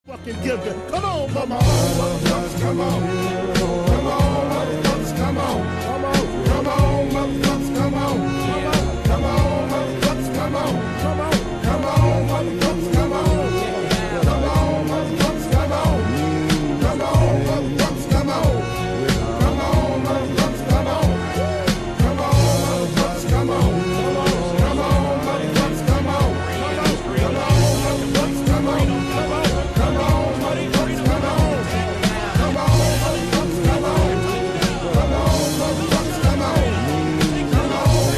Fucking give it. Come on, come on, motherfuckers, come on. Come on, motherfuckers, come on. Come on, come on, motherfuckers, come on. Come on, motherfuckers, come on. Come on, come on, motherfuckers, come on. Come on, motherfuckers, come on. Come on, motherfuckers, come on. Come on, motherfuckers, come on. Come on, motherfuckers, come on. Come on,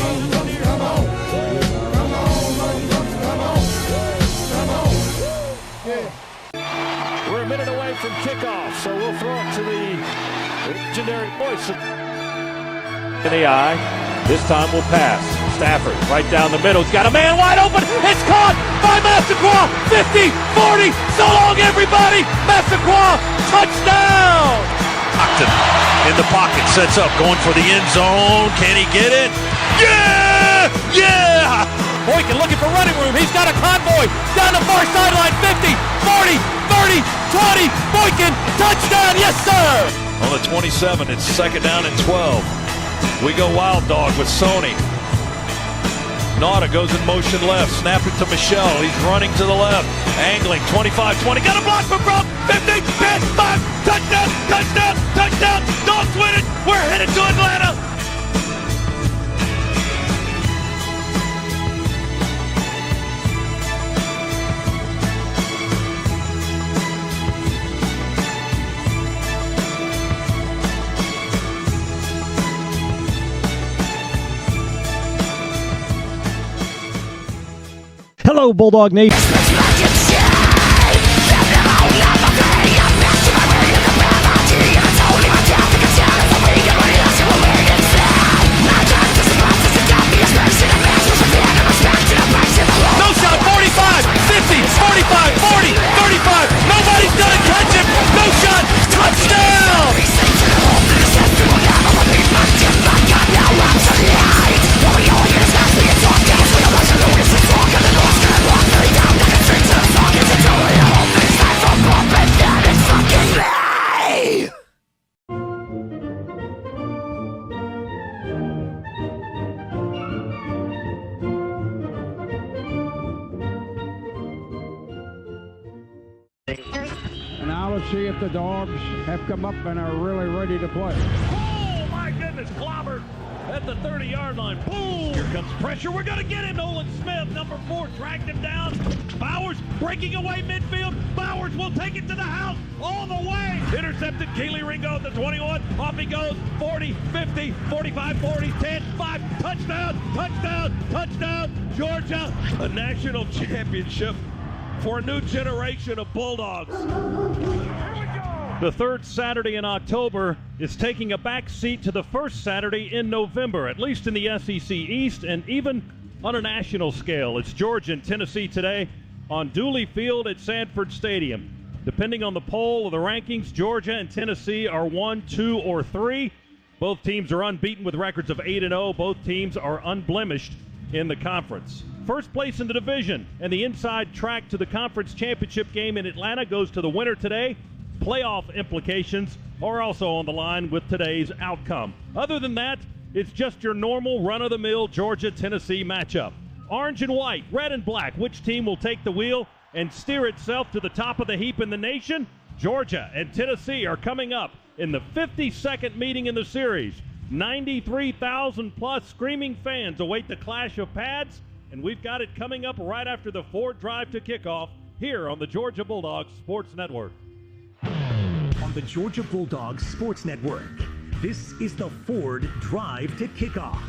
motherfuckers, come on. Come on, motherfuckers, come on. We're a minute away from kickoff, so we'll throw it to the legendary voice of in the eye. This time we'll pass. Stafford right down the middle. He's got a man wide open. It's caught by Massaquoi. 50, 40. So long, everybody. Massaquoi, touchdown. Stockton in the pocket, sets up, going for the end zone. Can he get it? Yeah! Yeah! Boykin looking for running room. He's got a convoy down the far sideline. 50, 40, 30, 20. Boykin, touchdown. Yes, sir. On the 27, it's second down and 12. We go wild dog with Sony. Nauta goes in motion left. Snap it to Michelle. He's running to the left. Angling. 25-20. Got a block from Brock. 50, 10, 5. Touchdown, touchdown, touchdown. Dogs win it. We're headed to Atlanta. Hello, Bulldog Nation. No shot, 45, 50, 45, 40, 35. Nobody's gonna catch him. No shot, touchdown. And now let's see if the Dogs have come up and are really ready to play. Oh, my goodness, clobbered at the 30-yard line. Boom! Here comes pressure. We're going to get him. Nolan Smith, number 4, dragged him down. Bowers breaking away midfield. Bowers will take it to the house all the way. Intercepted. Keely Ringo at the 21. Off he goes. 40, 50, 45, 40, 10, 5. Touchdown, touchdown, touchdown. Georgia, a national championship for a new generation of Bulldogs. The third Saturday in October is taking a back seat to the first Saturday in November, at least in the SEC East and even on a national scale. It's Georgia and Tennessee today on Dooley Field at Sanford Stadium. Depending on the poll or the rankings, Georgia and Tennessee are 1, 2, or 3. Both teams are unbeaten with records of 8-0. Both teams are unblemished in the conference. First place in the division and the inside track to the conference championship game in Atlanta goes to the winner today. Playoff implications are also on the line with today's outcome. Other than that, it's just your normal run-of-the-mill Georgia-Tennessee matchup. Orange and white, red and black. Which team will take the wheel and steer itself to the top of the heap in the nation? Georgia and Tennessee are coming up in the 52nd meeting in the series. 93,000-plus screaming fans await the clash of pads, and we've got it coming up right after the Ford drive to kickoff here on the Georgia Bulldogs Sports Network. On the Georgia Bulldogs Sports Network, this is the Ford Drive to Kickoff.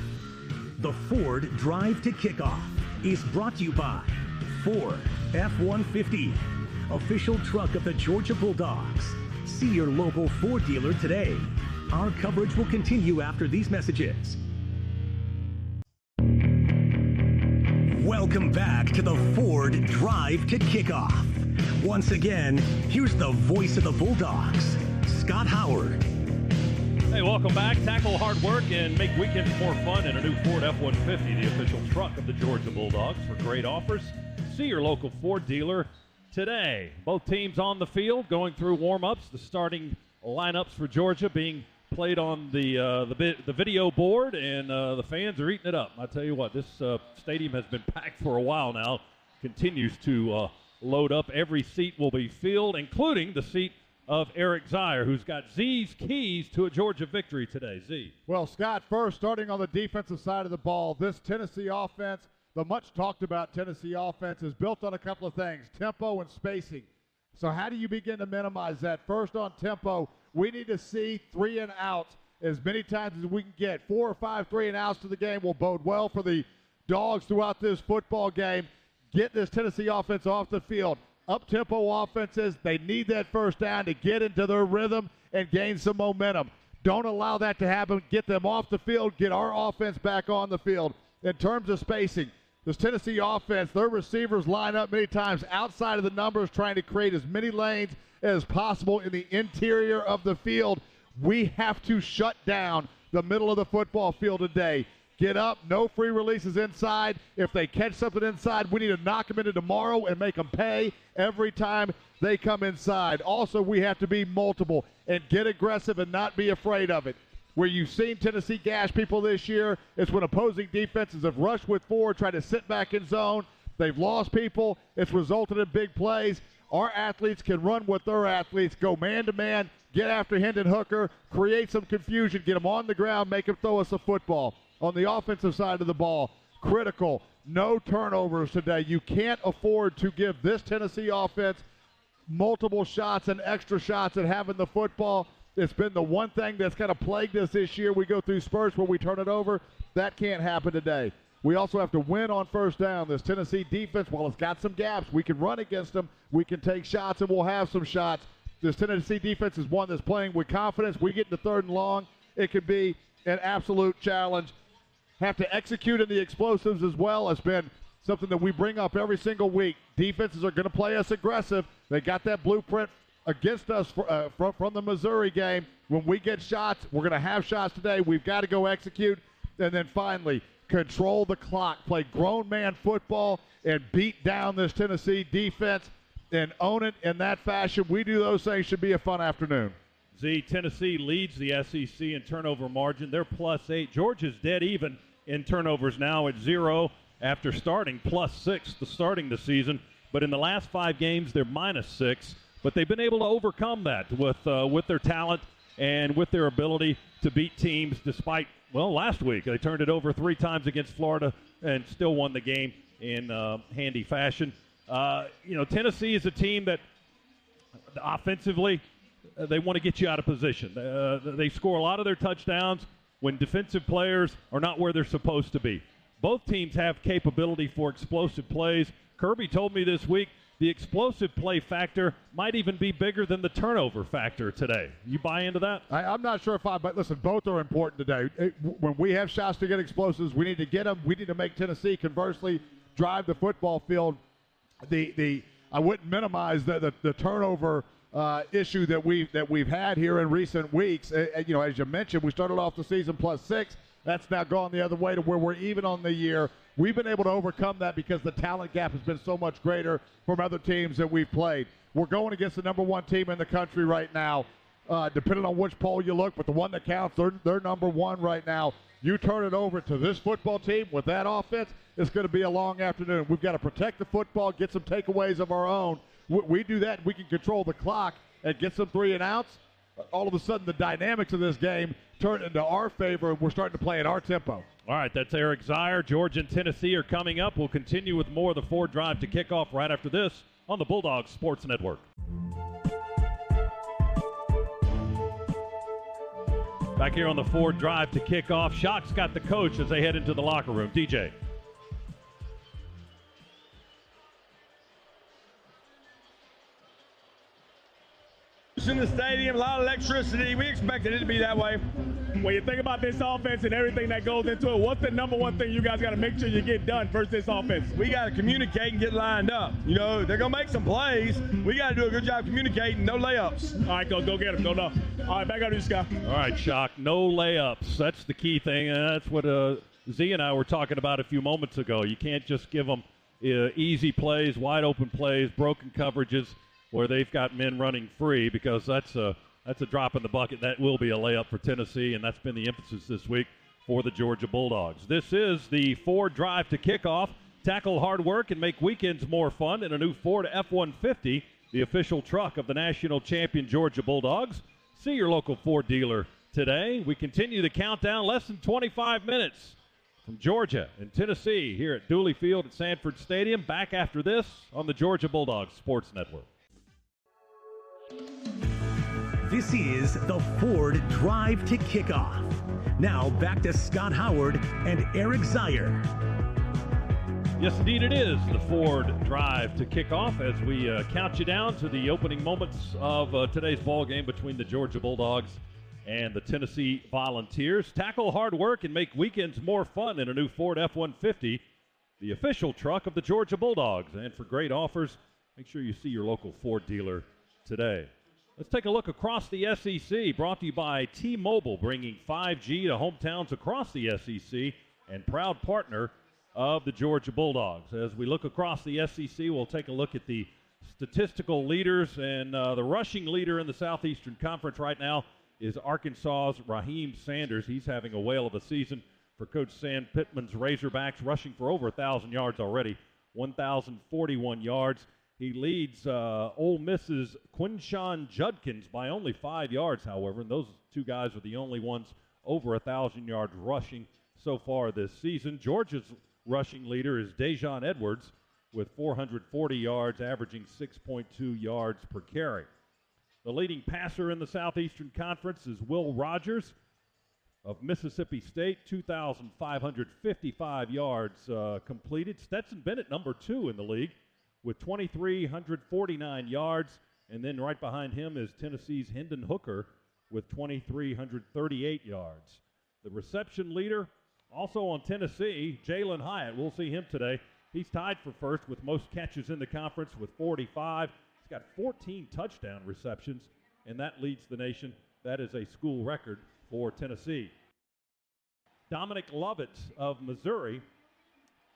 The Ford Drive to Kickoff is brought to you by Ford F-150, official truck of the Georgia Bulldogs. See your local Ford dealer today. Our coverage will continue after these messages. Welcome back to the Ford Drive to Kickoff. Once again, here's the voice of the Bulldogs, Scott Howard. Hey, welcome back. Tackle hard work and make weekends more fun in a new Ford F-150, the official truck of the Georgia Bulldogs. For great offers, see your local Ford dealer today. Both teams on the field going through warm-ups. The starting lineups for Georgia being played on the video board, and the fans are eating it up. I tell you what, this stadium has been packed for a while now. Continues to load up. Every seat will be filled, including the seat of Eric Zier, who's got Z's keys to a Georgia victory today. Z. Well, Scott, first, starting on the defensive side of the ball, this Tennessee offense, the much talked about Tennessee offense, is built on a couple of things, tempo and spacing. So how do you begin to minimize that? First, on tempo, we need to see 3 and outs as many times as we can get. 4 or 5 3 and outs to the game will bode well for the Dogs throughout this football game. Get this Tennessee offense off the field. Up-tempo offenses, they need that first down to get into their rhythm and gain some momentum. Don't allow that to happen. Get them off the field. Get our offense back on the field. In terms of spacing, this Tennessee offense, their receivers line up many times outside of the numbers, trying to create as many lanes as possible in the interior of the field. We have to shut down the middle of the football field today. Get up, no free releases inside. If they catch something inside, we need to knock them into tomorrow and make them pay every time they come inside. Also, we have to be multiple and get aggressive and not be afraid of it. Where you've seen Tennessee gash people this year is when opposing defenses have rushed with 4, tried to sit back in zone. They've lost people. It's resulted in big plays. Our athletes can run with their athletes, go man-to-man, get after Hendon Hooker, create some confusion, get them on the ground, make them throw us a football. On the offensive side of the ball, critical, no turnovers today. You can't afford to give this Tennessee offense multiple shots and extra shots at having the football. It's been the one thing that's kind of plagued us this year. We go through spurts where we turn it over. That can't happen today. We also have to win on first down. This Tennessee defense, while it's got some gaps, we can run against them. We can take shots, and we'll have some shots. This Tennessee defense is one that's playing with confidence. We get into 3rd and long. It could be an absolute challenge. Have to execute in the explosives as well. It's been something that we bring up every single week. Defenses are going to play us aggressive. They got that blueprint against us from the Missouri game. When we get shots, we're going to have shots today. We've got to go execute. And then finally, control the clock, play grown man football, and beat down this Tennessee defense and own it in that fashion. We do those things. Should be a fun afternoon. Z, Tennessee leads the SEC in turnover margin. They're +8. Georgia's dead even in turnovers now at 0 after starting +6 starting the season. But in the last 5 games, they're -6. But they've been able to overcome that with their talent and with their ability to beat teams despite, well, last week they turned it over 3 times against Florida and still won the game in handy fashion. Tennessee is a team that offensively they want to get you out of position. They score a lot of their touchdowns when defensive players are not where they're supposed to be. Both teams have capability for explosive plays. Kirby told me this week the explosive play factor might even be bigger than the turnover factor today. You buy into that? I'm not sure but listen, both are important today. When we have shots to get explosives, we need to get them. We need to make Tennessee, conversely, drive the football field. I wouldn't minimize the turnover issue that we've had here in recent weeks. As you mentioned, we started off the season +6. That's now gone the other way to where we're even on the year. We've been able to overcome that because the talent gap has been so much greater from other teams that we've played. We're going against the #1 team in the country right now, depending on which poll you look, but the one that counts, they're #1 right now. You turn it over to this football team with that offense, it's going to be a long afternoon. We've got to protect the football, get some takeaways of our own. We do that, we can control the clock and get some 3 and outs. All of a sudden, the dynamics of this game turn into our favor, and we're starting to play at our tempo. All right, that's Eric Zier. Georgia and Tennessee are coming up. We'll continue with more of the Ford Drive to Kickoff right after this on the Bulldogs Sports Network. Back here on the Ford Drive to Kickoff, Shock's got the coach as they head into the locker room. DJ. In the stadium, a lot of electricity. We expected it to be that way. When you think about this offense and everything that goes into it, what's the #1 thing you guys got to make sure you get done versus this offense? We got to communicate and get lined up. They're going to make some plays. We got to do a good job communicating. No layups. All right, go get them. Go. All right, back up to you, Scott. All right, Shock. No layups. That's the key thing, and that's what Z and I were talking about a few moments ago. You can't just give them easy plays, wide open plays, broken coverages where they've got men running free, because that's a drop in the bucket. That will be a layup for Tennessee, and that's been the emphasis this week for the Georgia Bulldogs. This is the Ford Drive to Kickoff. Tackle hard work and make weekends more fun in a new Ford F-150, the official truck of the national champion Georgia Bulldogs. See your local Ford dealer today. We continue the countdown, less than 25 minutes from Georgia and Tennessee here at Dooley Field at Sanford Stadium. Back after this on the Georgia Bulldogs Sports Network. This is the Ford Drive to Kickoff. Now back to Scott Howard and Eric Zier. Yes, indeed it is the Ford Drive to Kickoff as we count you down to the opening moments of today's ball game between the Georgia Bulldogs and the Tennessee Volunteers. Tackle hard work and make weekends more fun in a new Ford F-150, the official truck of the Georgia Bulldogs. And for great offers, make sure you see your local Ford dealer today. Let's take a look across the SEC, brought to you by T-Mobile, bringing 5G to hometowns across the SEC and proud partner of the Georgia Bulldogs. As we look across the SEC, we'll take a look at the statistical leaders, and the rushing leader in the Southeastern Conference right now is Arkansas's Raheem Sanders. He's having a whale of a season for Coach Sam Pittman's Razorbacks, rushing for over 1,000 yards already, 1,041 yards. He leads Ole Miss's Quinshon Judkins by only 5 yards, however, and those two guys are the only ones over 1,000 yards rushing so far this season. Georgia's rushing leader is Dejon Edwards with 440 yards, averaging 6.2 yards per carry. The leading passer in the Southeastern Conference is Will Rogers of Mississippi State, 2,555 yards completed. Stetson Bennett, number 2 in the league, with 2,349 yards. And then right behind him is Tennessee's Hendon Hooker with 2,338 yards. The reception leader, also on Tennessee, Jalen Hyatt. We'll see him today. He's tied for first with most catches in the conference with 45. He's got 14 touchdown receptions, and that leads the nation. That is a school record for Tennessee. Dominic Lovett of Missouri,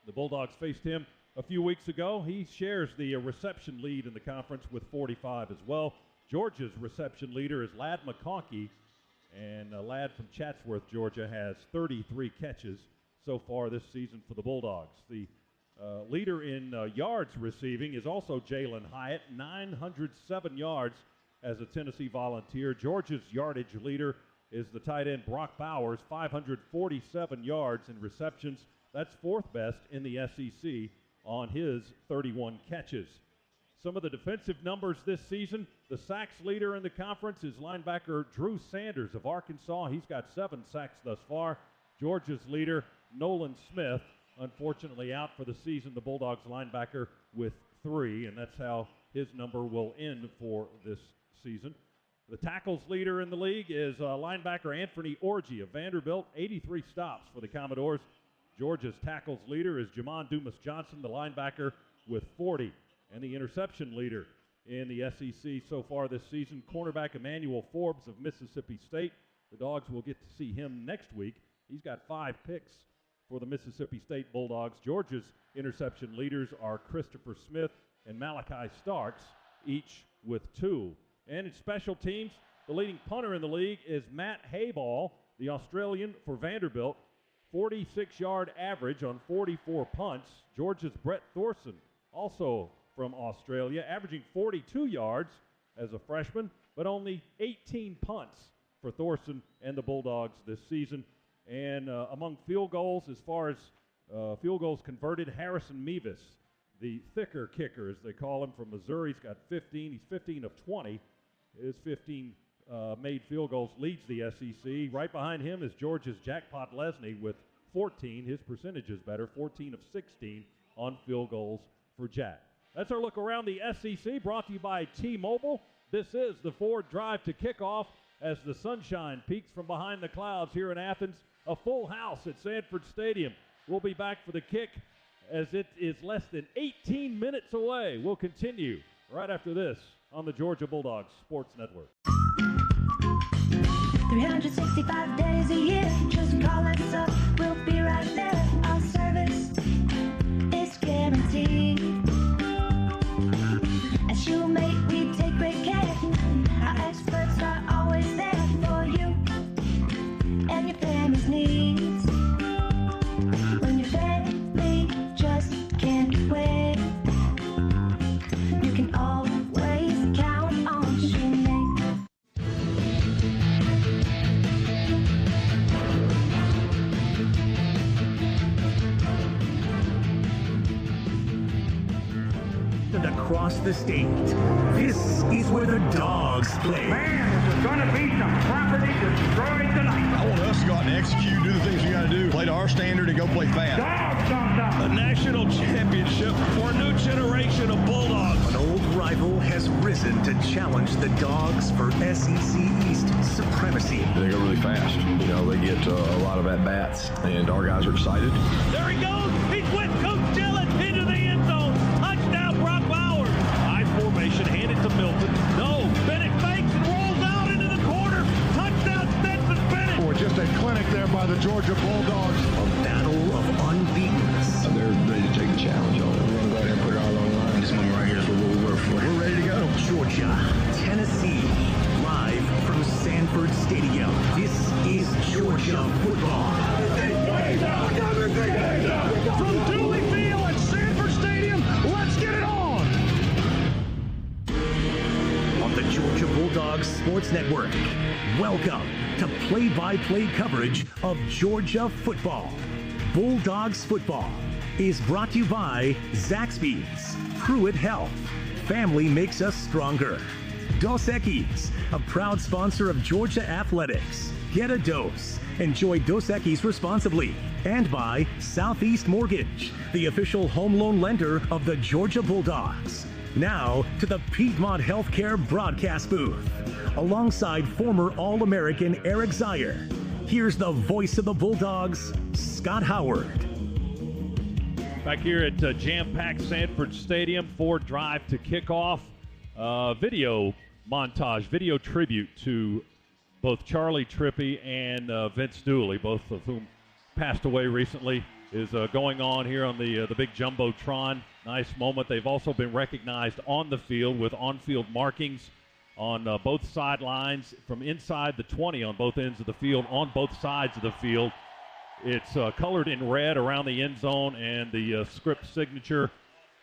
the Bulldogs faced him a few weeks ago. He shares the reception lead in the conference with 45 as well. Georgia's reception leader is Ladd McConkey, and Ladd from Chatsworth, Georgia, has 33 catches so far this season for the Bulldogs. The leader in yards receiving is also Jalen Hyatt, 907 yards as a Tennessee Volunteer. Georgia's yardage leader is the tight end Brock Bowers, 547 yards in receptions. That's fourth best in the SEC on his 31 catches. Some of the defensive numbers this season, the sacks leader in the conference is linebacker Drew Sanders of Arkansas. He's got 7 sacks thus far. Georgia's leader, Nolan Smith, unfortunately out for the season, the Bulldogs linebacker, with 3, and that's how his number will end for this season. The tackles leader in the league is linebacker Anthony Orji of Vanderbilt, 83 stops for the Commodores. Georgia's tackles leader is Jamon Dumas-Johnson, the linebacker, with 40. And the interception leader in the SEC so far this season, cornerback Emmanuel Forbes of Mississippi State. The Dogs will get to see him next week. He's got 5 picks for the Mississippi State Bulldogs. Georgia's interception leaders are Christopher Smith and Malachi Starks, each with 2. And in special teams, the leading punter in the league is Matt Hayball, the Australian for Vanderbilt, 46-yard average on 44 punts. Georgia's Brett Thorson, also from Australia, averaging 42 yards as a freshman, but only 18 punts for Thorson and the Bulldogs this season. And among field goals, as far as field goals converted, Harrison Mevis, the thicker kicker, as they call him, from Missouri, he's got 15. He's 15 of 20. His 15 made field goals leads the SEC. Right behind him is Georgia's Jackpot Lesney with 14. His percentage is better, 14 of 16 on field goals for Jack. That's our look around the SEC, brought to you by T-Mobile. This is the Ford Drive to Kickoff as the sunshine peeks from behind the clouds here in Athens. A full house at Sanford Stadium. We'll be back for the kick as it is less than 18 minutes away. We'll continue right after this on the Georgia Bulldogs Sports Network. 365 days a year, just call us up, we'll be right there. Our service is guaranteed. need. As you make we take great care. Our experts are always there for you and your family's needs. When your family just can't wait, you can always count on Shoemake. And across the state, this is where the dogs play. Man, there's going to be some property destroyed tonight. I want us to go out and execute, do the things we got to do, play to our standard, and go play fast. Dogs sometimes. A national championship for a new generation of Bulldogs. An old rival has risen to challenge the Dogs for SEC East supremacy. They go really fast. You know, they get a lot of at-bats, and our guys are excited. There he goes. He's with Coach Gillett into the end zone. Touchdown, Brock Bowers. High formation, handed to Milton. No, Bennett fakes and rolls out into the corner. Touchdown, Stetson Bennett. Boy, just a clinic there by the Georgia Bulldogs. A battle of unbeatenness. They're ready to take the challenge on it. We're going to go ahead and put it all on the line. This moment right here is what we work for. We're ready to go. Georgia, Tennessee, live from Sanford Stadium. This is Georgia football. From Dooley Field at Sanford Stadium, let's get it on! On the Georgia Bulldogs Sports Network, welcome to play-by-play coverage of Georgia football. Bulldogs football is brought to you by Zaxby's, Pruitt Health, Family Makes Us Stronger, Dos Equis, a proud sponsor of Georgia Athletics. Get a dose. Enjoy Dos Equis responsibly. And by Southeast Mortgage, the official home loan lender of the Georgia Bulldogs. Now to the Piedmont Healthcare broadcast booth. Alongside former All-American Eric Zier, here's the voice of the Bulldogs, Scott Howard. Back here at jam-packed Sanford Stadium, Ford Drive to kickoff. Video montage, video tribute to both Charlie Trippi and Vince Dooley, both of whom passed away recently, is going on here on the big Jumbotron. Nice moment. They've also been recognized on the field with on-field markings on both sidelines from inside the 20 on both ends of the field, on both sides of the field. It's colored in red around the end zone, and the script signature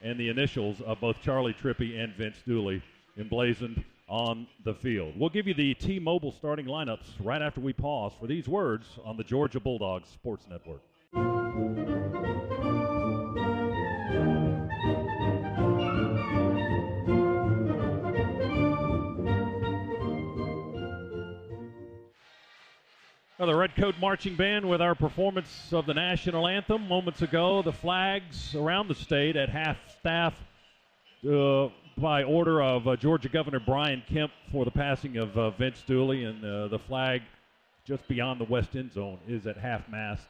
and the initials of both Charlie Trippi and Vince Dooley emblazoned on the field. We'll give you the T-Mobile starting lineups right after we pause for these words on the Georgia Bulldogs Sports Network. Now the Red Coat Marching Band with our performance of the national anthem moments ago. The flags around the state at half-staff by order of Georgia Governor Brian Kemp for the passing of Vince Dooley, and the flag just beyond the west end zone is at half-mast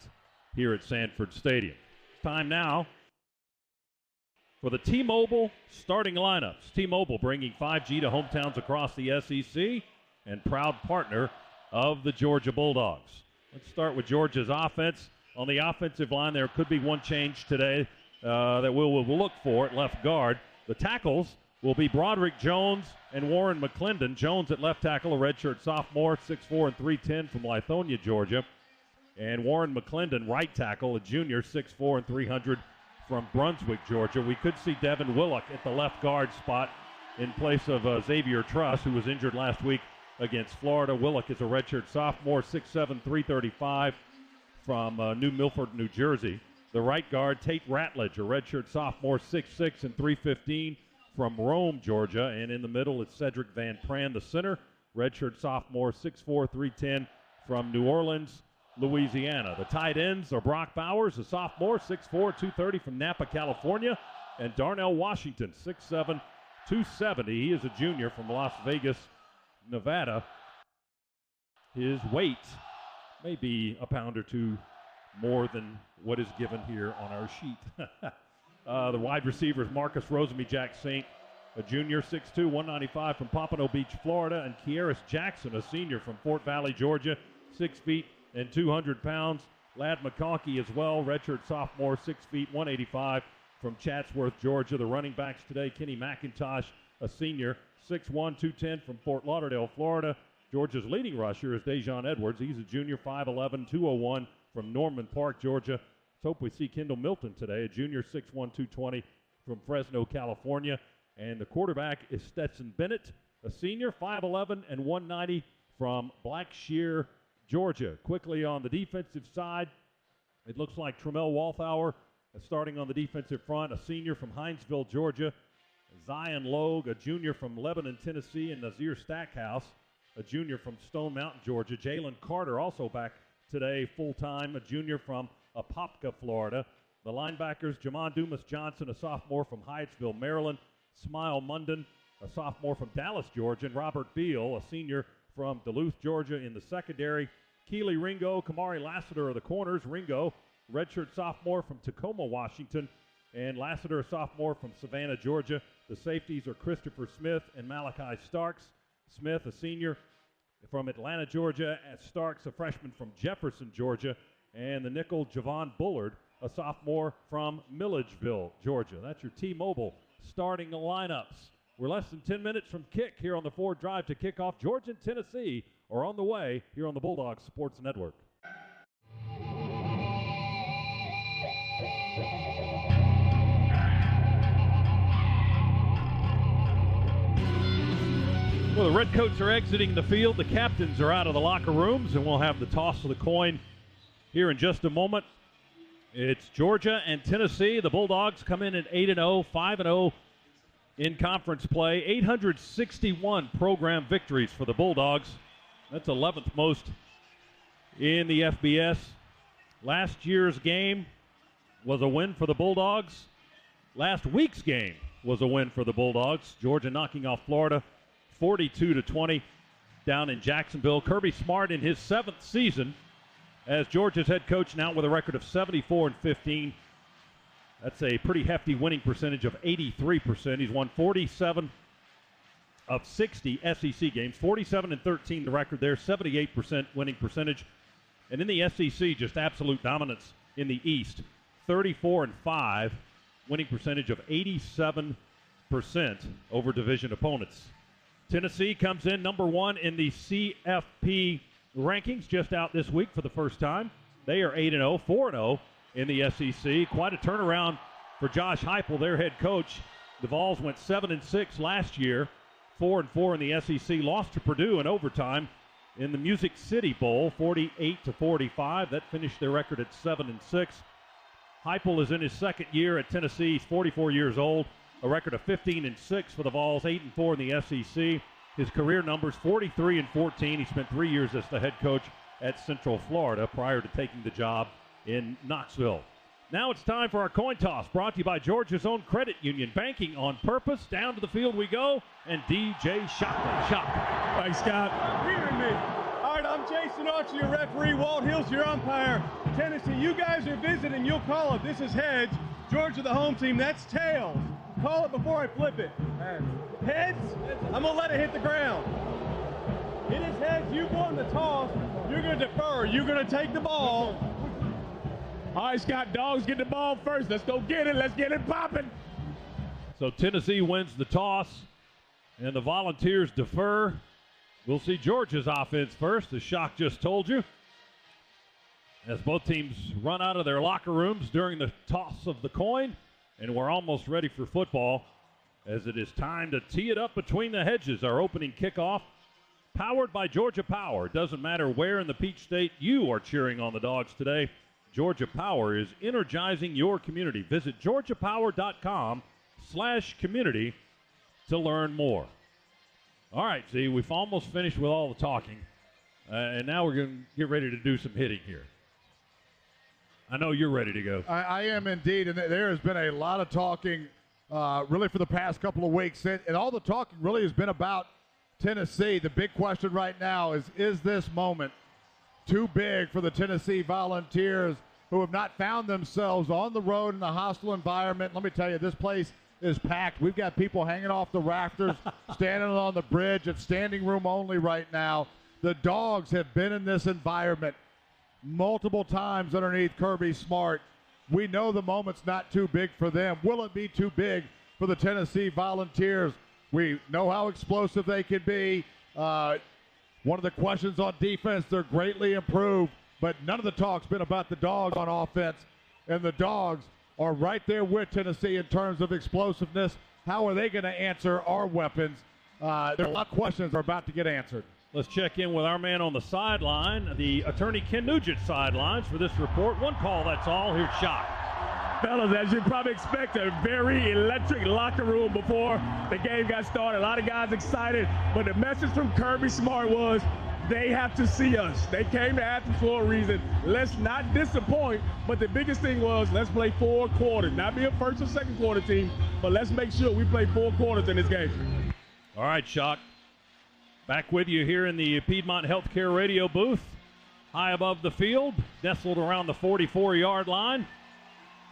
here at Sanford Stadium. It's time now for the T-Mobile starting lineups. T-Mobile bringing 5G to hometowns across the SEC and proud partner of the Georgia Bulldogs. Let's start with Georgia's offense. On the offensive line, there could be one change today that we'll look for at left guard. The tackles will be Broderick Jones and Warren McClendon. Jones at left tackle, a redshirt sophomore, 6'4" and 310 from Lithonia, Georgia. And Warren McClendon, right tackle, a junior, 6'4" and 300 from Brunswick, Georgia. We could see Devin Willock at the left guard spot in place of Xavier Truss, who was injured last week against Florida. Willock is a redshirt sophomore, 6'7", 335 from New Milford, New Jersey. The right guard, Tate Ratledge, a redshirt sophomore, 6'6" and 315 from Rome, Georgia. And in the middle, it's Cedric Van Pran, the center, redshirt sophomore, 6'4", 310 from New Orleans, Louisiana. The tight ends are Brock Bowers, a sophomore, 6'4", 230 from Napa, California, and Darnell Washington, 6'7", 270. He is a junior from Las Vegas, Nevada. His weight may be a pound or two more than what is given here on our sheet. The wide receivers, Marcus Rosemy-Jack Saint, a junior, 6'2", 195 from Pompano Beach, Florida, and Kieris Jackson, a senior from Fort Valley, Georgia, 6 feet and 200 pounds. Ladd McConkey as well, redshirt sophomore, 6 feet, 185 from Chatsworth, Georgia. The running backs today, Kenny McIntosh, a senior, 6'1", 210 from Fort Lauderdale, Florida. Georgia's leading rusher is Dejon Edwards. He's a junior, 5'11", 201 from Norman Park, Georgia. Let's hope we see Kendall Milton today, a junior, 6'1", 220 from Fresno, California. And the quarterback is Stetson Bennett, a senior, 5'11", and 190 from Blackshear, Georgia. Quickly on the defensive side, it looks like Tremel Walthour starting on the defensive front, a senior from Hinesville, Georgia. Zion Logue, a junior from Lebanon, Tennessee, and Nazir Stackhouse, a junior from Stone Mountain, Georgia. Jalen Carter also back today full-time, a junior from Apopka, Florida. The linebackers, Jamon Dumas Johnson, a sophomore from Hyattsville, Maryland. Smile Munden, a sophomore from Dallas, Georgia. And Robert Beal, a senior from Duluth, Georgia in the secondary. Keely Ringo, Kamari Lassiter are the corners. Ringo, redshirt sophomore from Tacoma, Washington. And Lassiter, a sophomore from Savannah, Georgia. The safeties are Christopher Smith and Malachi Starks. Smith, a senior from Atlanta, Georgia. Starks, a freshman from Jefferson, Georgia. And the nickel, Javon Bullard, a sophomore from Milledgeville, Georgia. That's your T-Mobile starting lineups. We're less than 10 minutes from kick here on the Ford Drive to kick off. Georgia and Tennessee are on the way here on the Bulldogs Sports Network. Well, the Redcoats are exiting the field. The captains are out of the locker rooms, and we'll have the toss of the coin here in just a moment. It's Georgia and Tennessee. The Bulldogs come in at 8-0, 5-0 in conference play. 861 program victories for the Bulldogs. That's 11th most in the FBS. Last year's game was a win for the Bulldogs. Last week's game was a win for the Bulldogs. Georgia knocking off Florida 42-20 down in Jacksonville. Kirby Smart in his 7th season as Georgia's head coach, now with a record of 74-15. That's a pretty hefty winning percentage of 83%. He's won 47 of 60 SEC games, 47-13 the record there, 78% winning percentage. And in the SEC, just absolute dominance in the East, 34-5, winning percentage of 87% over division opponents. Tennessee comes in number 1 in the CFP rankings, just out this week for the first time. They are 8-0, 4-0 in the SEC. Quite a turnaround for Josh Heupel, their head coach. The Vols went 7-6 last year, 4-4 in the SEC. Lost to Purdue in overtime in the Music City Bowl, 48-45. That finished their record at 7-6. Heupel is in his second year at Tennessee. He's 44 years old. A record of 15-6 for the Vols, 8-4 in the SEC. His career numbers, 43-14. He spent 3 years as the head coach at Central Florida prior to taking the job in Knoxville. Now it's time for our coin toss, brought to you by Georgia's own credit union. Banking on purpose. Down to the field we go, and DJ Shockley. Thanks, Scott. Hearing me. All right, I'm Jason Archer, your referee. Walt Hill's your umpire. Tennessee, you guys are visiting. You'll call it. This is heads. Georgia, the home team. That's tails. Call it before I flip it. Heads? I'm going to let it hit the ground. It is heads. You won the toss. You're going to defer. You're going to take the ball. All right, Scott, Dogs get the ball first. Let's go get it. Let's get it popping. So Tennessee wins the toss, and the Volunteers defer. We'll see Georgia's offense first, as Shock just told you, as both teams run out of their locker rooms during the toss of the coin. And we're almost ready for football, as it is time to tee it up between the hedges. Our opening kickoff, powered by Georgia Power. It doesn't matter where in the Peach State you are cheering on the Dogs today. Georgia Power is energizing your community. Visit georgiapower.com/community to learn more. All right, see, we've almost finished with all the talking, and now we're going to get ready to do some hitting here. I know you're ready to go. I am indeed, and there has been a lot of talking really for the past couple of weeks, and all the talking really has been about Tennessee. The big question right now is this moment too big for the Tennessee Volunteers, who have not found themselves on the road in a hostile environment? Let me tell you, this place is packed. We've got people hanging off the rafters, standing on the bridge. It's standing room only right now. The Dogs have been in this environment multiple times underneath Kirby Smart. We know the moment's not too big for them. Will it be too big for the Tennessee Volunteers? We know how explosive they can be. One of the questions on defense, they're greatly improved, but none of the talk's been about the Dogs on offense, and the Dogs are right there with Tennessee in terms of explosiveness. How are they going to answer our weapons? There are a lot of questions that are about to get answered. Let's check in with our man on the sideline, the attorney Ken Nugent sidelines for this report. One call, that's all. Here's Shock. Fellas, as you probably expect, a very electric locker room before the game got started. A lot of guys excited, but the message from Kirby Smart was they have to see us. They came to Athens for a reason. Let's not disappoint, but the biggest thing was let's play 4 quarters. Not be a first or second quarter team, but let's make sure we play 4 quarters in this game. All right, Shock. Back with you here in the Piedmont Healthcare radio booth. High above the field, nestled around the 44-yard line.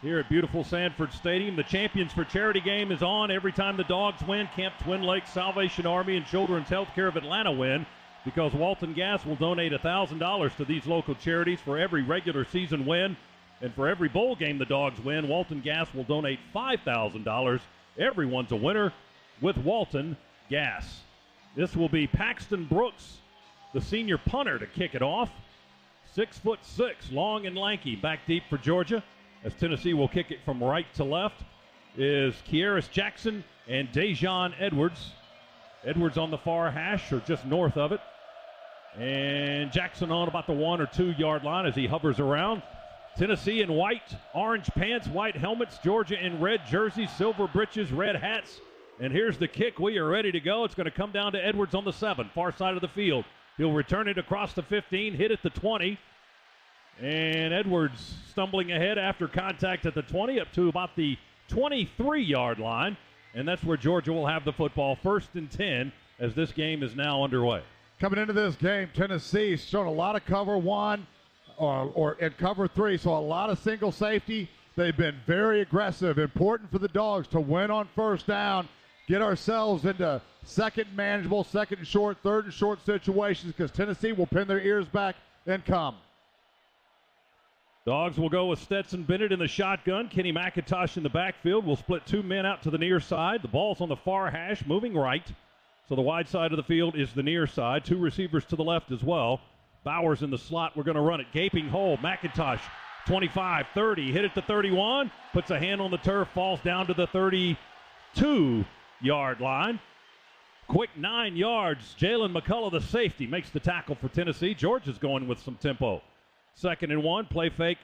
Here at beautiful Sanford Stadium, the Champions for Charity game is on. Every time the Dogs win, Camp Twin Lakes, Salvation Army, and Children's Healthcare of Atlanta win, because Walton Gas will donate $1,000 to these local charities for every regular season win. And for every bowl game the Dogs win, Walton Gas will donate $5,000. Everyone's a winner with Walton Gas. This will be Paxton Brooks, the senior punter, to kick it off. 6'6", long and lanky, back deep for Georgia. As Tennessee will kick it from right to left is Kieris Jackson and Dejon Edwards. Edwards on the far hash or just north of it. And Jackson on about the 1 or 2 yard line as he hovers around. Tennessee in white, orange pants, white helmets. Georgia in red jerseys, silver breeches, red hats. And here's the kick. We are ready to go. It's going to come down to Edwards on the 7, far side of the field. He'll return it across the 15, hit at the 20. And Edwards stumbling ahead after contact at the 20 up to about the 23-yard line. And that's where Georgia will have the football, 1st and 10, as this game is now underway. Coming into this game, Tennessee's shown a lot of cover 1 and cover 3, so a lot of single safety. They've been very aggressive. Important for the Dogs to win on 1st down, get ourselves into 2nd manageable, 2nd and short, 3rd and short situations, because Tennessee will pin their ears back and come. Dogs will go with Stetson Bennett in the shotgun. Kenny McIntosh in the backfield. We'll split 2 men out to the near side. The ball's on the far hash, moving right. So the wide side of the field is the near side. 2 receivers to the left as well. Bowers in the slot. We're going to run it. Gaping hole. McIntosh, 25, 30. Hit at the 31. Puts a hand on the turf. Falls down to the 32-yard line. Quick 9 yards. Jalen McCullough, the safety, makes the tackle for Tennessee. Georgia's going with some tempo. 2nd and 1, play fake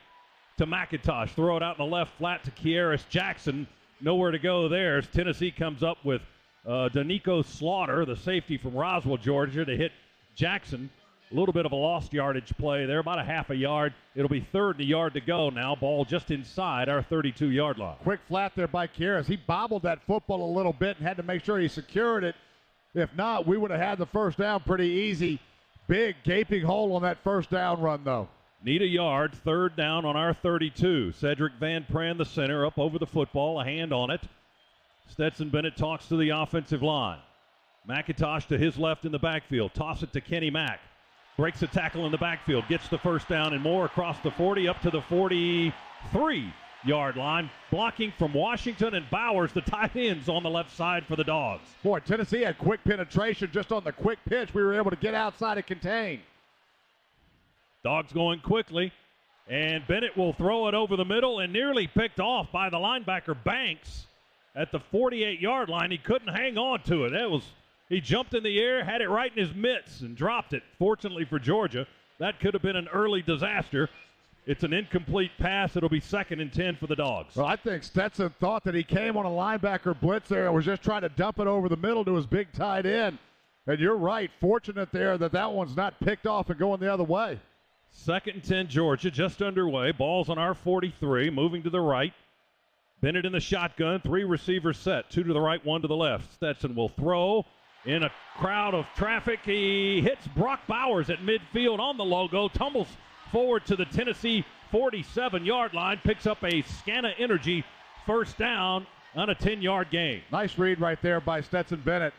to McIntosh. Throw it out in the left flat to Kieris Jackson. Nowhere to go there as Tennessee comes up with Danico Slaughter, the safety from Roswell, Georgia, to hit Jackson. A little bit of a lost yardage play there, about a half a yard. It'll be 3rd and a yard to go now. Ball just inside our 32-yard line. Quick flat there by Kieris. He bobbled that football a little bit and had to make sure he secured it. If not, we would have had the 1st down pretty easy. Big gaping hole on that 1st down run, though. Need a yard, 3rd down on our 32. Cedric Van Pran, the center, up over the football, a hand on it. Stetson Bennett talks to the offensive line. McIntosh to his left in the backfield. Toss it to Kenny Mack. Breaks a tackle in the backfield. Gets the 1st down and more across the 40 up to the 43-yard line. Blocking from Washington and Bowers, the tight ends on the left side for the Dogs. Boy, Tennessee had quick penetration just on the quick pitch. We were able to get outside and contain. Dogs going quickly, and Bennett will throw it over the middle and nearly picked off by the linebacker Banks at the 48-yard line. He couldn't hang on to it. He jumped in the air, had it right in his mitts, and dropped it. Fortunately for Georgia, that could have been an early disaster. It's an incomplete pass. It'll be 2nd and 10 for the Dogs. Well, I think Stetson thought that he came on a linebacker blitz there and was just trying to dump it over the middle to his big tight end. And you're right, fortunate there that one's not picked off and going the other way. 2nd and 10, Georgia, just underway. Ball's on our 43, moving to the right. Bennett in the shotgun, 3 receivers set, 2 to the right, 1 to the left. Stetson will throw in a crowd of traffic. He hits Brock Bowers at midfield on the logo, tumbles forward to the Tennessee 47-yard line, picks up a Scana Energy 1st down on a 10-yard gain. Nice read right there by Stetson Bennett.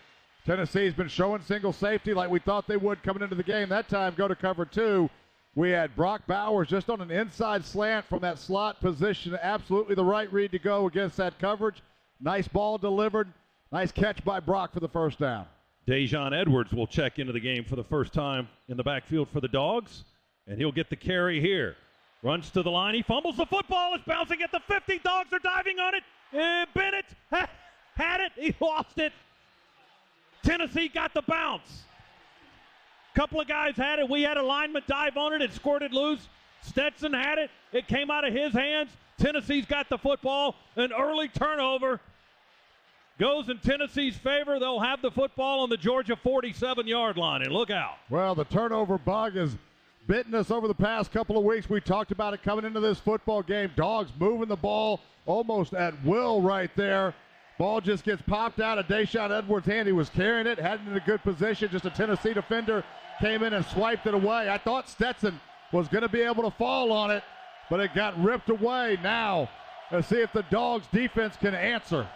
Tennessee's been showing single safety like we thought they would coming into the game. That time go to cover 2. We had Brock Bowers just on an inside slant from that slot position. Absolutely the right read to go against that coverage. Nice ball delivered. Nice catch by Brock for the first down. Dejon Edwards will check into the game for the first time in the backfield for the Dogs, and he'll get the carry here. Runs to the line. He fumbles the football. It's bouncing at the 50. Dogs are diving on it. Bennett had it. He lost it. Tennessee got the bounce. Couple of guys had it. We had a lineman dive on it. It squirted loose. Stetson had it. It came out of his hands. Tennessee's got the football. An early turnover goes in Tennessee's favor. They'll have the football on the Georgia 47-yard line, and look out. Well, the turnover bug has bitten us over the past couple of weeks. We talked about it coming into this football game. Dogs moving the ball almost at will right there. Ball just gets popped out of Dejon Edwards' hand. He was carrying it, had it in a good position. Just a Tennessee defender came in and swiped it away. I thought Stetson was going to be able to fall on it, but it got ripped away. Now, let's see if the Dogs' defense can answer.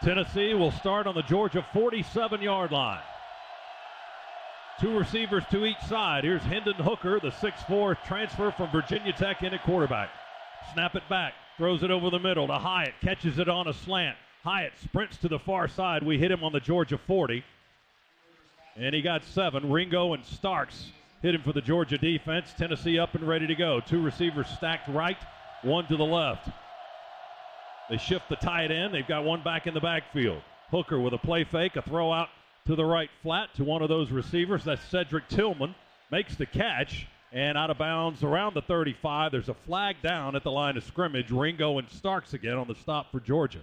Tennessee will start on the Georgia 47-yard line. Two receivers to each side. Here's Hendon Hooker, the 6'4" transfer from Virginia Tech in at quarterback. Snap it back, throws it over the middle to Hyatt, catches it on a slant. Hyatt sprints to the far side. We hit him on the Georgia 40. And he got 7. Ringo and Starks hit him for the Georgia defense. Tennessee up and ready to go. Two receivers stacked right, one to the left. They shift the tight end. They've got one back in the backfield. Hooker with a play fake, a throw out to the right flat to one of those receivers. That's Cedric Tillman. Makes the catch and out of bounds around the 35. There's a flag down at the line of scrimmage. Ringo and Starks again on the stop for Georgia.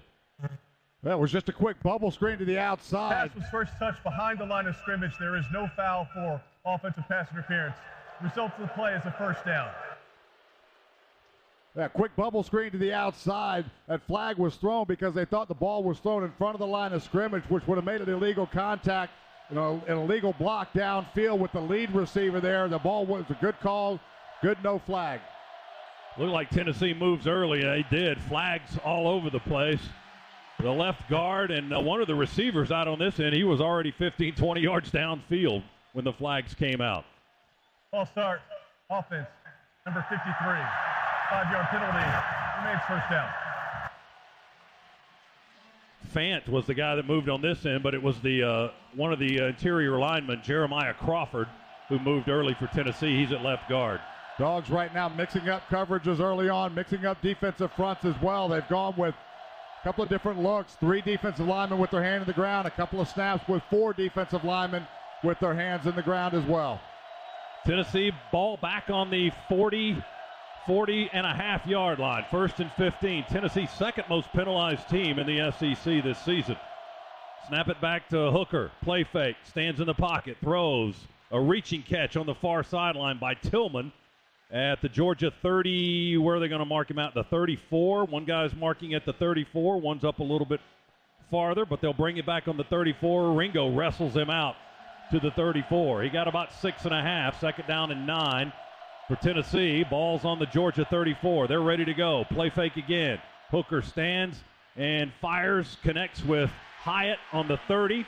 That was just a quick bubble screen to the outside. Pass was first touched behind the line of scrimmage. There is no foul for offensive pass interference. Result of the play is a first down. That quick bubble screen to the outside. That flag was thrown because they thought the ball was thrown in front of the line of scrimmage, which would have made it illegal contact, an illegal block downfield with the lead receiver there. The ball was a good call, good no flag. Looked like Tennessee moves early. They did. Flags all over the place. The left guard and one of the receivers out on this end, he was already 15, 20 yards downfield when the flags came out. Ball start, offense, number 53. 5-yard penalty, remains first down. Fant was the guy that moved on this end, but it was the one of the interior linemen, Jeremiah Crawford, who moved early for Tennessee. He's at left guard. Dogs right now mixing up coverages early on, mixing up defensive fronts as well. They've gone with a couple of different looks. 3 defensive linemen with their hand in the ground, a couple of snaps with 4 defensive linemen with their hands in the ground as well. Tennessee ball back on the 40-and-a-half-yard line. 1st and 15. Tennessee's second most penalized team in the SEC this season. Snap it back to Hooker. Play fake. Stands in the pocket. Throws. A reaching catch on the far sideline by Tillman at the Georgia 30. Where are they going to mark him out? The 34. One guy's marking at the 34. One's up a little bit farther, but they'll bring it back on the 34. Ringo wrestles him out to the 34. He got about 6.5. 2nd down and 9 for Tennessee. Ball's on the Georgia 34. They're ready to go. Play fake again. Hooker stands and fires, connects with Hyatt on the 30.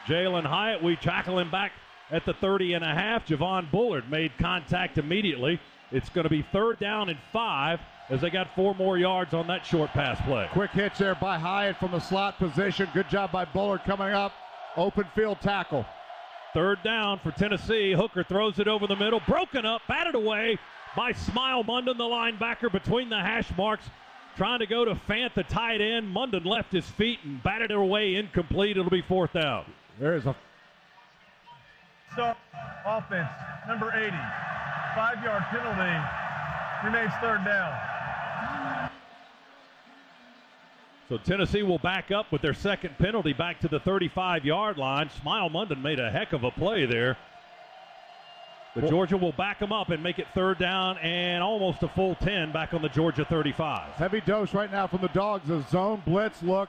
Jalen Hyatt, we tackle him back at the 30-and-a-half. Javon Bullard made contact immediately. It's going to be 3rd down and 5 as they got 4 more yards on that short pass play. Quick hitch there by Hyatt from the slot position. Good job by Bullard coming up. Open field tackle. 3rd down for Tennessee. Hooker throws it over the middle. Broken up, batted away by Smile Munden, the linebacker, between the hash marks. Trying to go to Fant, the tight end. Munden left his feet and batted it away, incomplete. It'll be 4th down. There's a... So, offense, number 80. 5-yard penalty, remains 3rd down. So Tennessee will back up with their second penalty back to the 35-yard line. Smile Munden made a heck of a play there. But Georgia will back them up and make it 3rd down and almost a full 10 back on the Georgia 35. Heavy dose right now from the Dogs. A zone blitz look.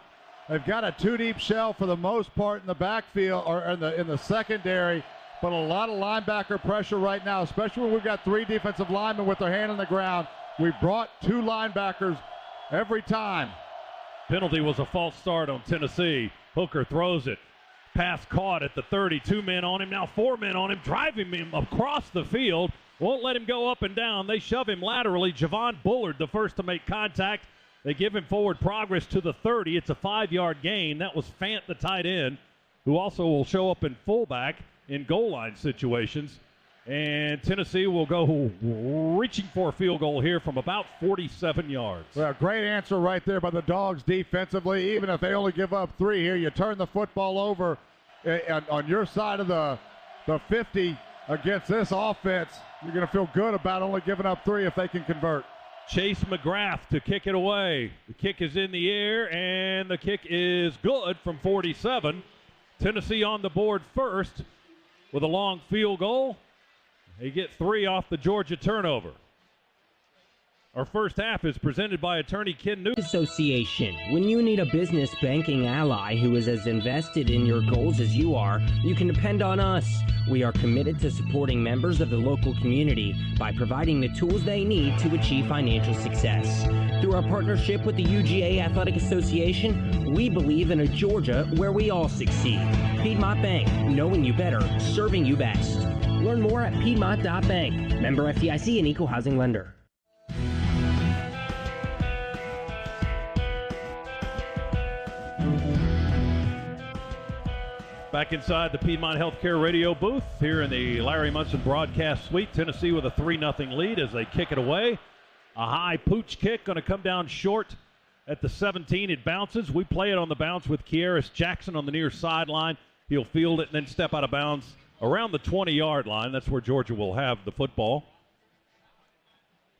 They've got a 2-deep shell for the most part in the backfield or in the secondary, but a lot of linebacker pressure right now, especially when we've got 3 defensive linemen with their hand on the ground. We brought 2 linebackers every time. Penalty was a false start on Tennessee. Hooker throws it Pass caught at the 30. 2 men on him, now 4 men on him, driving him across the field. Won't let him go up and down. They shove him laterally. Javon Bullard, the first to make contact. They give him forward progress to the 30. It's a 5-yard gain. That was Fant, the tight end, who also will show up in fullback in goal line situations. And Tennessee will go reaching for a field goal here from about 47 yards. Well, great answer right there by the Dogs defensively. Even if they only give up 3 here, you turn the football over on your side of the 50 against this offense. You're going to feel good about only giving up 3 if they can convert. Chase McGrath to kick it away. The kick is in the air, and the kick is good from 47. Tennessee on the board first with a long field goal. They get 3 off the Georgia turnover. Our first half is presented by attorney Ken Newton. Association. When you need a business banking ally who is as invested in your goals as you are, you can depend on us. We are committed to supporting members of the local community by providing the tools they need to achieve financial success. Through our partnership with the UGA Athletic Association, we believe in a Georgia where we all succeed. Piedmont Bank, knowing you better, serving you best. Learn more at Piedmont.bank. Member FDIC and equal housing lender. Back inside the Piedmont Healthcare radio booth here in the Larry Munson broadcast suite. Tennessee with a 3-0 lead as they kick it away. A high pooch kick going to come down short at the 17. It bounces. We play it on the bounce with Kearis Jackson on the near sideline. He'll field it and then step out of bounds around the 20-yard line. That's where Georgia will have the football.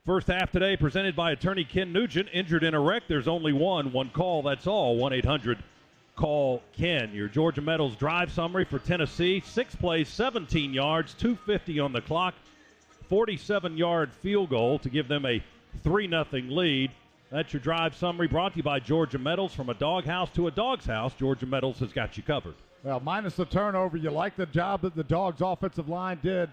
First half today presented by attorney Ken Nugent. Injured in a wreck. There's only one call. That's all. 1-800-CALL Ken. Your Georgia Metals drive summary for Tennessee. 6 plays, 17 yards, 2:50 on the clock. 47-yard field goal to give them a 3-0 lead. That's your drive summary brought to you by Georgia Metals. From a doghouse to a dog's house, Georgia Metals has got you covered. Well, minus the turnover, you like the job that the Dogs offensive line did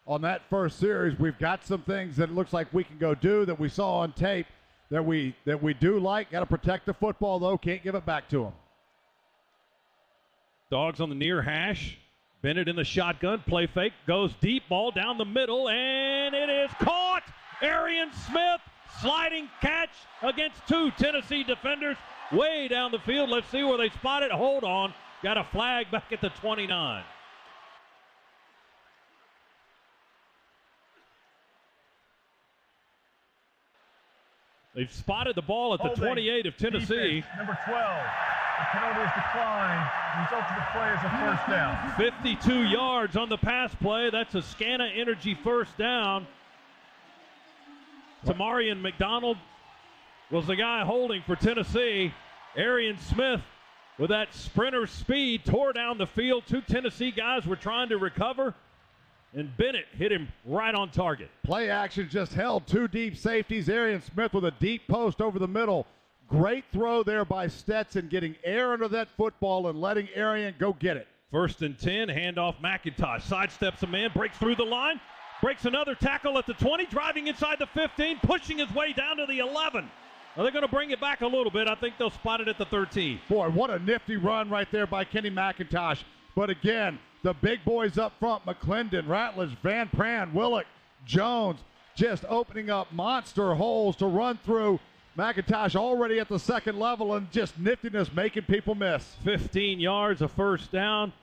on that first series. We've got some things that it looks like we can go do that we saw on tape that we do like. Got to protect the football, though. Can't give it back to them. Dogs on the near hash. Bennett in the shotgun. Play fake. Goes deep. Ball down the middle. And it is caught. Arian Smith. Sliding catch against 2 Tennessee defenders. Way down the field. Let's see where they spot it. Hold on. Got a flag back at the 29. They've spotted the ball at the 28 of Tennessee. Defense, number 12. The penalty is declined. The result of the play is a first down. 52 yards on the pass play. That's a Scana Energy first down. Tamarian McDonald was the guy holding for Tennessee. Arian Smith, with that sprinter speed, tore down the field. 2 Tennessee guys were trying to recover, and Bennett hit him right on target. Play action just held 2 deep safeties. Arian Smith with a deep post over the middle. Great throw there by Stetson, getting air under that football and letting Arian go get it. 1st and 10, handoff McIntosh. Sidesteps a man, breaks through the line, breaks another tackle at the 20, driving inside the 15, pushing his way down to the 11. Well, they're going to bring it back a little bit. I think they'll spot it at the 13. Boy, what a nifty run right there by Kenny McIntosh. But again, the big boys up front, McClendon, Ratledge, Van Pran, Willock, Jones, just opening up monster holes to run through. McIntosh already at the second level and just niftiness making people miss. 15 yards, a first down.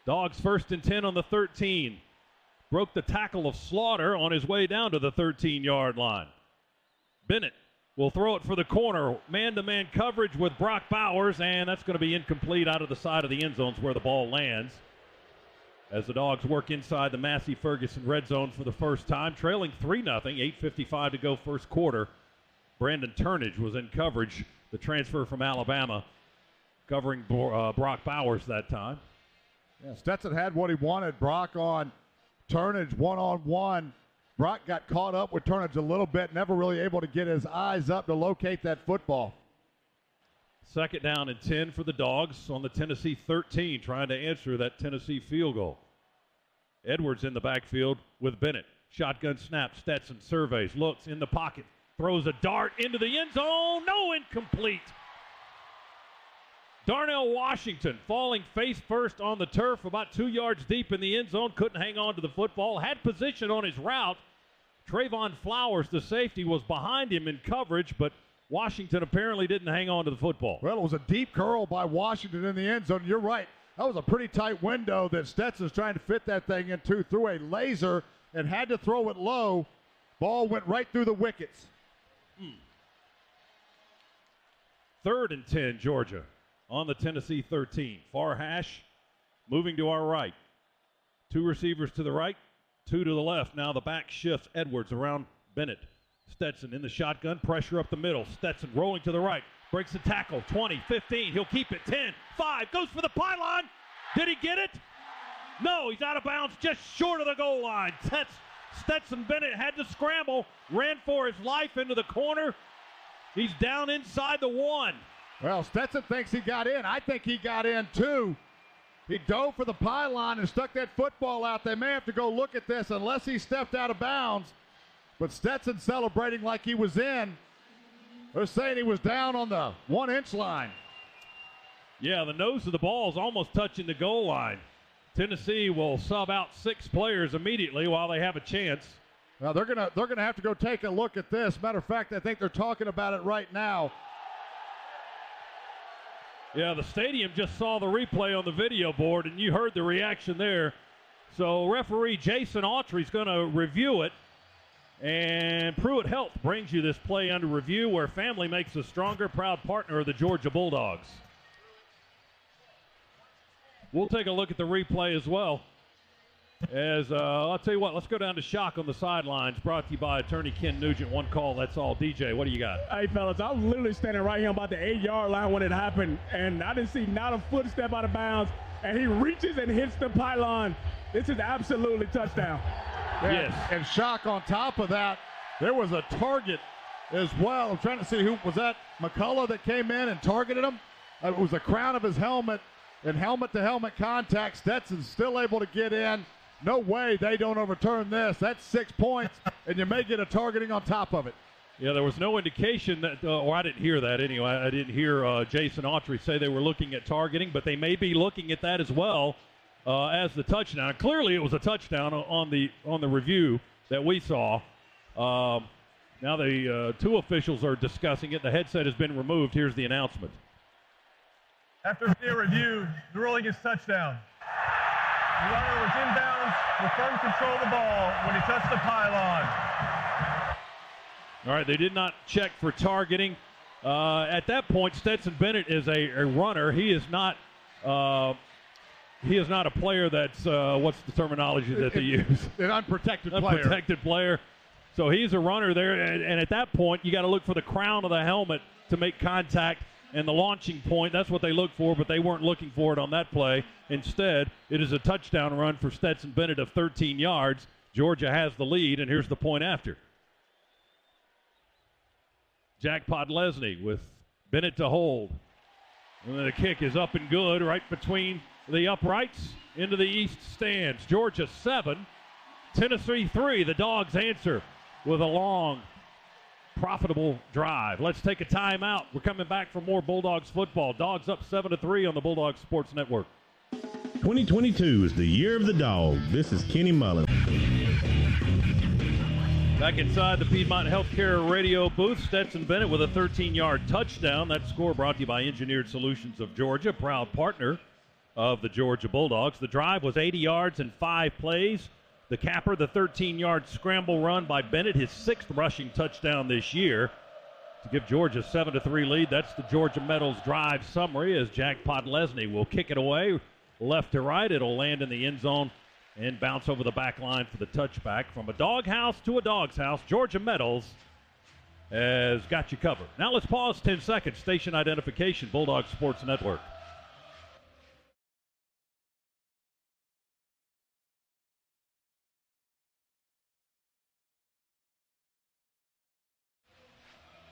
Dogs 1st and 10 on the 13. Broke the tackle of Slaughter on his way down to the 13-yard line. Bennett will throw it for the corner. Man-to-man coverage with Brock Bowers, and that's going to be incomplete out of the side of the end zones where the ball lands. As the Dogs work inside the Massey-Ferguson red zone for the first time, trailing 3-0, 8:55 to go first quarter. Brandon Turnage was in coverage, the transfer from Alabama, covering Brock Bowers that time. Yeah, Stetson had what he wanted. Brock on Turnage one-on-one. Brock got caught up with Turnage a little bit, never really able to get his eyes up to locate that football. 2nd down and 10 for the Dogs on the Tennessee 13, trying to answer that Tennessee field goal. Edwards in the backfield with Bennett. Shotgun snap, Stetson surveys, looks in the pocket, throws a dart into the end zone. No, incomplete. Darnell Washington falling face first on the turf about 2 yards deep in the end zone. Couldn't hang on to the football. Had position on his route. Trayvon Flowers, the safety, was behind him in coverage, but Washington apparently didn't hang on to the football. Well, it was a deep curl by Washington in the end zone. You're right. That was a pretty tight window that Stetson's trying to fit that thing into. Threw a laser and had to throw it low. Ball went right through the wickets. 3rd and 10, Georgia. On the Tennessee 13. Far hash moving to our right. 2 receivers to the right, 2 to the left. Now the back shifts. Edwards around Bennett. Stetson in the shotgun. Pressure up the middle. Stetson rolling to the right. Breaks the tackle. 20, 15. He'll keep it. 10, 5. Goes for the pylon. Did he get it? No, he's out of bounds just short of the goal line. Stetson Bennett had to scramble. Ran for his life into the corner. He's down inside the 1. Well, Stetson thinks he got in. I think he got in, too. He dove for the pylon and stuck that football out. They may have to go look at this unless he stepped out of bounds. But Stetson celebrating like he was in. They're saying he was down on the 1-inch line. Yeah, the nose of the ball is almost touching the goal line. Tennessee will sub out 6 players immediately while they have a chance. Now they're gonna have to go take a look at this. Matter of fact, I think they're talking about it right now. Yeah, the stadium just saw the replay on the video board, and you heard the reaction there. So referee Jason Autry's going to review it. And Pruitt Health brings you this play under review, where family makes a stronger, proud partner of the Georgia Bulldogs. We'll take a look at the replay as well. As I'll tell you what, let's go down to Shock on the sidelines, brought to you by attorney Ken Nugent. One call, that's all. DJ, what do you got? Hey, fellas, I was literally standing right here about the 8-yard line when it happened, and I didn't see not a footstep out of bounds, and he reaches and hits the pylon. This is absolutely touchdown. Yes. And Shock on top of that, there was a target as well. I'm trying to see who was that. McCullough that came in and targeted him. It was the crown of his helmet and helmet-to-helmet contact. Stetson's still able to get in. No way they don't overturn this. That's 6 points, and you may get a targeting on top of it. Yeah, there was no indication that, or I didn't hear that anyway. I didn't hear Jason Autry say they were looking at targeting, but they may be looking at that as well as the touchdown. Clearly, it was a touchdown on the review that we saw. Now the 2 officials are discussing it. The headset has been removed. Here's the announcement. After video review, the ruling is touchdown. The runner was inbounds with firm control of the ball when he touched the pylon. All right, they did not check for targeting. At that point, Stetson Bennett is a runner. He is not a player that's what's the terminology that they use? An unprotected player. Unprotected player. So he's a runner there, and at that point, you got to look for the crown of the helmet to make contact. And the launching point, that's what they look for, but they weren't looking for it on that play. Instead, it is a touchdown run for Stetson Bennett of 13 yards. Georgia has the lead, and here's the point after. Jack Podlesny with Bennett to hold. And the kick is up and good right between the uprights into the east stands. Georgia 7, Tennessee 3. The Dogs answer with a long, profitable drive. Let's take a timeout. We're coming back for more Bulldogs football. Dogs up 7-3 on the Bulldogs Sports Network. 2022 is the year of the dog. This is Kenny Mullen. Back inside the Piedmont Healthcare radio booth, Stetson Bennett with a 13-yard touchdown. That score brought to you by Engineered Solutions of Georgia, proud partner of the Georgia Bulldogs. The drive was 80 yards and 5 plays. The capper, the 13-yard scramble run by Bennett, his 6th rushing touchdown this year to give Georgia a 7-3 lead. That's the Georgia Metals drive summary as Jack Podlesny will kick it away left to right. It'll land in the end zone and bounce over the back line for the touchback. From a doghouse to a dog's house, Georgia Metals has got you covered. Now let's pause 10 seconds. Station identification, Bulldogs Sports Network.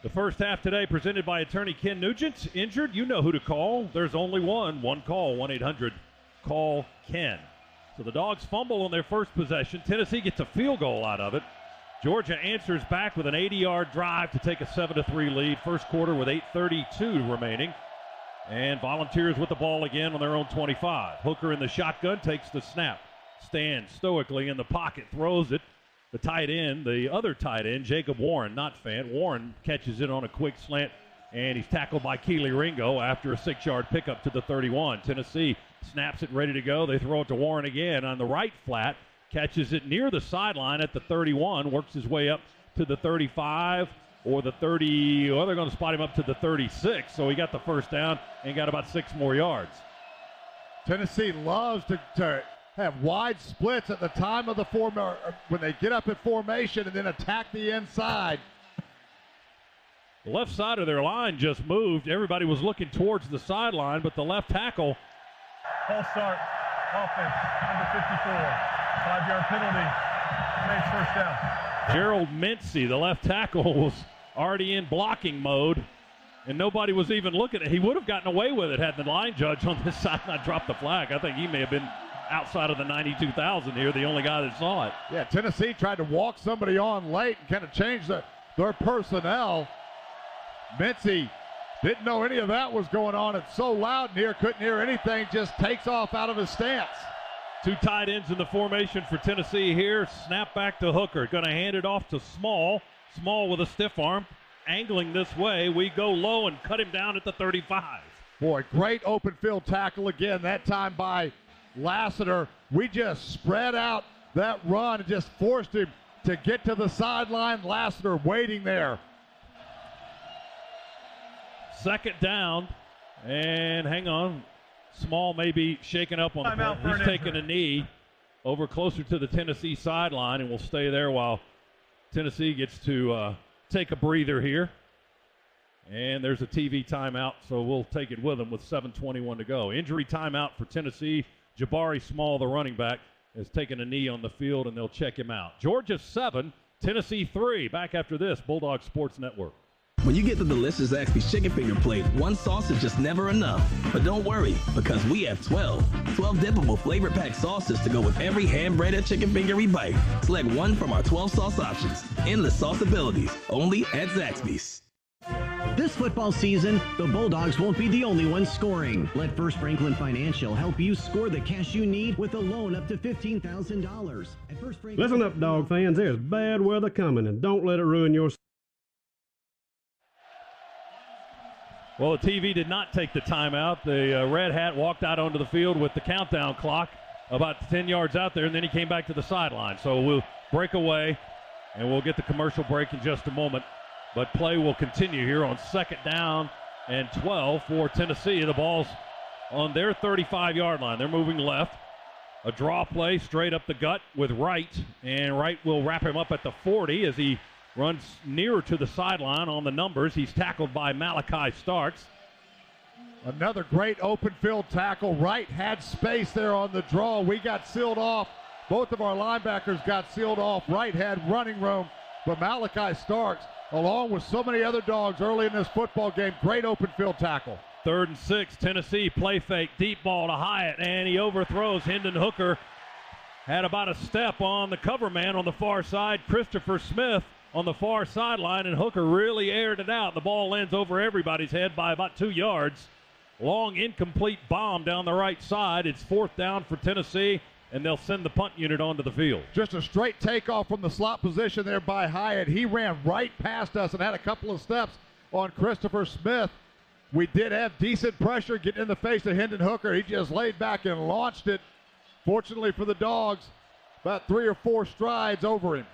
The first half today presented by attorney Ken Nugent. Injured, you know who to call. There's only one call, 1-800-CALL-KEN. So the Dogs fumble on their first possession. Tennessee gets a field goal out of it. Georgia answers back with an 80-yard drive to take a 7-3 lead. First quarter with 8:32 remaining. And Volunteers with the ball again on their own 25. Hooker in the shotgun, takes the snap. Stands stoically in the pocket, throws it. The tight end, the other tight end, Jacob Warren, not Fant. Warren catches it on a quick slant, and he's tackled by Keely Ringo after a 6-yard pickup to the 31. Tennessee snaps it ready to go. They throw it to Warren again on the right flat. Catches it near the sideline at the 31, works his way up to the 35 or the 30. Well, they're going to spot him up to the 36, so he got the first down and got about 6 more yards. Tennessee loves to have wide splits at the time of the when they get up in formation and then attack the inside. The left side of their line just moved. Everybody was looking towards the sideline, but the left tackle. False start. Offense, number 54. 5-yard penalty. Makes first down. Gerald Mincy, the left tackle, was already in blocking mode, and nobody was even looking at it. He would have gotten away with it had the line judge on this side not dropped the flag. I think he may have been outside of the 92,000 here, the only guy that saw it. Yeah, Tennessee tried to walk somebody on late and kind of change their personnel. Mincy didn't know any of that was going on. It's so loud in here, couldn't hear anything, just takes off out of his stance. 2 tight ends in the formation for Tennessee here. Snap back to Hooker. Going to hand it off to Small. Small with a stiff arm. Angling this way. We go low and cut him down at the 35. Boy, great open field tackle again, that time by Lassiter. We just spread out that run and just forced him to get to the sideline. Lassiter waiting there. Second down. And hang on. Small may be shaken up on the play. He's taking a knee over closer to the Tennessee sideline and will stay there while Tennessee gets to take a breather here. And there's a TV timeout, so we'll take it with them with 7:21 to go. Injury timeout for Tennessee. Jabari Small, the running back, has taken a knee on the field, and they'll check him out. Georgia 7, Tennessee 3. Back after this, Bulldog Sports Network. When you get the delicious Zaxby's chicken finger plate, one sauce is just never enough. But don't worry, because we have 12 dippable flavor pack sauces to go with every hand-breaded chicken finger we bite. Select one from our 12 sauce options. Endless sauce abilities, only at Zaxby's. This football season, the Bulldogs won't be the only ones scoring. Let First Franklin Financial help you score the cash you need with a loan up to $15,000. At First Franklin. Listen up, Dog fans. There's bad weather coming, and don't let it ruin your. Well, the TV did not take the timeout. The Red Hat walked out onto the field with the countdown clock about 10 yards out there, and then he came back to the sideline. So we'll break away, and we'll get the commercial break in just a moment. But play will continue here on 2nd down and 12 for Tennessee. The ball's on their 35-yard line. They're moving left. A draw play straight up the gut with Wright, and Wright will wrap him up at the 40 as he runs nearer to the sideline on the numbers. He's tackled by Malachi Starks. Another great open field tackle. Wright had space there on the draw. We got sealed off. Both of our linebackers got sealed off. Wright had running room, but Malachi Starks, along with so many other dogs early in this football game, great open field tackle. 3rd and 6, Tennessee play fake, deep ball to Hyatt, and he overthrows Hendon Hooker. Had about a step on the cover man on the far side, Christopher Smith, on the far sideline, and Hooker really aired it out. The ball lands over everybody's head by about 2 yards. Long incomplete bomb down the right side. It's 4th down for Tennessee, and they'll send the punt unit onto the field. Just a straight takeoff from the slot position there by Hyatt. He ran right past us and had a couple of steps on Christopher Smith. We did have decent pressure getting in the face of Hendon Hooker. He just laid back and launched it. Fortunately for the Dogs, about 3 or 4 strides over him.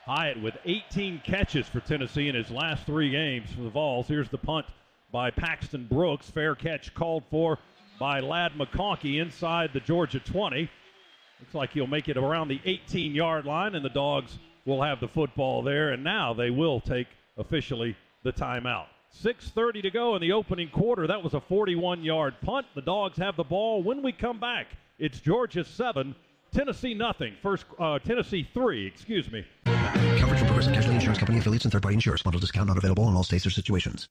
Hyatt with 18 catches for Tennessee in his last 3 games for the Vols. Here's the punt by Paxton Brooks. Fair catch called for by Ladd McConkey inside the Georgia 20. Looks like he'll make it around the 18-yard line, and the Dogs will have the football there. And now they will take officially the timeout. 6:30 to go in the opening quarter. That was a 41-yard punt. The Dogs have the ball. When we come back, it's Georgia 7, Tennessee nothing. Tennessee 3, excuse me. Coverage from Progressive Casualty Insurance Company, affiliates, and third-party insurers. Bundle discount not available in all states or situations.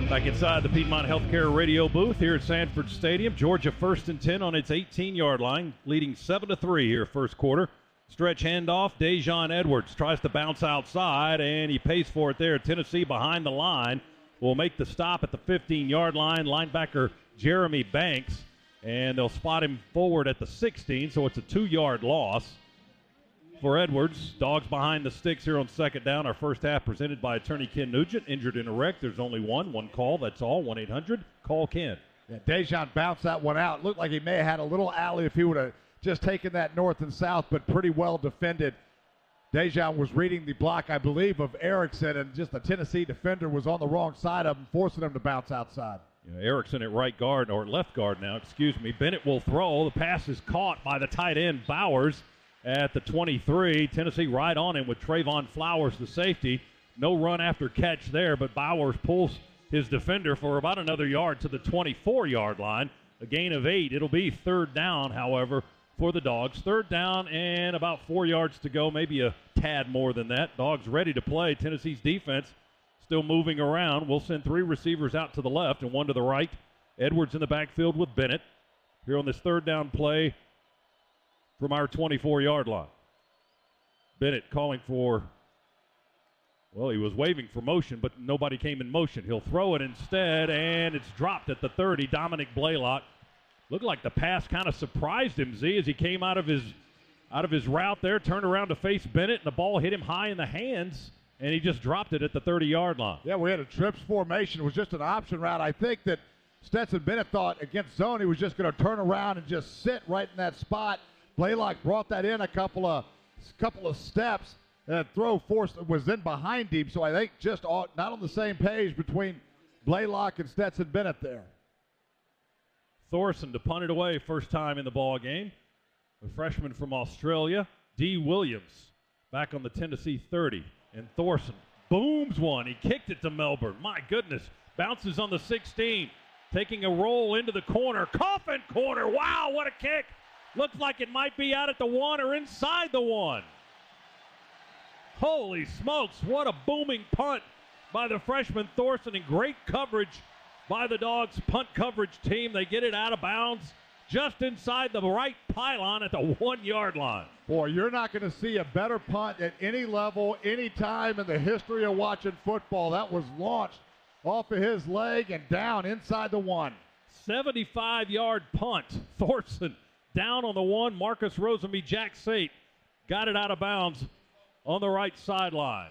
Back inside the Piedmont Healthcare radio booth here at Sanford Stadium. Georgia 1st and 10 on its 18-yard line, leading 7-3 here first quarter. Stretch handoff. Dejon Edwards tries to bounce outside, and he pays for it there. Tennessee behind the line will make the stop at the 15-yard line. Linebacker Jeremy Banks, and they'll spot him forward at the 16, so it's a 2-yard loss for Edwards. Dogs behind the sticks here on second down. Our first half presented by attorney Ken Nugent. Injured in a wreck. There's only one call. That's all. 1-800-CALL Ken. Yeah, Dejon bounced that one out. Looked like he may have had a little alley if he would have just taken that north and south, but pretty well defended. Dejon was reading the block, I believe, of Erickson, and just the Tennessee defender was on the wrong side of him, forcing him to bounce outside. Yeah, Erickson at right guard, or left guard now, excuse me. Bennett will throw. The pass is caught by the tight end, Bowers, at the 23. Tennessee right on him with Trayvon Flowers, the safety. No run after catch there, but Bowers pulls his defender for about another yard to the 24-yard line. A gain of 8. It'll be third down, however, for the Dogs. Third down and about 4 yards to go, maybe a tad more than that. Dogs ready to play. Tennessee's defense still moving around. We'll send 3 receivers out to the left and 1 to the right. Edwards in the backfield with Bennett here on this third down play from our 24-yard line. Bennett calling for, well, he was waving for motion, but nobody came in motion. He'll throw it instead, and it's dropped at the 30. Dominic Blaylock. Looked like the pass kind of surprised him, Z, as he came out of his route there, turned around to face Bennett, and the ball hit him high in the hands, and he just dropped it at the 30-yard line. Yeah, we had a trips formation. It was just an option route. I think that Stetson Bennett thought against zone he was just going to turn around and just sit right in that spot. Blaylock brought that in a couple of steps, and that throw force was in behind him. So I think just not on the same page between Blaylock and Stetson Bennett there. Thorson to punt it away, first time in the ball game. The freshman from Australia, D. Williams, back on the Tennessee 30. And Thorson booms one. He kicked it to Melbourne. My goodness. Bounces on the 16. Taking a roll into the corner. Coffin corner. Wow, what a kick. Looks like it might be out at the 1 or inside the 1. Holy smokes, what a booming punt by the freshman Thorson, and great coverage by the Dogs punt coverage team. They get it out of bounds just inside the right pylon at the 1-yard line. Boy, you're not going to see a better punt at any level, any time in the history of watching football. That was launched off of his leg and down inside the 1. 75-yard punt. Thorson down on the 1. Marcus Rosemy, Jack Sate got it out of bounds on the right sideline.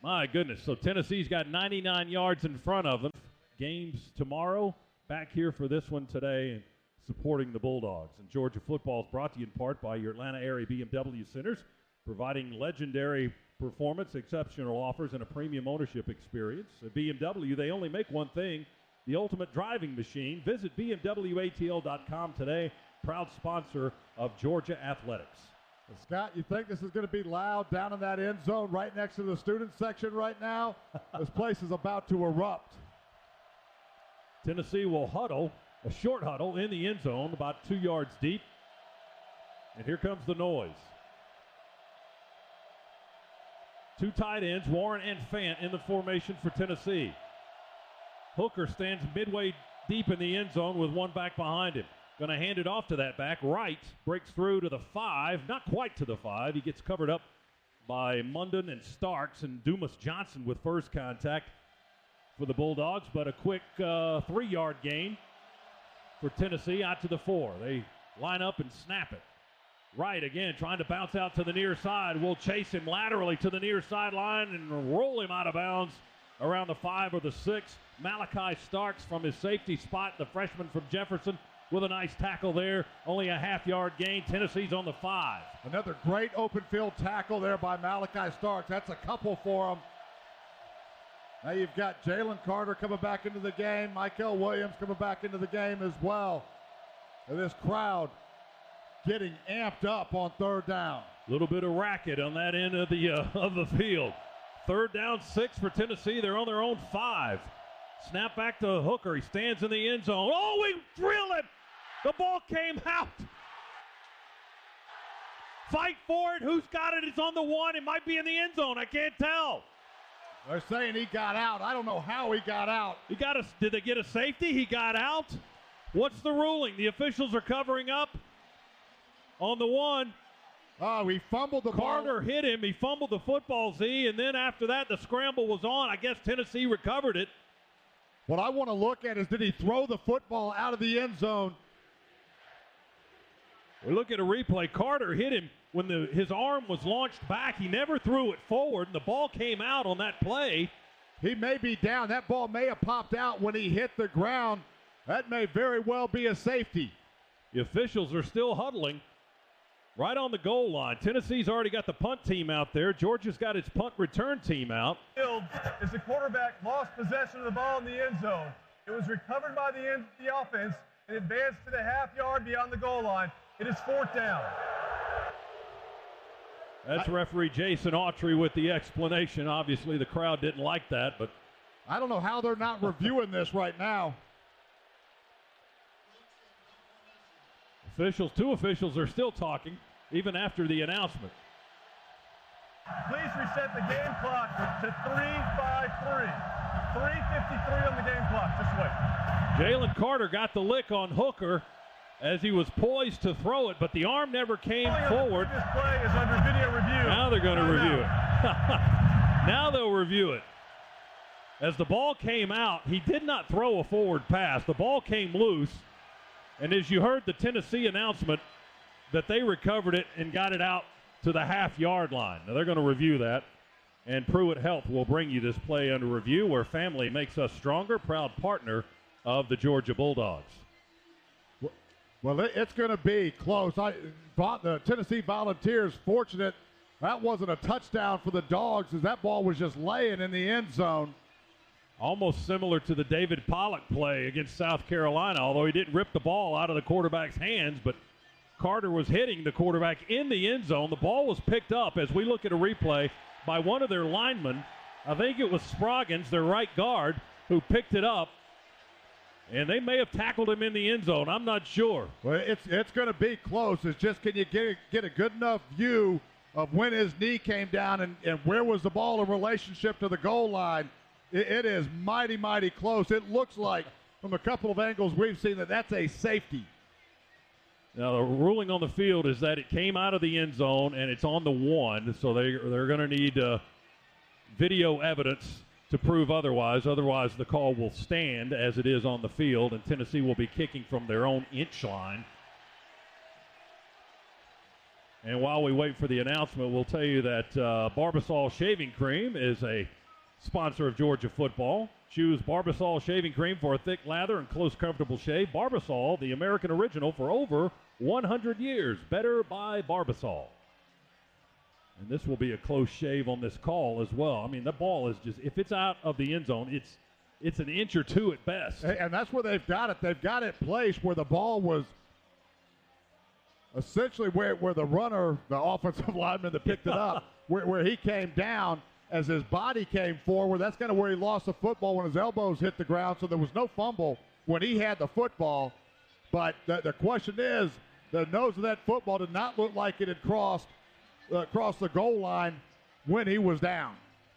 My goodness, so Tennessee's got 99 yards in front of them. Games tomorrow, back here for this one today, and supporting the Bulldogs. And Georgia football is brought to you in part by your Atlanta area BMW centers, providing legendary performance, exceptional offers, and a premium ownership experience. At BMW, they only make one thing, the ultimate driving machine. Visit BMWATL.com today, proud sponsor of Georgia Athletics. Scott, you think this is going to be loud down in that end zone right next to the student section right now? This place is about to erupt. Tennessee will huddle, a short huddle in the end zone, about 2 yards deep. And here comes the noise. 2 tight ends, Warren and Fant, in the formation for Tennessee. Hooker stands midway deep in the end zone with 1 back behind him. Going to hand it off to that back. Wright breaks through to the 5, not quite to the 5. He gets covered up by Munden and Starks, and Dumas Johnson with first contact for the Bulldogs, but a quick 3-yard gain for Tennessee out to the 4. They line up and snap it. Wright again trying to bounce out to the near side. We'll chase him laterally to the near sideline and roll him out of bounds around the 5 or the 6. Malachi Starks from his safety spot, the freshman from Jefferson, with a nice tackle there. Only a half-yard gain. Tennessee's on the 5. Another great open field tackle there by Malachi Starks. That's a couple for him. Now you've got Jalen Carter coming back into the game. Michael Williams coming back into the game as well. And this crowd getting amped up on third down. A little bit of racket on that end of the field. Third down, 6 for Tennessee. They're on their own 5. Snap back to Hooker. He stands in the end zone. Oh, we drill it. The ball came out. Fight for it. Who's got it? It's on the 1. It might be in the end zone. I can't tell. They're saying he got out. I don't know how he got out. Did they get a safety? He got out? What's the ruling? The officials are covering up on the 1. Oh, he fumbled the ball. Carter hit him. He fumbled the football, Z, and then after that, the scramble was on. I guess Tennessee recovered it. What I want to look at is, did he throw the football out of the end zone? We look at a replay. Carter hit him when his arm was launched back. He never threw it forward, and the ball came out on that play. He may be down. That ball may have popped out when he hit the ground. That may very well be a safety. The officials are still huddling right on the goal line. Tennessee's already got the punt team out there. Georgia's got its punt return team out. As the quarterback lost possession of the ball in the end zone, it was recovered by the offense and advanced to the half yard beyond the goal line. It is 4th down. That's referee Jason Autry with the explanation. Obviously, the crowd didn't like that, but I don't know how they're not reviewing this right now. Two officials are still talking, even after the announcement. Please reset the game clock to 3:53. 3:53 on the game clock. Just wait. Jalen Carter got the lick on Hooker as he was poised to throw it, but the arm never came forward. This play is under video review. Now they're going to review it. Now they'll review it. As the ball came out, he did not throw a forward pass. The ball came loose. And as you heard the Tennessee announcement, that they recovered it and got it out to the half-yard line. Now they're going to review that. And Pruitt Health will bring you this play under review, where family makes us stronger, proud partner of the Georgia Bulldogs. Well, it's going to be close. The Tennessee Volunteers fortunate that wasn't a touchdown for the Dogs, as that ball was just laying in the end zone. Almost similar to the David Pollock play against South Carolina, although he didn't rip the ball out of the quarterback's hands, but Carter was hitting the quarterback in the end zone. The ball was picked up, as we look at a replay, by one of their linemen. I think it was Sproggins, their right guard, who picked it up, and they may have tackled him in the end zone. I'm not sure. Well, it's going to be close. It's just, can you get a good enough view of when his knee came down and where was the ball in relationship to the goal line? It is mighty, mighty close. It looks like, from a couple of angles we've seen, that's a safety. Now, the ruling on the field is that it came out of the end zone, and it's on the 1, so they're going to need video evidence to prove otherwise. Otherwise, the call will stand as it is on the field, and Tennessee will be kicking from their own inch line. And while we wait for the announcement, we'll tell you that Barbasol Shaving Cream is a sponsor of Georgia football. Choose Barbasol Shaving Cream for a thick lather and close, comfortable shave. Barbasol, the American original for over 100 years. Better by Barbasol. And this will be a close shave on this call as well. I mean, the ball is just, if it's out of the end zone, it's an inch or two at best. And that's where they've got it. They've got it placed where the ball was essentially where the runner, the offensive lineman that picked it up, where he came down. As his body came forward, that's kind of where he lost the football when his elbows hit the ground, so there was no fumble when he had the football. But the question is, the nose of that football did not look like it had crossed the goal line when he was down.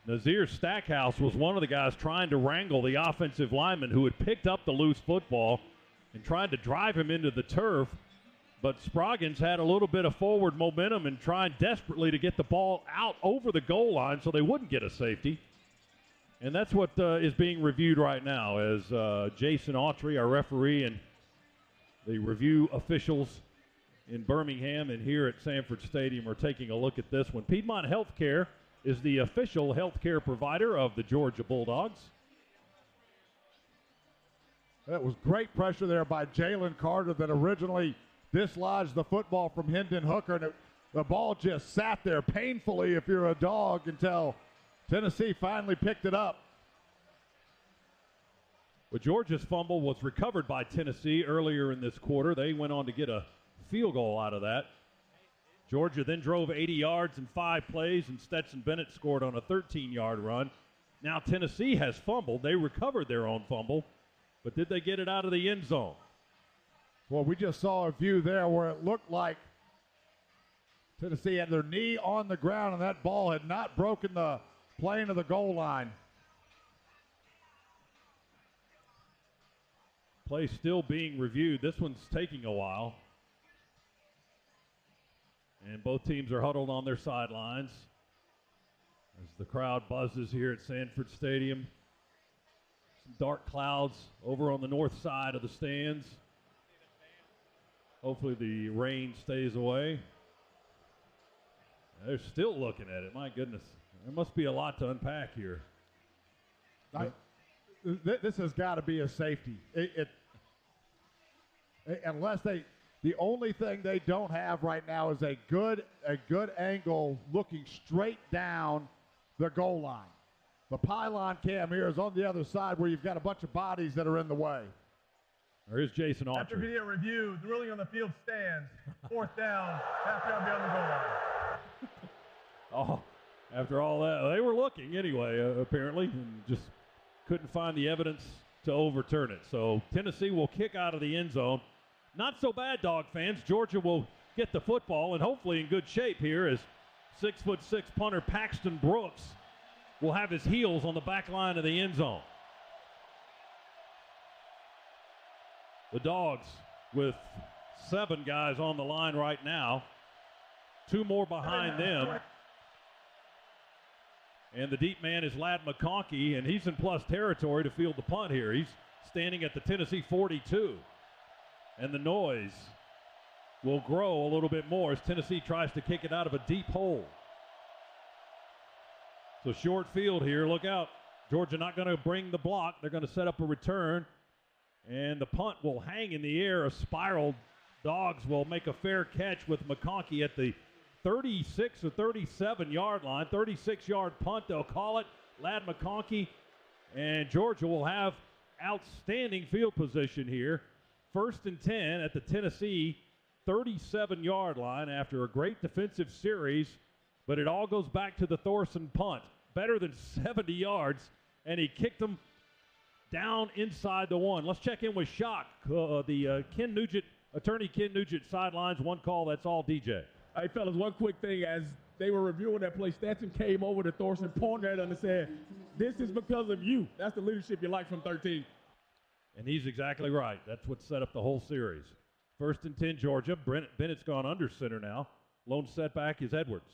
Nazir Stackhouse was one of the guys trying to wrangle the offensive lineman who had picked up the loose football and tried to drive him into the turf. But Sproggins had a little bit of forward momentum and trying desperately to get the ball out over the goal line so they wouldn't get a safety. And that's what is being reviewed right now, as Jason Autry, our referee, and the review officials in Birmingham and here at Sanford Stadium are taking a look at this one. Piedmont Healthcare is the official healthcare provider of the Georgia Bulldogs. That was great pressure there by Jalen Carter that originally dislodged the football from Hendon Hooker, and the ball just sat there painfully if you're a dog until Tennessee finally picked it up. Well, Georgia's fumble was recovered by Tennessee earlier in this quarter. They went on to get a field goal out of that. Georgia then drove 80 yards in 5 plays, and Stetson Bennett scored on a 13-yard run. Now Tennessee has fumbled. They recovered their own fumble, but did they get it out of the end zone? Well, we just saw a view there where it looked like Tennessee had their knee on the ground and that ball had not broken the plane of the goal line. Play still being reviewed. This one's taking a while. And both teams are huddled on their sidelines as the crowd buzzes here at Sanford Stadium. Some dark clouds over on the north side of the stands. Hopefully the rain stays away. They're still looking at it. My goodness. There must be a lot to unpack here. This has got to be a safety. The only thing they don't have right now is a good angle looking straight down the goal line. The pylon cam here is on the other side where you've got a bunch of bodies that are in the way. Here's Jason Autry. After video review, the ruling on the field stands. 4th down, half yard beyond the goal line. Oh, after all that, they were looking anyway, apparently, and just couldn't find the evidence to overturn it. So Tennessee will kick out of the end zone. Not so bad, Dog fans. Georgia will get the football and hopefully in good shape here as 6'6" punter Paxton Brooks will have his heels on the back line of the end zone. The Dogs with 7 guys on the line right now. 2 more behind them. And the deep man is Ladd McConkey, and he's in plus territory to field the punt here. He's standing at the Tennessee 42. And the noise will grow a little bit more as Tennessee tries to kick it out of a deep hole. So short field here, look out. Georgia not going to bring the block. They're going to set up a return, and the punt will hang in the air. A spiral. Dogs will make a fair catch with McConkey at the 36 or 37-yard line. 36-yard punt, they'll call it. Ladd McConkey, and Georgia will have outstanding field position here. 1st and 10 at the Tennessee 37-yard line after a great defensive series, but it all goes back to the Thorson punt. Better than 70 yards, and he kicked them down inside the 1. Let's check in with Shock, Ken Nugent, attorney Ken Nugent sidelines. One call, that's all, DJ. Hey, fellas, one quick thing. As they were reviewing that play, Stetson came over to Thorson, pointed at him and said, "This is because of you." That's the leadership you like from 13. And he's exactly right. That's what set up the whole series. 1st and 10, Georgia. Bennett's gone under center now. Lone setback is Edwards.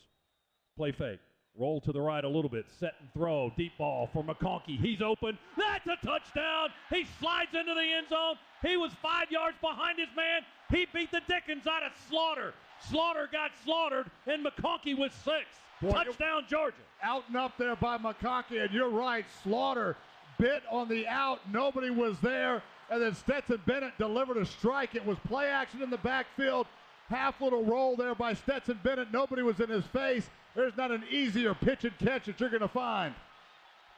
Play fake. Roll to the right a little bit. Set and throw. Deep ball for McConkey. He's open. That's a touchdown. He slides into the end zone. He was 5 yards behind his man. He beat the dickens out of Slaughter. Slaughter got slaughtered, and McConkey with 6. Boy, touchdown, Georgia. Out and up there by McConkey, and you're right. Slaughter bit on the out. Nobody was there, and then Stetson Bennett delivered a strike. It was play action in the backfield. Half little roll there by Stetson Bennett. Nobody was in his face. There's not an easier pitch and catch that you're going to find.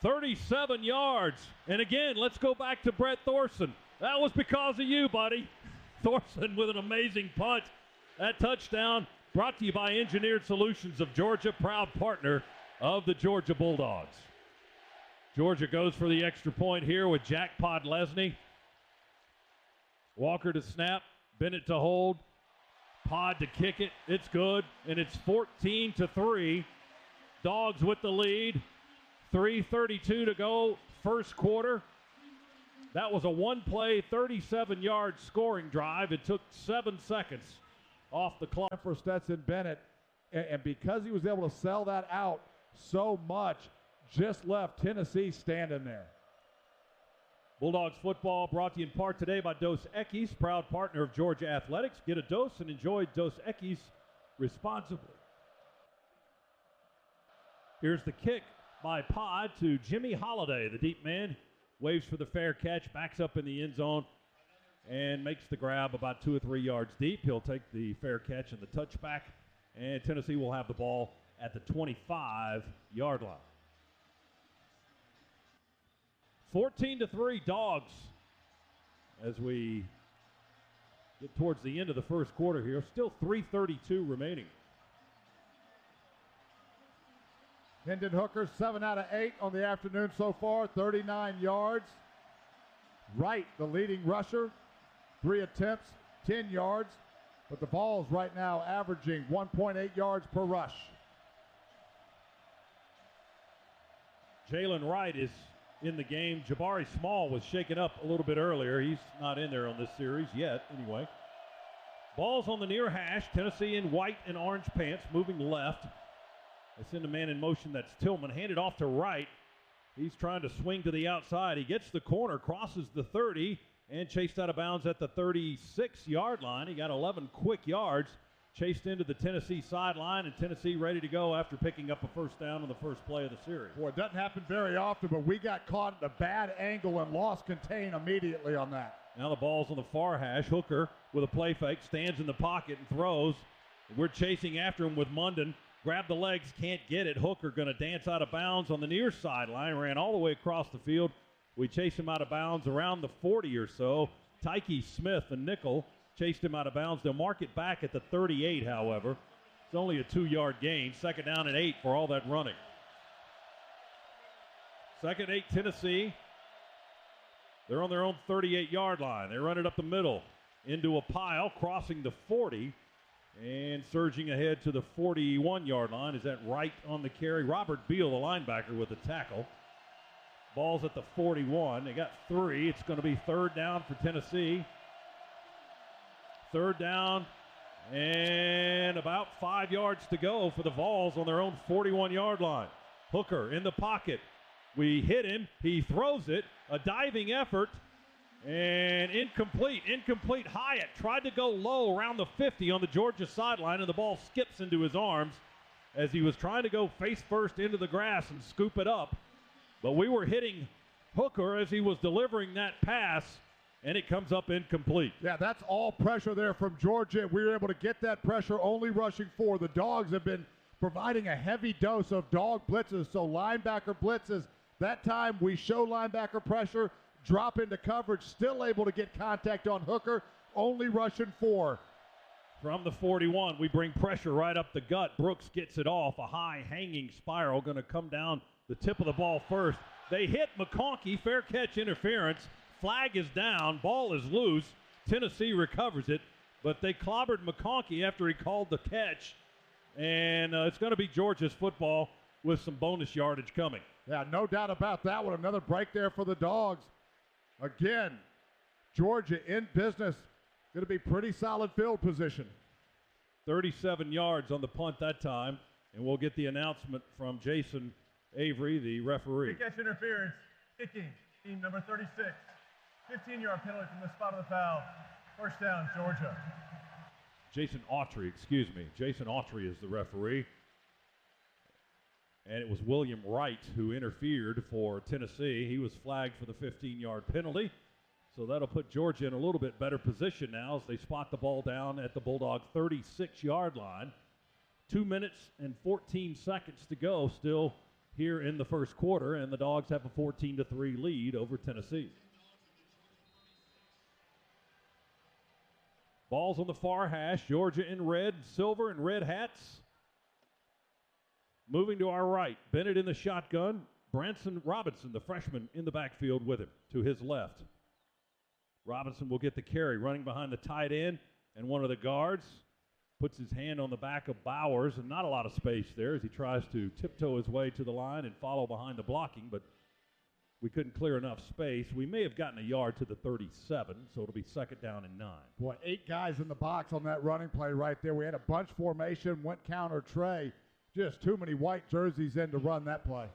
37 yards. And again, let's go back to Brett Thorson. That was because of you, buddy. Thorson with an amazing punt. That touchdown brought to you by Engineered Solutions of Georgia, proud partner of the Georgia Bulldogs. Georgia goes for the extra point here with Jackpot Lesney. Walker to snap, Bennett to hold, Pod to kick it. It's good, and it's 14-3. Dogs with the lead. 3:32 to go, first quarter. That was a one-play, 37-yard scoring drive. It took 7 seconds off the clock for Stetson Bennett, and because he was able to sell that out so much, just left Tennessee standing there. Bulldogs football brought to you in part today by Dos Equis, proud partner of Georgia Athletics. Get a dose and enjoy Dos Equis responsibly. Here's the kick by Pod to Jimmy Holiday, the deep man. Waves for the fair catch, backs up in the end zone, and makes the grab about 2 or 3 yards deep. He'll take the fair catch and the touchback, and Tennessee will have the ball at the 25-yard line. 14-3 Dogs as we get towards the end of the first quarter here. Still 3:32 remaining. Hendon Hooker, 7 out of 8 on the afternoon so far, 39 yards. Wright, the leading rusher, 3 attempts, 10 yards. But the ball's right now averaging 1.8 yards per rush. Jalen Wright is in the game. Jabari Small was shaken up a little bit earlier. He's not in there on this series yet, anyway. Ball's on the near hash. Tennessee in white and orange pants, moving left. They send a man in motion. That's Tillman. Handed off to right. He's trying to swing to the outside. He gets the corner, crosses the 30, and chased out of bounds at the 36-yard line. He got 11 quick yards. Chased into the Tennessee sideline, and Tennessee ready to go after picking up a first down on the first play of the series. Boy, it doesn't happen very often, but we got caught at a bad angle and lost contain immediately on that. Now the ball's on the far hash. Hooker with a play fake, stands in the pocket and throws. We're chasing after him with Munden. Grab the legs, can't get it. Hooker going to dance out of bounds on the near sideline. Ran all the way across the field. We chase him out of bounds around the 40 or so. Tyke Smith, the nickel, chased him out of bounds. They'll mark it back at the 38, however. It's only a 2-yard gain. Second down and 8 for all that running. Second 8, Tennessee. They're on their own 38-yard line. They run it up the middle into a pile, crossing the 40, and surging ahead to the 41-yard line. Is that right on the carry? Robert Beal, the linebacker, with the tackle. Ball's at the 41. They got 3. It's going to be third down for Tennessee. Third down and about 5 yards to go for the Vols on their own 41-yard line. Hooker in the pocket. We hit him. He throws it. A diving effort and incomplete. Incomplete. Hyatt tried to go low around the 50 on the Georgia sideline, and the ball skips into his arms as he was trying to go face first into the grass and scoop it up. But we were hitting Hooker as he was delivering that pass, and it comes up incomplete. Yeah, that's all pressure there from Georgia. We were able to get that pressure, only rushing 4. The Dogs have been providing a heavy dose of dog blitzes, so linebacker blitzes. That time we show linebacker pressure, drop into coverage, still able to get contact on Hooker, only rushing 4. From the 41, we bring pressure right up the gut. Brooks gets it off. A high hanging spiral going to come down the tip of the ball first. They hit McConkey. Fair catch interference. Flag is down. Ball is loose. Tennessee recovers it, but they clobbered McConkey after he called the catch. And it's going to be Georgia's football with some bonus yardage coming. Yeah, no doubt about that one. Another break there for the Dogs. Again, Georgia in business. Going to be pretty solid field position. 37 yards on the punt that time, and we'll get the announcement from Jason Avery, the referee. Kick catch interference, kicking, team number 36. 15-yard penalty from the spot of the foul. First down, Georgia. Jason Autry is the referee. And it was William Wright who interfered for Tennessee. He was flagged for the 15-yard penalty. So that'll put Georgia in a little bit better position now as they spot the ball down at the Bulldog 36-yard line. 2 minutes and 14 seconds to go still here in the first quarter, and the Dogs have a 14-3 lead over Tennessee. Ball's on the far hash. Georgia in red, silver, and red hats. Moving to our right, Bennett in the shotgun. Branson Robinson, the freshman, in the backfield with him to his left. Robinson will get the carry, running behind the tight end and one of the guards. Puts his hand on the back of Bowers, and not a lot of space there as he tries to tiptoe his way to the line and follow behind the blocking, but we couldn't clear enough space. We may have gotten a yard to the 37, so it'll be second down and 9. Boy, 8 guys in the box on that running play right there. We had a bunch formation, went counter Trey. Just too many white jerseys in to run that play.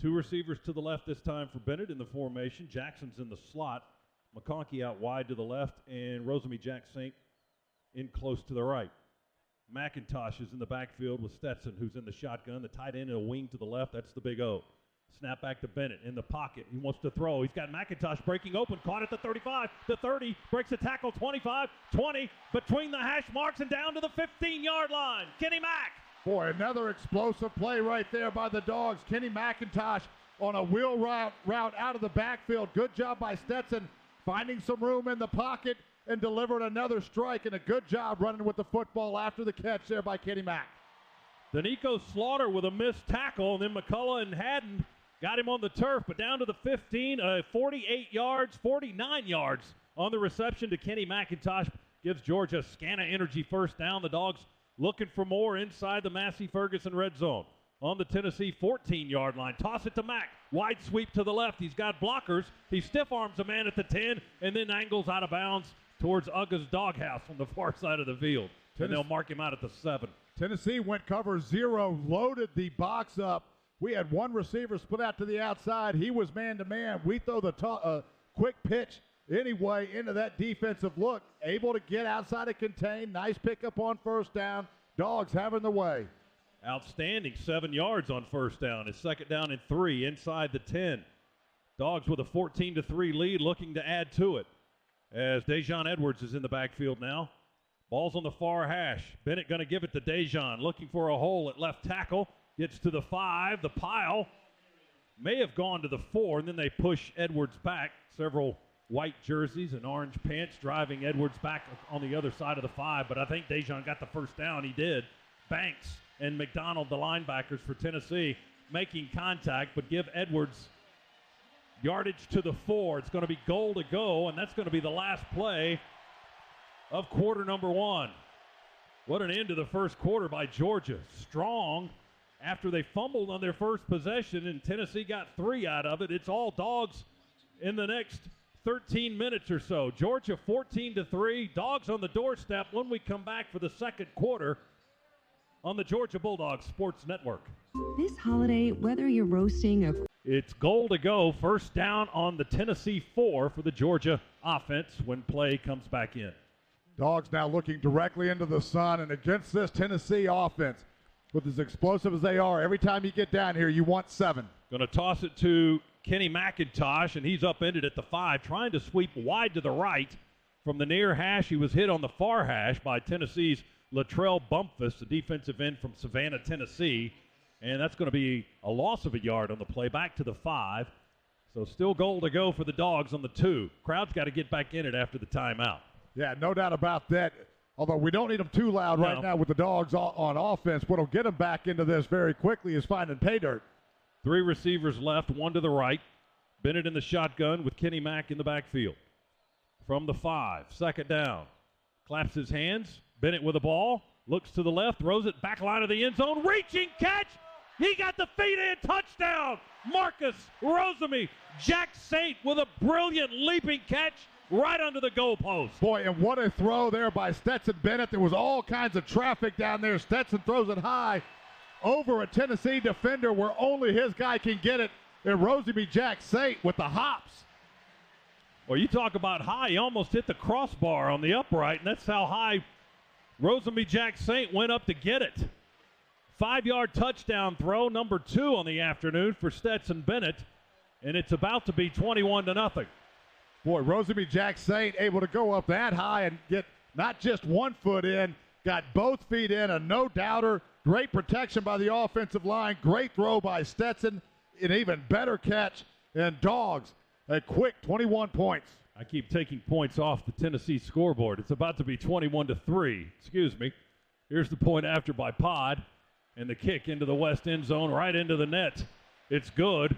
2 receivers to the left this time for Bennett in the formation. Jackson's in the slot. McConkey out wide to the left, and Rosemy Jack-Saint in close to the right. McIntosh is in the backfield with Stetson, who's in the shotgun. The tight end in a wing to the left. That's the big O. Snap back to Bennett in the pocket. He wants to throw. He's got McIntosh breaking open. Caught at the 35, the 30. Breaks a tackle, 25, 20. Between the hash marks and down to the 15-yard line. Kenny Mack. Boy, another explosive play right there by the Dogs. Kenny McIntosh on a wheel route out of the backfield. Good job by Stetson, finding some room in the pocket and delivered another strike, and a good job running with the football after the catch there by Kenny Mack. Danico Slaughter with a missed tackle, and then McCullough and Haddon got him on the turf, but down to the 15, 48 yards, 49 yards on the reception to Kenny McIntosh. Gives Georgia Scana Energy first down. The Dogs looking for more inside the Massey-Ferguson red zone. on the Tennessee 14-yard line. Toss it to Mack. Wide sweep to the left. He's got blockers. He stiff arms a man at the 10 and then angles out of bounds towards Uga's doghouse on the far side of the field. And they'll mark him out at the 7. Tennessee went cover 0, loaded the box up. We had one receiver split out to the outside. He was man-to-man. We throw the quick pitch anyway into that defensive look. Able to get outside and contain. Nice pickup on first down. Dogs having the way. Outstanding 7 yards on first down. It's second down and 3 inside the 10. Dogs with a 14-3 lead, looking to add to it as Dejon Edwards is in the backfield now. Ball's on the far hash. Bennett going to give it to Dejon, looking for a hole at left tackle. Gets to the 5. The pile may have gone to the 4, and then they push Edwards back. Several white jerseys and orange pants driving Edwards back on the other side of the 5, but I think Dejon got the first down. He did. Banks and McDonald, the linebackers for Tennessee, making contact, but give Edwards yardage to the 4. It's going to be goal to go, and that's going to be the last play of quarter number 1. What an end to the first quarter by Georgia. Strong after they fumbled on their first possession, and Tennessee got 3 out of it. It's all Dogs in the next 13 minutes or so. Georgia 14-3. Dogs on the doorstep when we come back for the second quarter on the Georgia Bulldogs Sports Network. This holiday, whether you're roasting a... It's goal to go. First down on the Tennessee 4 for the Georgia offense when play comes back in. Dogs now looking directly into the sun, and against this Tennessee offense, with as explosive as they are, every time you get down here, you want 7. Going to toss it to Kenny McIntosh, and he's upended at the 5, trying to sweep wide to the right from the near hash. He was hit on the far hash by Tennessee's Latrell Bumpus, the defensive end from Savannah, Tennessee, and that's going to be a loss of a yard on the play, back to the 5. So still goal to go for the Dogs on the 2. Crowd's got to get back in it after the timeout. Yeah, no doubt about that. Although we don't need them too loud right now with the Dogs on offense. What'll get them back into this very quickly is finding pay dirt. 3 receivers left, 1 to the right. Bennett in the shotgun with Kenny Mack in the backfield. From the 5, second down. Claps his hands. Bennett with the ball. Looks to the left, throws it back line of the end zone. Reaching catch. He got the feet in. Touchdown. Marcus Rosemy. Jack Saint with a brilliant leaping catch right under the goalpost. Boy, and what a throw there by Stetson Bennett. There was all kinds of traffic down there. Stetson throws it high over a Tennessee defender where only his guy can get it. And Rosemy Jack Saint with the hops. Well, you talk about high. He almost hit the crossbar on the upright, and that's how high Rosemy Jack Saint went up to get it. 5-yard touchdown throw, number 2 on the afternoon for Stetson Bennett, and it's about to be 21-0. Boy, Rosemy Jack Saint able to go up that high and get not just 1 foot in, got both feet in, a no-doubter. Great protection by the offensive line. Great throw by Stetson. An even better catch. And Dogs, a quick 21 points. I keep taking points off the Tennessee scoreboard. It's about to be 21-3. Excuse me. Here's the point after by Pod. And the kick into the west end zone, right into the net. It's good.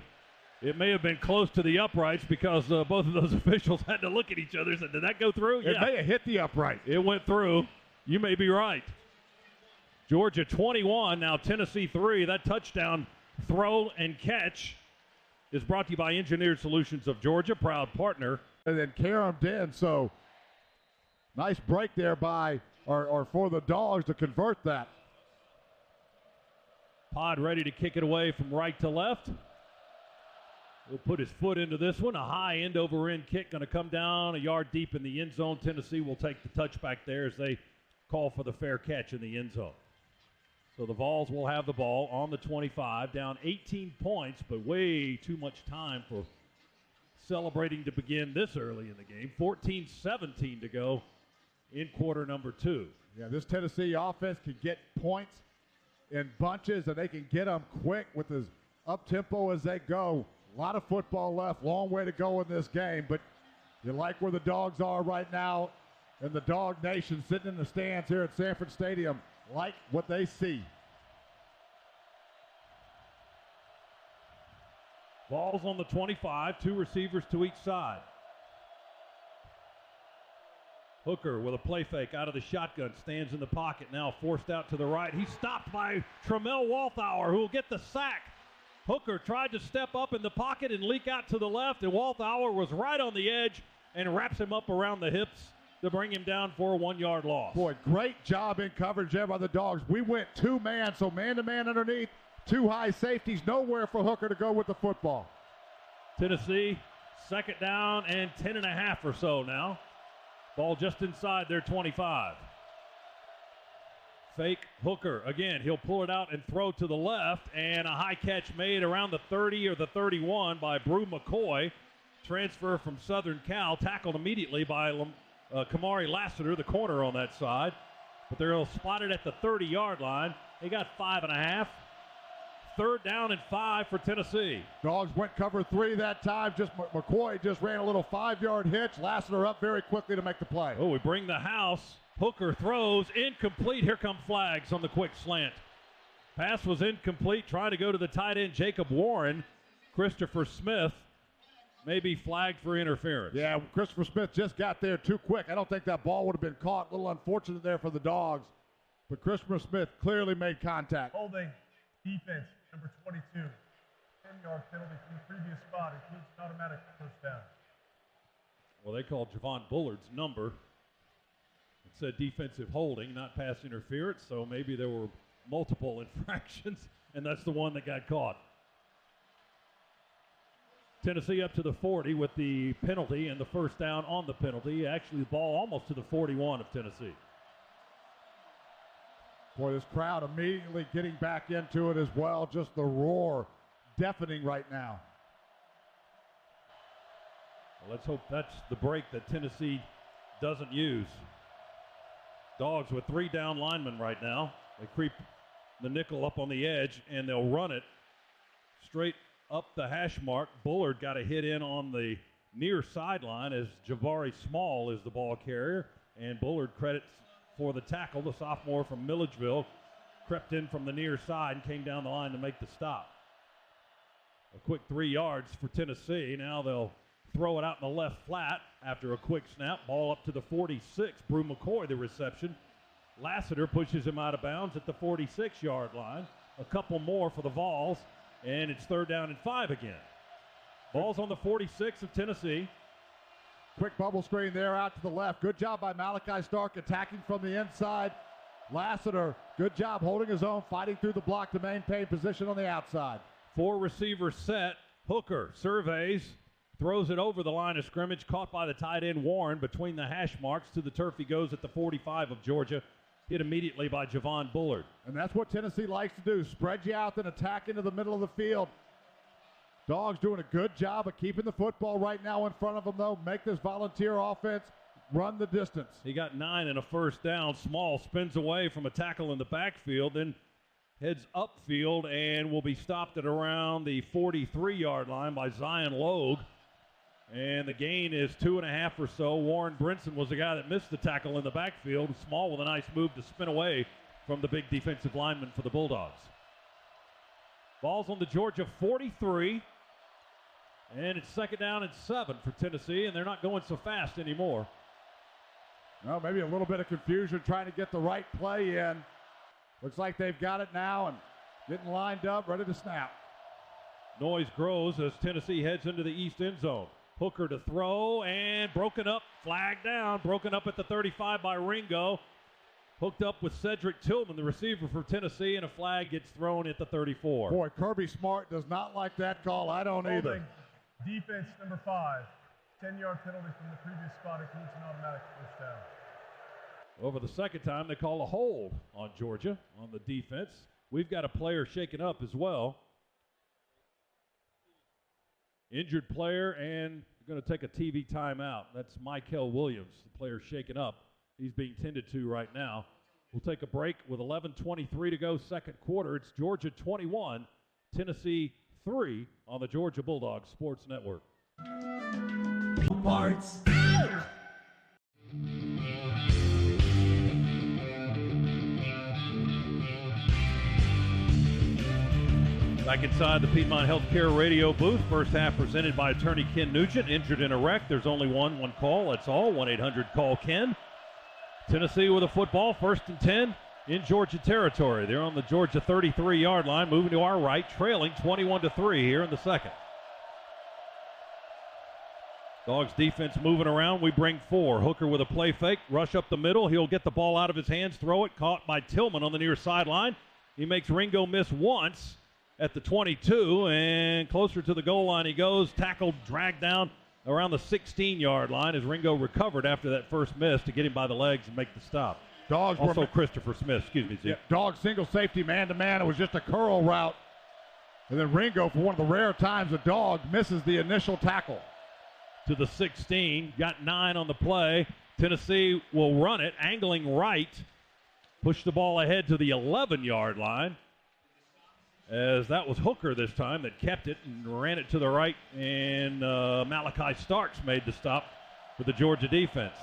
It may have been close to the uprights because both of those officials had to look at each other and said, did that go through? It may have hit the upright. It went through. You may be right. Georgia 21, now Tennessee 3. That touchdown throw and catch is brought to you by Engineered Solutions of Georgia, proud partner. And then Karam Den, so nice break there by, or for the Dogs to convert that. Pod ready to kick it away from right to left. He'll put his foot into this one. A high end over end kick going to come down a yard deep in the end zone. Tennessee will take the touchback there as they call for the fair catch in the end zone. So the Vols will have the ball on the 25, down 18 points, but way too much time for celebrating to begin this early in the game. 14-17 to go in quarter number 2. Yeah, this Tennessee offense can get points in bunches, and they can get them quick with as up-tempo as they go. A lot of football left, long way to go in this game, but you like where the Dogs are right now, and the Dog Nation sitting in the stands here at Sanford Stadium like what they see. Ball's on the 25, 2 receivers to each side. Hooker with a play fake out of the shotgun, stands in the pocket, now forced out to the right. He's stopped by Tramel Walthour, who will get the sack. Hooker tried to step up in the pocket and leak out to the left, and Walthour was right on the edge and wraps him up around the hips to bring him down for a 1-yard loss. Boy, great job in coverage there by the Dogs. We went 2-man, so man-to-man underneath, 2 high safeties, nowhere for Hooker to go with the football. Tennessee, 2nd down and 10.5 or so now. Ball just inside their 25. Fake Hooker. Again, he'll pull it out and throw to the left, and a high catch made around the 30 or the 31 by Brew McCoy. Transfer from Southern Cal, tackled immediately by Kamari Lassiter, the corner on that side. But they're spotted at the 30-yard line. They got 5.5. 3rd down and 5 for Tennessee. Dogs went cover 3 that time. Just McCoy just ran a little 5-yard hitch. Lassiter up very quickly to make the play. Oh, we bring the house. Hooker throws, incomplete. Here come flags on the quick slant. Pass was incomplete, trying to go to the tight end, Jacob Warren. Christopher Smith may be flagged for interference. Yeah, Christopher Smith just got there too quick. I don't think that ball would have been caught. A little unfortunate there for the Dogs. But Christopher Smith clearly made contact. Holding defense, number 22. 10-yard penalty from the previous spot. Includes an automatic first down. Well, they called Javon Bullard's number. It said defensive holding, not pass interference, so maybe there were multiple infractions, and that's the one that got caught. Tennessee up to the 40 with the penalty and the first down on the penalty. Actually, the ball almost to the 41 of Tennessee. Boy, this crowd immediately getting back into it as well. Just the roar deafening right now. Well, let's hope that's the break that Tennessee doesn't use. Dogs with 3 down linemen right now. They creep the nickel up on the edge, and they'll run it straight up the hash mark. Bullard got a hit in on the near sideline as Jabari Small is the ball carrier, and Bullard credits for the tackle. The sophomore from Milledgeville crept in from the near side and came down the line to make the stop. A quick 3 yards for Tennessee. Now they'll throw it out in the left flat after a quick snap. Ball up to the 46. Brew McCoy the reception. Lassiter pushes him out of bounds at the 46-yard line. A couple more for the Vols, and it's 3rd down and 5 again. Ball's on the 46 of Tennessee. Quick bubble screen there out to the left. Good job by Malachi Stark attacking from the inside. Lassiter, good job holding his own, fighting through the block to maintain position on the outside. 4 receivers set. Hooker surveys, throws it over the line of scrimmage, caught by the tight end Warren between the hash marks. To the turf he goes at the 45 of Georgia. Hit immediately by Javon Bullard. And that's what Tennessee likes to do, spread you out and attack into the middle of the field. Dogs doing a good job of keeping the football right now in front of them, though. Make this volunteer offense run the distance. He got 9 and a first down. Small spins away from a tackle in the backfield, then heads upfield and will be stopped at around the 43-yard line by Zion Logue. And the gain is 2.5 or so. Warren Brinson was the guy that missed the tackle in the backfield. Small with a nice move to spin away from the big defensive lineman for the Bulldogs. Ball's on the Georgia 43. And it's 2nd down and 7 for Tennessee, and they're not going so fast anymore. Well, maybe a little bit of confusion trying to get the right play in. Looks like they've got it now and getting lined up, ready to snap. Noise grows as Tennessee heads into the east end zone. Hooker to throw and broken up, flagged down, broken up at the 35 by Ringo. Hooked up with Cedric Tillman, the receiver for Tennessee, and a flag gets thrown at the 34. Boy, Kirby Smart does not like that call. I don't either. Defense number 5. 10-yard penalty from the previous spot, includes an automatic first down. Over the second time, they call a hold on Georgia on the defense. We've got a player shaken up as well. Injured player and going to take a TV timeout. That's Michael Williams, the player shaken up. He's being tended to right now. We'll take a break with 11:23 to go, second quarter. It's Georgia 21, Tennessee 3 on the Georgia Bulldogs Sports Network. Parts. Back inside the Piedmont Healthcare radio booth. First half presented by attorney Ken Nugent. Injured in a wreck. There's only one call. That's all. 1-800-CALL-KEN. Tennessee with a football, 1st and 10 in Georgia territory. They're on the Georgia 33-yard line, moving to our right, trailing 21-3 here in the second. Dogs defense moving around. We bring 4. Hooker with a play fake, rush up the middle. He'll get the ball out of his hands, throw it, caught by Tillman on the near sideline. He makes Ringo miss once at the 22, and closer to the goal line he goes, tackled, dragged down around the 16-yard line as Ringo recovered after that first miss to get him by the legs and make the stop. Dogs also Christopher Smith, excuse me, Zeke. Yeah, Dogs single safety man-to-man. It was just a curl route. And then Ringo, for one of the rare times a Dog misses the initial tackle. To the 16, got 9 on the play. Tennessee will run it, angling right, push the ball ahead to the 11-yard line, as that was Hooker this time that kept it and ran it to the right, and Malachi Starks made the stop for the Georgia defense.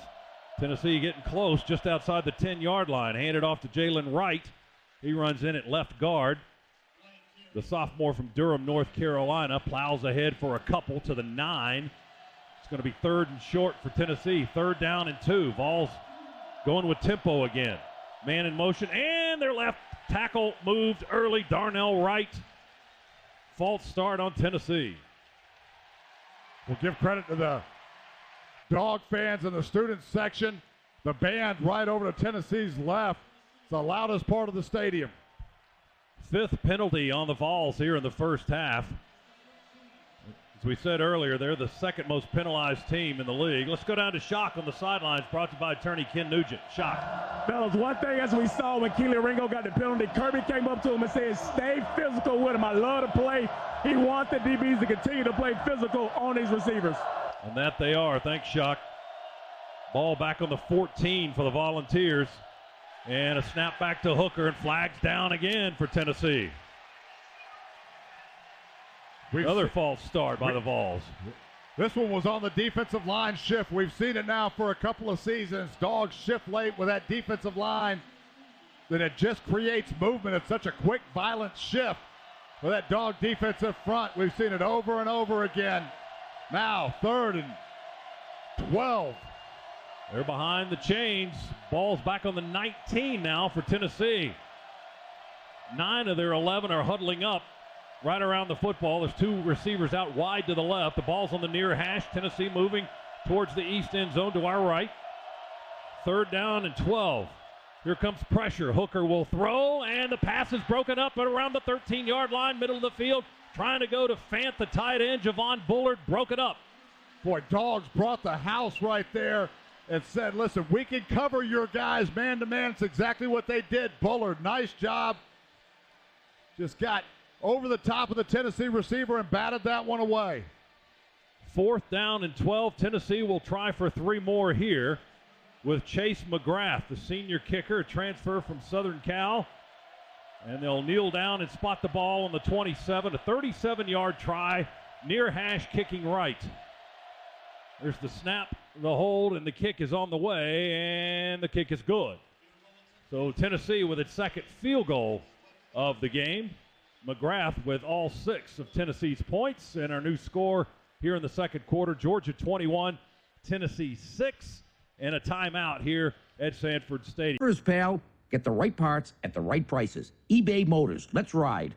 Tennessee getting close, just outside the 10-yard line. Handed off to Jalen Wright. He runs in at left guard. The sophomore from Durham, North Carolina, plows ahead for a couple to the 9. It's going to be 3rd and short for Tennessee. 3rd down and 2. Vols going with tempo again. Man in motion, and their left tackle moved early. Darnell Wright. False start on Tennessee. We'll give credit to the Dog fans in the student section. The band right over to Tennessee's left. It's the loudest part of the stadium. 5th penalty on the Vols here in the first half. As we said earlier, they're the 2nd most penalized team in the league. Let's go down to Shock on the sidelines, brought to you by attorney Ken Nugent. Shock. Fellas, one thing as we saw when Keely Ringo got the penalty, Kirby came up to him and said, stay physical with him. I love to play. He wants the DBs to continue to play physical on these receivers. And that they are. Thanks, Shock. Ball back on the 14 for the Volunteers. And a snap back to Hooker, and flags down again for Tennessee. Another false start by the Vols. This one was on the defensive line shift. We've seen it now for a couple of seasons. Dogs shift late with that defensive line. Then it just creates movement. It's such a quick, violent shift with that Dog defensive front. We've seen it over and over again. Now, 3rd and 12. They're behind the chains. Ball's back on the 19 now for Tennessee. 9 of their 11 are huddling up right around the football. There's 2 receivers out wide to the left. The ball's on the near hash. Tennessee moving towards the east end zone to our right. 3rd down and 12. Here comes pressure. Hooker will throw, and the pass is broken up around the 13-yard line, middle of the field. Trying to go to Fant, the tight end. Javon Bullard broke it up. Boy, Dogs brought the house right there and said, listen, we can cover your guys man-to-man. It's exactly what they did. Bullard, nice job. Just got over the top of the Tennessee receiver and batted that one away. 4th down and 12. Tennessee will try for 3 more here with Chase McGrath, the senior kicker, a transfer from Southern Cal. And they'll kneel down and spot the ball on the 27, a 37-yard try, near hash kicking right. There's the snap, the hold, and the kick is on the way, and the kick is good. So Tennessee with its 2nd field goal of the game. McGrath with all 6 of Tennessee's points, and our new score here in the 2nd quarter, Georgia 21, Tennessee 6, and a timeout here at Sanford Stadium. First, pal, get the right parts at the right prices. eBay Motors, let's ride.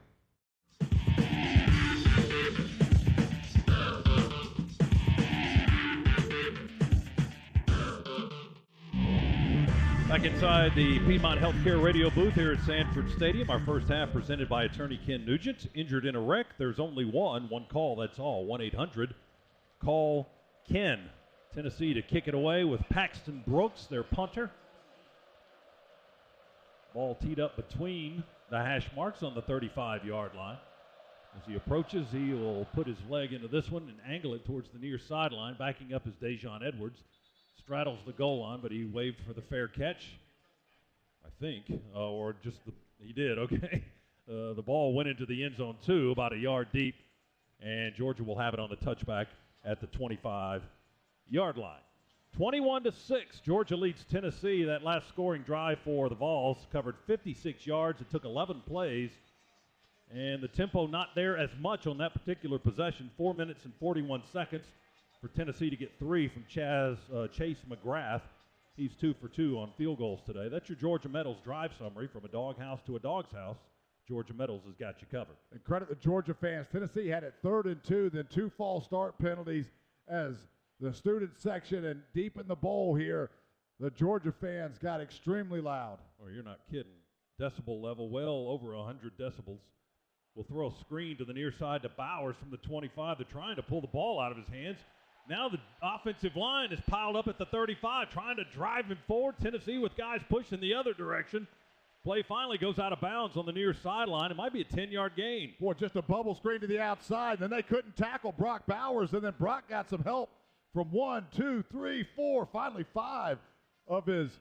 Back inside the Piedmont Healthcare radio booth here at Sanford Stadium. Our first half presented by attorney Ken Nugent. Injured in a wreck, there's only one call, that's all. 1-800-CALL-KEN. Tennessee to kick it away with Paxton Brooks, their punter. Ball teed up between the hash marks on the 35-yard line. As he approaches, he will put his leg into this one and angle it towards the near sideline. Backing up is Dejon Edwards. Straddles the goal line, but he waved for the fair catch, I think, or just he did, okay. The ball went into the end zone, too, about a yard deep, and Georgia will have it on the touchback at the 25-yard line. 21-6, Georgia leads Tennessee. That last scoring drive for the Vols covered 56 yards. It took 11 plays, and the tempo not there as much on that particular possession. 4 minutes and 41 seconds for Tennessee to get 3 from Chase McGrath. He's 2 for 2 on field goals today. That's your Georgia Metals drive summary. From a doghouse to a dog's house, Georgia Metals has got you covered. And credit the Georgia fans. Tennessee had it 3rd and 2, then 2 false start penalties as the student section and deep in the bowl here, the Georgia fans got extremely loud. Oh, you're not kidding. Decibel level well over 100 decibels. We'll throw a screen to the near side to Bowers from the 25. They're trying to pull the ball out of his hands. Now the offensive line is piled up at the 35, trying to drive him forward. Tennessee with guys pushing the other direction. Play finally goes out of bounds on the near sideline. It might be a 10-yard gain. Boy, just a bubble screen to the outside. Then they couldn't tackle Brock Bowers, and then Brock got some help from 1, 2, 3, 4, finally 5 of his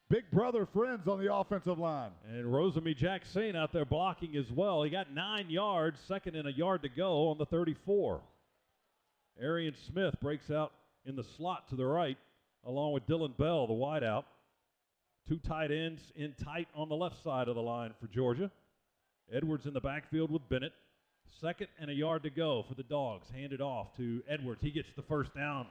big brother friends on the offensive line. And Rosemy Jackson out there blocking as well. He got 9 yards, second and a yard to go on the 34. Arian Smith breaks out in the slot to the right, along with Dylan Bell, the wideout. 2 tight ends in tight on the left side of the line for Georgia. Edwards in the backfield with Bennett. Second and a yard to go for the Dogs. Handed off to Edwards. He gets the first down.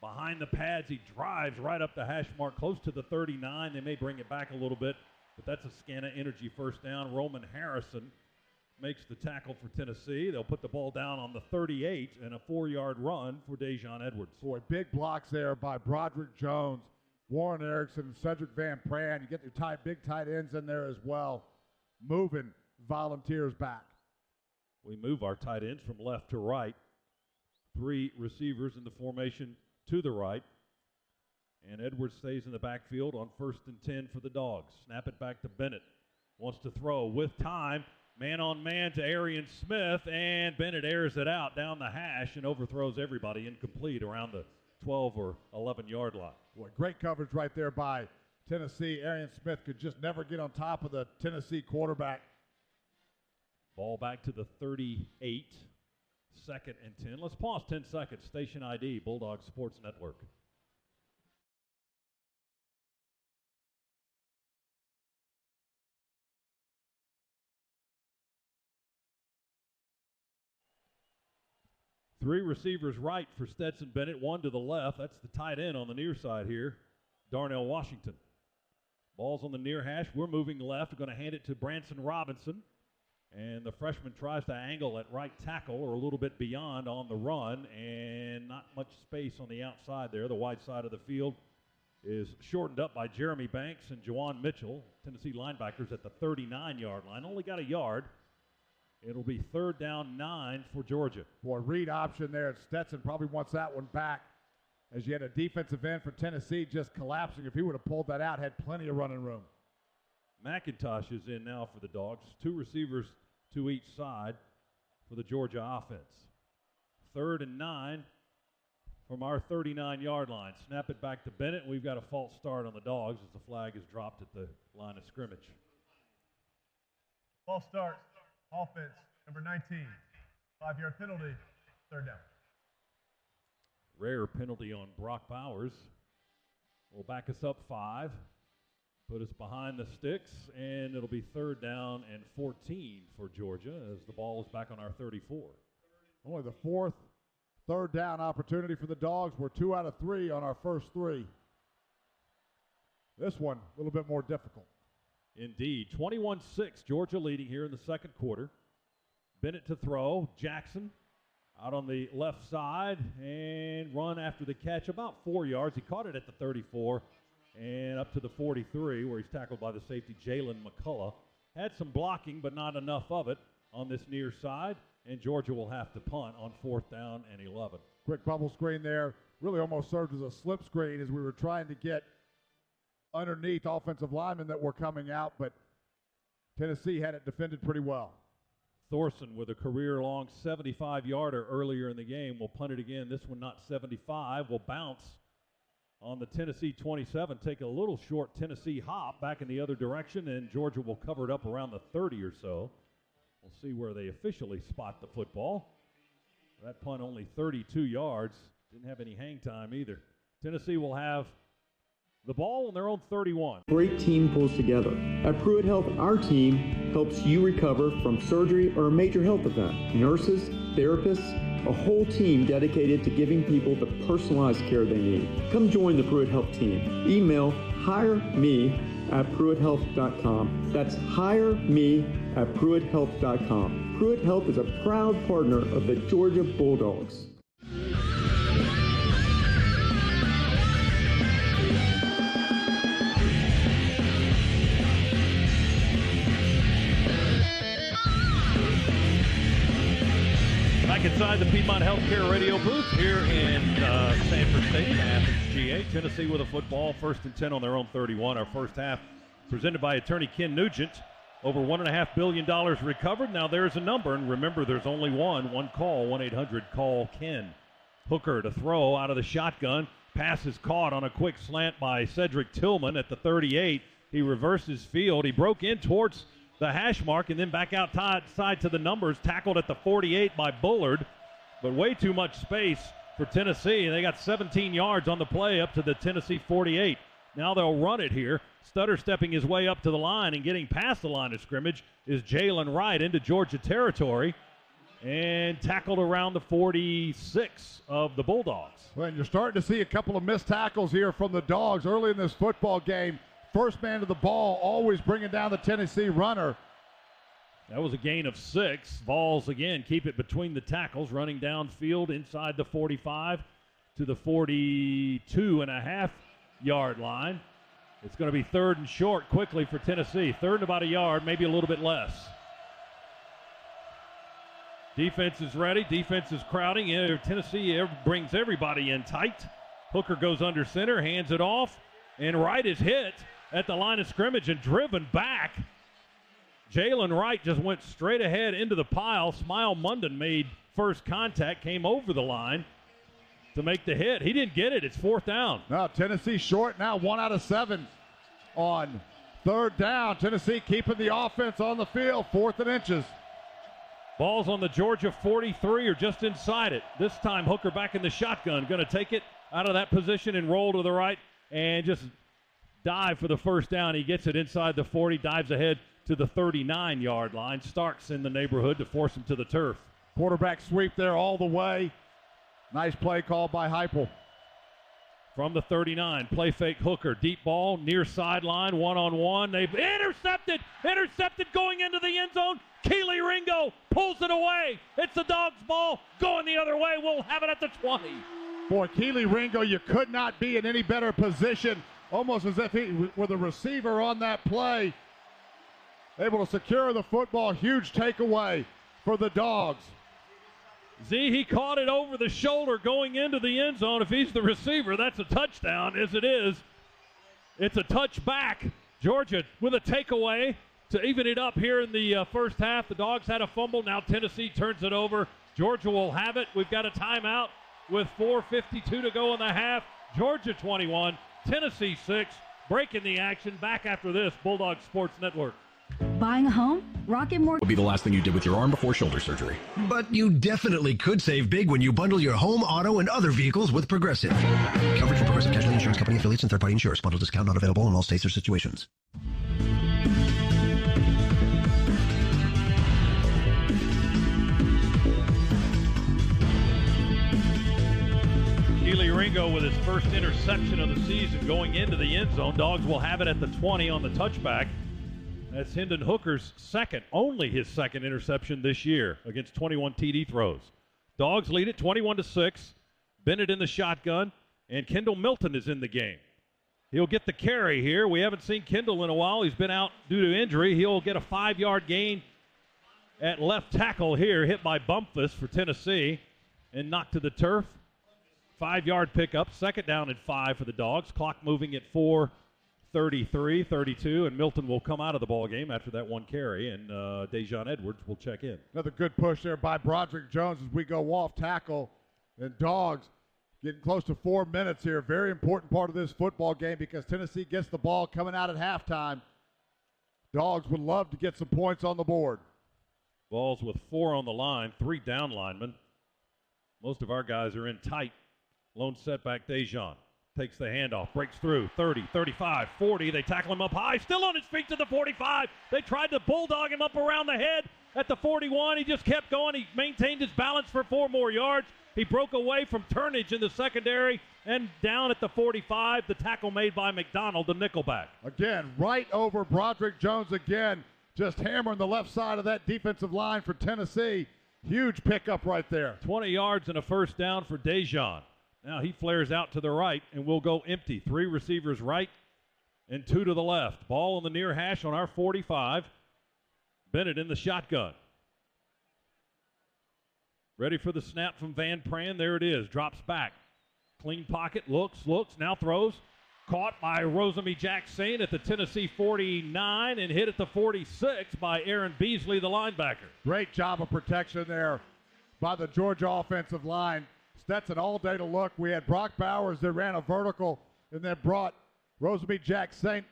Behind the pads, he drives right up the hash mark, close to the 39. They may bring it back a little bit, but that's a Scana Energy first down. Roman Harrison makes the tackle for Tennessee. They'll put the ball down on the 38 and a 4-yard run for Dejon Edwards. Boy, big blocks there by Broderick Jones, Warren Erickson, and Cedric Van Pran. You get your big tight ends in there as well, moving Volunteers back. We move our tight ends from left to right. 3 receivers in the formation to the right. And Edwards stays in the backfield on 1st and 10 for the Dogs. Snap it back to Bennett. Wants to throw with time. Man on man to Arian Smith, and Bennett airs it out down the hash and overthrows everybody, incomplete around the 12 or 11-yard line. Boy, great coverage right there by Tennessee. Arian Smith could just never get on top of the Tennessee quarterback. Ball back to the 38, 2nd and 10. Let's pause 10 seconds. Station ID, Bulldogs Sports Network. Three receivers right for Stetson Bennett, 1 to the left. That's the tight end on the near side here, Darnell Washington. Ball's on the near hash. We're moving left. We're going to hand it to Branson Robinson. And the freshman tries to angle at right tackle or a little bit beyond on the run, and not much space on the outside there. The wide side of the field is shortened up by Jeremy Banks and Juwan Mitchell. Tennessee linebackers at the 39-yard line. Only got a yard. It'll be 3rd down 9 for Georgia. Boy, read option there. Stetson probably wants that one back, as you had a defensive end for Tennessee just collapsing. If he would have pulled that out, had plenty of running room. McIntosh is in now for the Dogs. 2 receivers to each side for the Georgia offense. 3rd and 9 from our 39-yard line. Snap it back to Bennett. We've got a false start on the Dogs as the flag is dropped at the line of scrimmage. False start. Offense, number 19. 5-yard penalty, 3rd down. Rare penalty on Brock Bowers. Will back us up 5. Put us behind the sticks, and it'll be 3rd down and 14 for Georgia as the ball is back on our 34. Only the 4th 3rd down opportunity for the Dogs. We're 2 out of 3 on our first 3. This one, a little bit more difficult. Indeed. 21-6, Georgia leading here in the second quarter. Bennett to throw. Jackson out on the left side and run after the catch about 4 yards. He caught it at the 34 and up to the 43 where he's tackled by the safety Jalen McCullough. Had some blocking but not enough of it on this near side, and Georgia will have to punt on 4th down and 11. Quick bubble screen there. Really almost served as a slip screen as we were trying to get underneath offensive linemen that were coming out, but Tennessee had it defended pretty well. Thorson with a career-long 75-yarder earlier in the game will punt it again. This one not 75. Will bounce on the Tennessee 27. Take a little short Tennessee hop back in the other direction, and Georgia will cover it up around the 30 or so. We'll see where they officially spot the football. That punt only 32 yards. Didn't have any hang time either. Tennessee will have the ball on their own 31. Great team pulls together. At Pruitt Health, our team helps you recover from surgery or a major health event. Nurses, therapists, a whole team dedicated to giving people the personalized care they need. Come join the Pruitt Health team. Email hireme@pruitthealth.com. That's hireme@pruitthealth.com. Pruitt Health is a proud partner of the Georgia Bulldogs. Back inside the Piedmont Healthcare radio booth here in Sanford Stadium, Athens, GA. Tennessee with a football, 1st and 10 on their own 31. Our first half presented by attorney Ken Nugent. Over $1.5 billion recovered. Now there's a number, and remember there's only one call, 1-800-CALL-KEN. Hooker to throw out of the shotgun. Pass is caught on a quick slant by Cedric Tillman at the 38. He reverses field. He broke in towards the hash mark and then back outside to the numbers, tackled at the 48 by Bullard, but way too much space for Tennessee. They got 17 yards on the play up to the Tennessee 48. Now they'll run it here. Stutter stepping his way up to the line and getting past the line of scrimmage is Jalen Wright into Georgia territory and tackled around the 46 of the Bulldogs. Well, and you're starting to see a couple of missed tackles here from the Dogs early in this football game. First man to the ball, always bringing down the Tennessee runner. That was a gain of 6. Vols, again, keep it between the tackles, running downfield inside the 45 to the 42.5-yard line. It's going to be 3rd and short quickly for Tennessee. 3rd and about a yard, maybe a little bit less. Defense is ready. Defense is crowding. Tennessee brings everybody in tight. Hooker goes under center, hands it off, and Wright is hit at the line of scrimmage and driven back. Jalen Wright just went straight ahead into the pile. Smile Munden made first contact, came over the line to make the hit. He didn't get it. It's 4th down. Now Tennessee short now, 1 out of 7 on 3rd down. Tennessee keeping the offense on the field, 4th and inches. Ball's on the Georgia 43 or just inside it. This time Hooker back in the shotgun, going to take it out of that position and roll to the right and just dive for the first down. He gets it inside the 40, dives ahead to the 39-yard line. Starks in the neighborhood to force him to the turf. Quarterback sweep there all the way. Nice play called by Heupel. From the 39, play fake Hooker. Deep ball, near sideline, one-on-one. They've intercepted going into the end zone. Keely Ringo pulls it away. It's the Dogs' ball going the other way. We'll have it at the 20. Boy, Keely Ringo, you could not be in any better position. Almost as if he were the receiver on that play. Able to secure the football. Huge takeaway for the Dogs. He caught it over the shoulder going into the end zone. If he's the receiver, that's a touchdown. As it is, it's a touchback. Georgia with a takeaway to even it up here in the first half. The Dogs had a fumble. Now Tennessee turns it over. Georgia will have it. We've got a timeout with 4:52 to go in the half. Georgia 21, Tennessee 6. Breaking the action. Back after this, Bulldog Sports Network. Buying a home? Rocket Mortgage Would be the last thing you did with your arm before shoulder surgery. But you definitely could save big when you bundle your home, auto, and other vehicles with Progressive. Coverage from Progressive Casualty Insurance Company, affiliates, and third-party insurers. Bundle discount not available in all states or situations. Keely Ringo with his first interception of the season going into the end zone. Dogs will have it at the 20 on the touchback. That's Hendon Hooker's only his second interception this year against 21 TD throws. Dogs lead it 21-6. Bennett in the shotgun, and Kendall Milton is in the game. He'll get the carry here. We haven't seen Kendall in a while. He's been out due to injury. He'll get a 5-yard gain at left tackle here, hit by Bumpus for Tennessee and knocked to the turf. 5-yard pickup, 2nd down and 5 for the Dogs. Clock moving at 4:33-32, and Milton will come out of the ball game after that one carry, and Dejon Edwards will check in. Another good push there by Broderick Jones as we go off tackle. And Dogs getting close to 4 minutes here. Very important part of this football game because Tennessee gets the ball coming out at halftime. Dogs would love to get some points on the board. Balls with 4 on the line, 3 down linemen. Most of our guys are in tight. Lone setback, Dejon. Takes the handoff, breaks through, 30, 35, 40. They tackle him up high, still on his feet to the 45. They tried to bulldog him up around the head. At the 41, he just kept going. He maintained his balance for 4 more yards. He broke away from turnage in the secondary, and down at the 45, the tackle made by McDonald, the nickelback. Again, right over Broderick Jones again, just hammering the left side of that defensive line for Tennessee. Huge pickup right there. 20 yards and a first down for Dejon. Now he flares out to the right and will go empty. 3 receivers right and 2 to the left. Ball on the near hash on our 45. Bennett in the shotgun. Ready for the snap from Van Pran. There it is. Drops back. Clean pocket. Looks. Now throws. Caught by Rosemy Jackson at the Tennessee 49 and hit at the 46 by Aaron Beasley, the linebacker. Great job of protection there by the Georgia offensive line. Stetson all day to look. We had Brock Bowers that ran a vertical and then brought Rosemy Jackson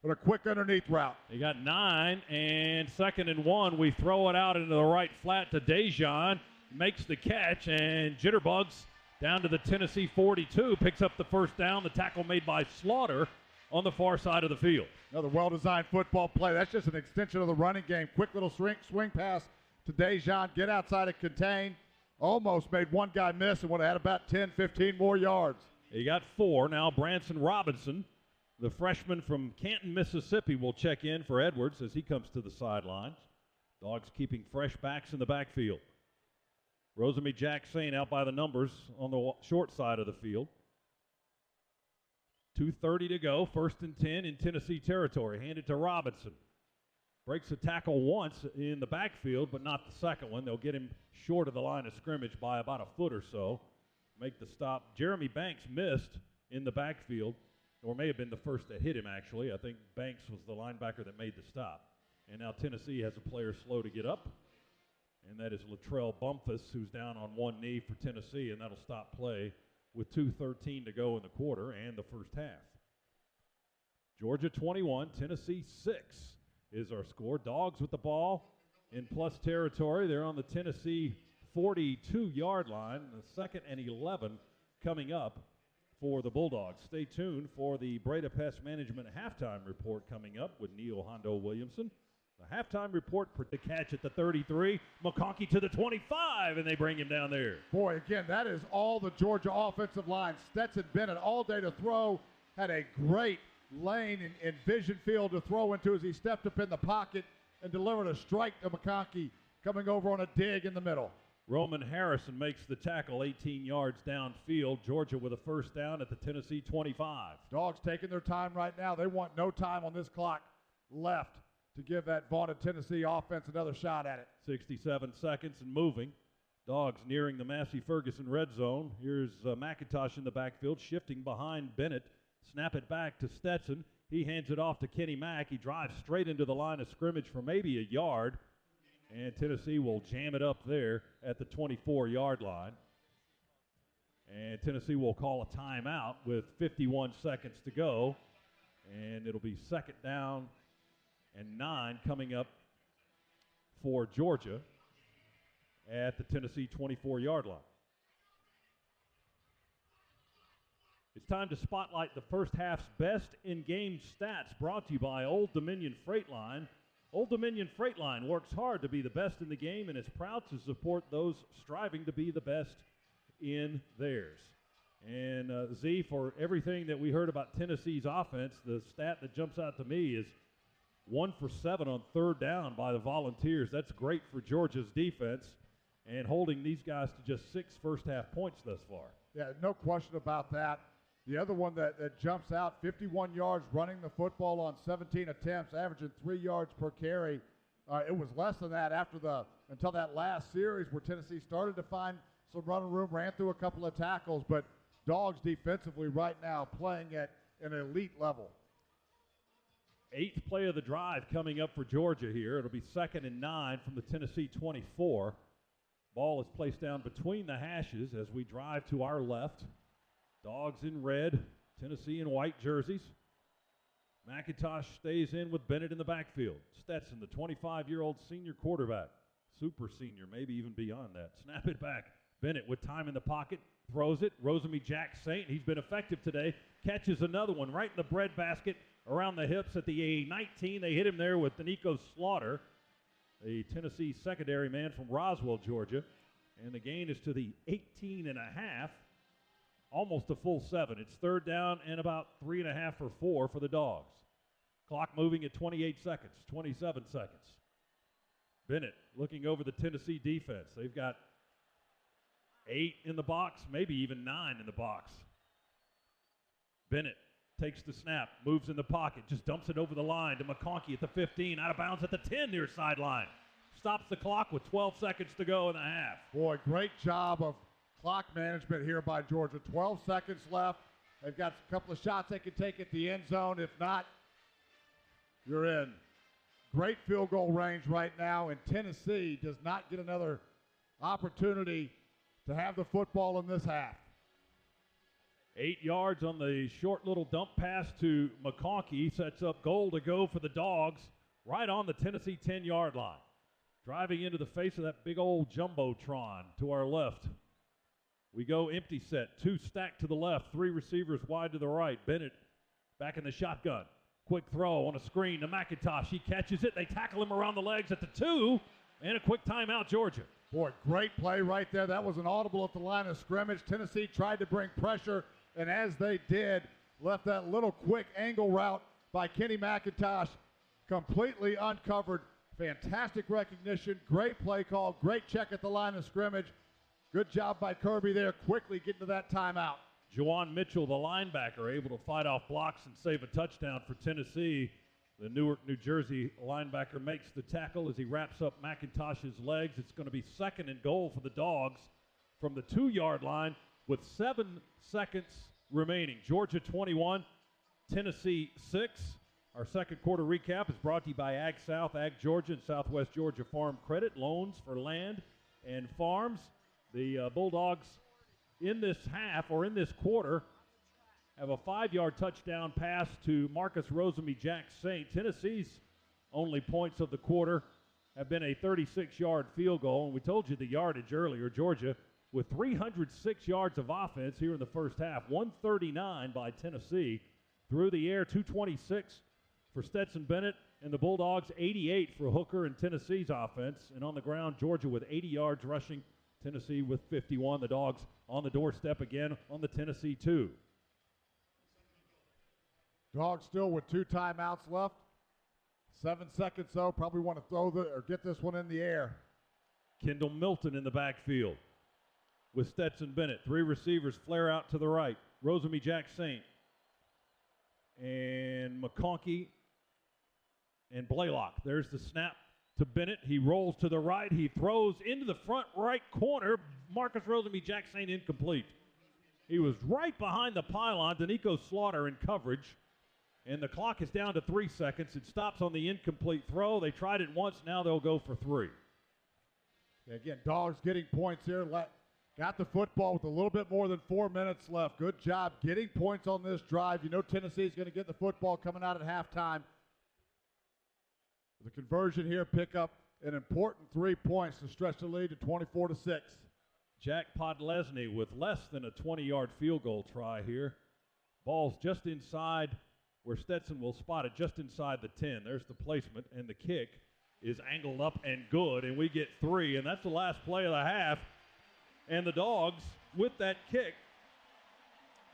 with a quick underneath route. He got 9, and 2nd and 1. We throw it out into the right flat to Dejon. Makes the catch, and Jitterbugs down to the Tennessee 42. Picks up the first down. The tackle made by Slaughter on the far side of the field. Another well-designed football play. That's just an extension of the running game. Quick little swing pass to Dejon. Get outside and contain. Almost made one guy miss and would have had about 10, 15 more yards. He got 4. Now Branson Robinson, the freshman from Canton, Mississippi, will check in for Edwards as he comes to the sidelines. Dogs keeping fresh backs in the backfield. Rosemy Jackson out by the numbers on the short side of the field. 2:30 to go, 1st and 10 in Tennessee territory. Handed to Robinson. Breaks a tackle once in the backfield, but not the second one. They'll get him short of the line of scrimmage by about a foot or so. Make the stop. Jeremy Banks missed in the backfield, or may have been the first to hit him, actually. I think Banks was the linebacker that made the stop. And now Tennessee has a player slow to get up, and that is Latrell Bumpus, who's down on one knee for Tennessee, and that'll stop play with 2:13 to go in the quarter and the first half. Georgia 21, Tennessee 6 is our score. Dogs with the ball in plus territory. They're on the Tennessee 42-yard line. The 2nd and 11 coming up for the Bulldogs. Stay tuned for the Breda Pest Management halftime report coming up with Neil Hondo Williamson. The halftime report for the catch at the 33. McConkey to the 25, and they bring him down there. Boy, again, that is all the Georgia offensive line. Stetson Bennett all day to throw. Had a great lane and vision field to throw into as he stepped up in the pocket and delivered a strike to McConkey coming over on a dig in the middle. Roman Harrison makes the tackle 18 yards downfield. Georgia with a first down at the Tennessee 25. Dogs taking their time right now. They want no time on this clock left to give that vaunted Tennessee offense another shot at it. 67 seconds and moving. Dogs nearing the Massey Ferguson red zone. Here's McIntosh in the backfield, shifting behind Bennett. Snap it back to Stetson. He hands it off to Kenny Mack. He drives straight into the line of scrimmage for maybe a yard. And Tennessee will jam it up there at the 24-yard line. And Tennessee will call a timeout with 51 seconds to go. And it'll be 2nd down and 9 coming up for Georgia at the Tennessee 24-yard line. It's time to spotlight the first half's best in-game stats, brought to you by Old Dominion Freight Line. Old Dominion Freight Line works hard to be the best in the game and is proud to support those striving to be the best in theirs. And Z, for everything that we heard about Tennessee's offense, the stat that jumps out to me is 1 for 7 on 3rd down by the Volunteers. That's great for Georgia's defense, and holding these guys to just 6 first-half points thus far. Yeah, no question about that. The other one that jumps out, 51 yards running the football on 17 attempts, averaging 3 yards per carry. It was less than that until that last series where Tennessee started to find some running room, ran through a couple of tackles, but Dogs defensively right now playing at an elite level. 8th play of the drive coming up for Georgia here. It'll be 2nd and 9 from the Tennessee 24. Ball is placed down between the hashes as we drive to our left. Dogs in red, Tennessee in white jerseys. McIntosh stays in with Bennett in the backfield. Stetson, the 25-year-old senior quarterback. Super senior, maybe even beyond that. Snap it back. Bennett with time in the pocket, throws it. Rosemy Jackson, he's been effective today. Catches another one right in the breadbasket around the hips at the 19. They hit him there with Danico Slaughter. a Tennessee secondary man from Roswell, Georgia. And the gain is to the 18.5, almost a full 7. It's third down and about 3.5 or 4 for the Dogs. Clock moving at 28 seconds, 27 seconds. Bennett looking over the Tennessee defense. They've got 8 in the box, maybe even 9 in the box. Bennett takes the snap, moves in the pocket, just dumps it over the line to McConkey at the 15, out of bounds at the 10 near sideline. Stops the clock with 12 seconds to go in the half. Boy, great job of clock management here by Georgia. 12 seconds left. They've got a couple of shots they can take at the end zone. If not, you're in. Great field goal range right now, and Tennessee does not get another opportunity to have the football in this half. 8 yards on the short little dump pass to McConkey. Sets up goal to go for the Dogs right on the Tennessee 10-yard line. Driving into the face of that big old Jumbotron to our left. We go empty set. 2 stacked to the left. 3 receivers wide to the right. Bennett back in the shotgun. Quick throw on a screen to McIntosh. He catches it. They tackle him around the legs at the 2. And a quick timeout, Georgia. Boy, great play right there. That was an audible at the line of scrimmage. Tennessee tried to bring pressure, and as they did, left that little quick angle route by Kenny McIntosh completely uncovered. Fantastic recognition, great play call, great check at the line of scrimmage. Good job by Kirby there, quickly getting to that timeout. Juwan Mitchell, the linebacker, able to fight off blocks and save a touchdown for Tennessee. The Newark, New Jersey linebacker makes the tackle as he wraps up McIntosh's legs. It's going to be 2nd and goal for the Dogs from the 2-yard line with 7 seconds remaining. Georgia 21, Tennessee 6. Our second quarter recap is brought to you by Ag South, Ag Georgia, and Southwest Georgia Farm Credit, loans for land and farms. The Bulldogs in this half, or in this quarter, have a 5-yard touchdown pass to Marcus Rosemy-Jack Saint. Tennessee's only points of the quarter have been a 36-yard field goal, and we told you the yardage earlier. Georgia with 306 yards of offense here in the first half, 139 by Tennessee. Through the air, 226 for Stetson Bennett, and the Bulldogs 88 for Hooker and Tennessee's offense. And on the ground, Georgia with 80 yards rushing, Tennessee with 51. The Dogs on the doorstep again on the Tennessee 2. Dogs still with 2 timeouts left. 7 seconds though, probably want to throw or get this one in the air. Kendall Milton in the backfield with Stetson Bennett. 3 receivers flare out to the right. Rosemy-Jack Saint and McConkey and Blaylock. There's the snap to Bennett. He rolls to the right. He throws into the front right corner. Marcus Rosemy-Jack Saint incomplete. He was right behind the pylon. Danico Slaughter in coverage. And the clock is down to 3 seconds. It stops on the incomplete throw. They tried it once. Now they'll go for 3. Again, Dogs getting points here. Got the football with a little bit more than 4 minutes left. Good job getting points on this drive. You know Tennessee's going to get the football coming out at halftime. The conversion here, pick up an important 3 points to stretch the lead to 24-6. Jack Podlesny with less than a 20-yard field goal try here. Ball's just inside where Stetson will spot it, just inside the 10. There's the placement, and the kick is angled up and good, and we get 3, and that's the last play of the half. And the Dogs, with that kick,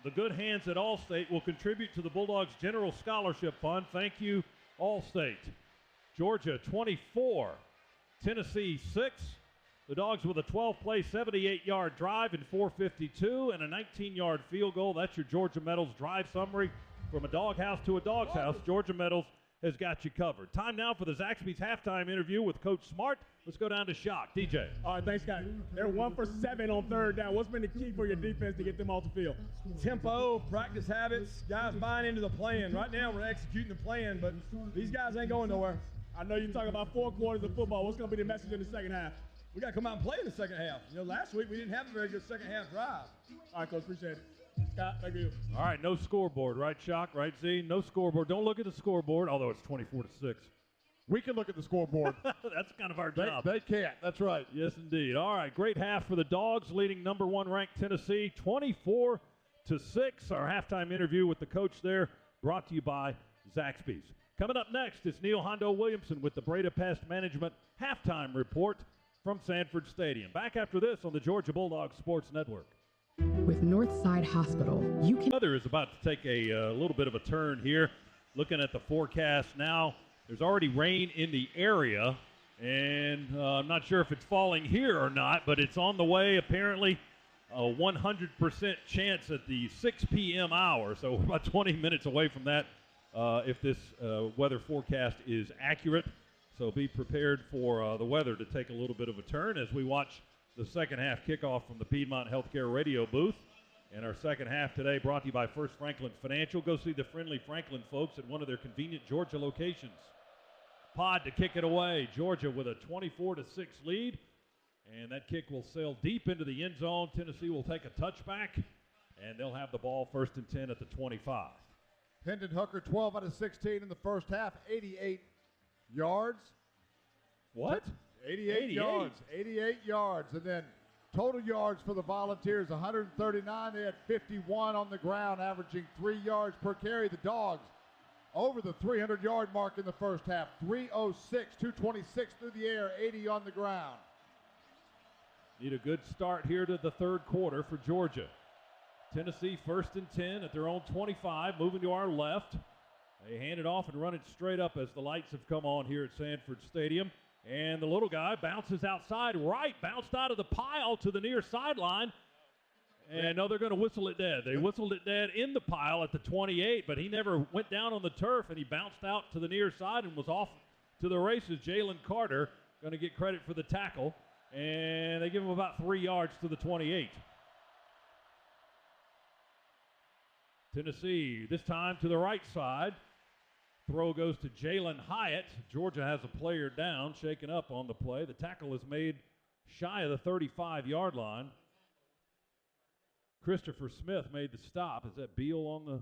the good hands at Allstate will contribute to the Bulldogs General Scholarship Fund. Thank you, Allstate. Georgia 24, Tennessee 6. The Dogs with a 12-play, 78-yard drive in 4:52 and a 19-yard field goal. That's your Georgia Metals drive summary. From a doghouse to a dog's house, Georgia Metals has got you covered. Time now for the Zaxby's halftime interview with Coach Smart. Let's go down to Shock. DJ. All right, thanks, guys. They're 1 for 7 on 3rd down. What's been the key for your defense to get them off the field? Tempo, practice habits, guys buying into the plan. Right now we're executing the plan, but these guys ain't going nowhere. I know you're talking about 4 quarters of football. What's going to be the message in the second half? We got to come out and play in the second half. You know, last week we didn't have a very good second half drive. All right, Coach, appreciate it. Scott, thank you. All right, no scoreboard, right, Shock? Right, Z? No scoreboard. Don't look at the scoreboard, although it's 24-6. We can look at the scoreboard. That's kind of our job. They can't. That's right. Yes, indeed. All right, great half for the Dogs, leading number 1 ranked Tennessee, 24-6. Our halftime interview with the coach there, brought to you by Zaxby's. Coming up next is Neil Hondo Williamson with the Breda Pest Management halftime report from Sanford Stadium. Back after this on the Georgia Bulldogs Sports Network. With Northside Hospital, you can... Weather is about to take a little bit of a turn here. Looking at the forecast now, there's already rain in the area, and I'm not sure if it's falling here or not, but it's on the way. Apparently, a 100% chance at the 6 p.m. hour, so we're about 20 minutes away from that if this weather forecast is accurate. So be prepared for the weather to take a little bit of a turn as we watch the second half kickoff from the Piedmont Healthcare radio booth. And our second half today brought to you by First Franklin Financial. Go see the friendly Franklin folks at one of their convenient Georgia locations. Pod to kick it away. Georgia with a 24-6 lead. And that kick will sail deep into the end zone. Tennessee will take a touchback, and they'll have the ball 1st and 10 at the 25. Hendon Hooker, 12 out of 16 in the first half, 88 yards. What? 88 yards. 88 yards. And then total yards for the Volunteers, 139. They had 51 on the ground, averaging 3 yards per carry. The Dogs over the 300-yard mark in the first half. 306, 226 through the air, 80 on the ground. Need a good start here to the third quarter for Georgia. Tennessee 1st and 10 at their own 25, moving to our left. They hand it off and run it straight up as the lights have come on here at Sanford Stadium. And the little guy bounces outside right, bounced out of the pile to the near sideline. And no, they're going to whistle it dead. They whistled it dead in the pile at the 28, but he never went down on the turf, and he bounced out to the near side and was off to the races. Jalen Carter going to get credit for the tackle, and they give him about 3 yards to the 28. Tennessee, this time to the right side. Throw goes to Jalen Hyatt. Georgia has a player down, shaken up on the play. The tackle is made shy of the 35-yard line. Christopher Smith made the stop. Is that Beal on the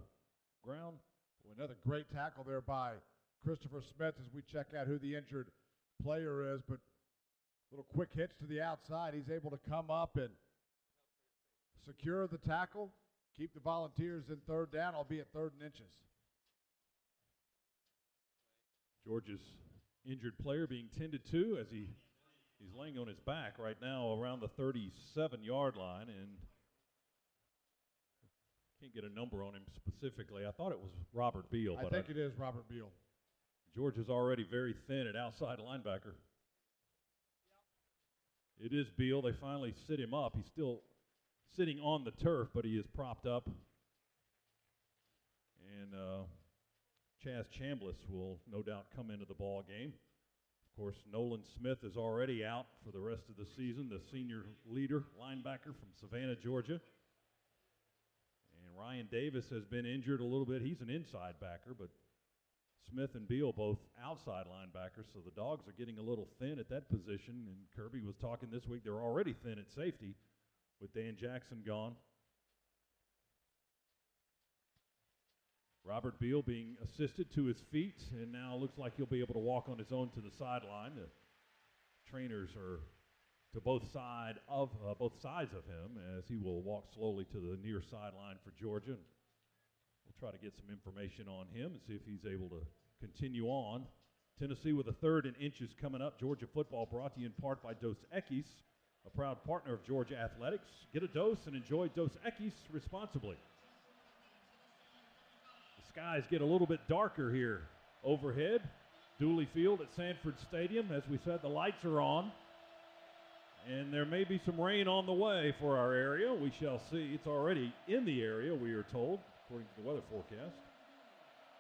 ground? Well, another great tackle there by Christopher Smith as we check out who the injured player is. But little quick hits to the outside. He's able to come up and secure the tackle, keep the Volunteers in third down, albeit 3rd and inches. Georgia's injured player being tended to as he's laying on his back right now around the 37-yard line, and can't get a number on him specifically. I thought it was Robert Beal. I think it is Robert Beal. Georgia's already very thin at outside linebacker. It is Beal. They finally sit him up. He's still sitting on the turf, but he is propped up. And Chaz Chambliss will no doubt come into the ball game. Of course, Nolan Smith is already out for the rest of the season, the senior leader linebacker from Savannah, Georgia. And Ryan Davis has been injured a little bit. He's an inside backer, but Smith and Beal both outside linebackers, so the Dogs are getting a little thin at that position. And Kirby was talking this week, they're already thin at safety with Dan Jackson gone. Robert Beal being assisted to his feet, and now looks like he'll be able to walk on his own to the sideline. The trainers are to both sides of him as he will walk slowly to the near sideline for Georgia. We'll try to get some information on him and see if he's able to continue on. Tennessee with a 3rd and inches coming up. Georgia football brought to you in part by Dos Equis, a proud partner of Georgia Athletics. Get a dose and enjoy Dos Equis responsibly. The skies get a little bit darker here overhead. Dooley Field at Sanford Stadium. As we said, the lights are on. And there may be some rain on the way for our area. We shall see. It's already in the area, we are told, according to the weather forecast.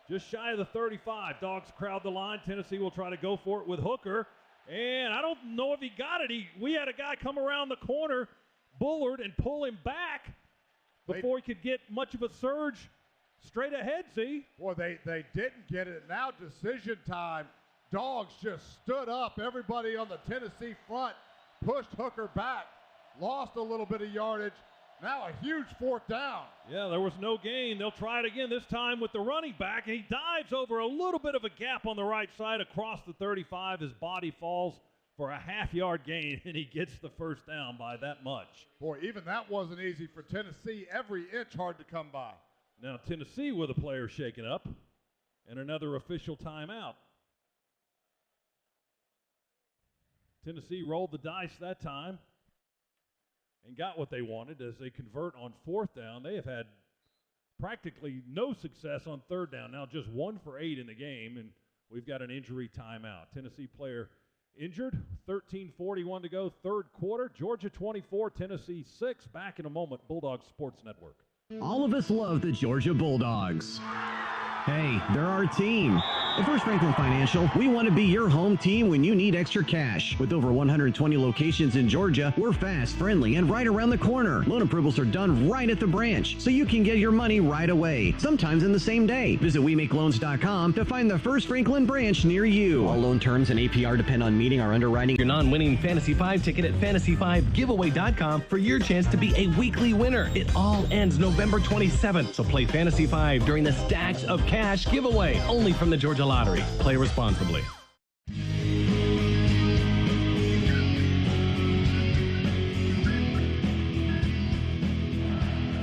Just shy of the 35. Dogs crowd the line. Tennessee will try to go for it with Hooker. And I don't know if he got it. We had a guy come around the corner, Bullard, and pull him back before he could get much of a surge straight ahead, see? Boy, they didn't get it. Now decision time. Dogs just stood up. Everybody on the Tennessee front pushed Hooker back, lost a little bit of yardage. Now a huge 4th down. Yeah, there was no gain. They'll try it again, this time with the running back, and he dives over a little bit of a gap on the right side across the 35. His body falls for a half-yard gain, and he gets the 1st down by that much. Boy, even that wasn't easy for Tennessee. Every inch hard to come by. Now Tennessee with a player shaken up and another official timeout. Tennessee rolled the dice that time and got what they wanted as they convert on 4th down. They have had practically no success on 3rd down. Now just 1 for 8 in the game, and we've got an injury timeout. Tennessee player injured. 13:41 to go, 3rd quarter. Georgia 24, Tennessee 6. Back in a moment. Bulldogs Sports Network. All of us love the Georgia Bulldogs. Hey, they're our team. At First Franklin Financial, we want to be your home team when you need extra cash. With over 120 locations in Georgia, we're fast, friendly, and right around the corner. Loan approvals are done right at the branch, so you can get your money right away, sometimes in the same day. Visit WeMakeLoans.com to find the First Franklin branch near you. All loan terms and APR depend on meeting our underwriting. Your non-winning Fantasy 5 ticket at Fantasy5Giveaway.com for your chance to be a weekly winner. It all ends November 27th, so play Fantasy 5 during the Stacks of Cash giveaway, only from the Georgia Lottery. Play responsibly.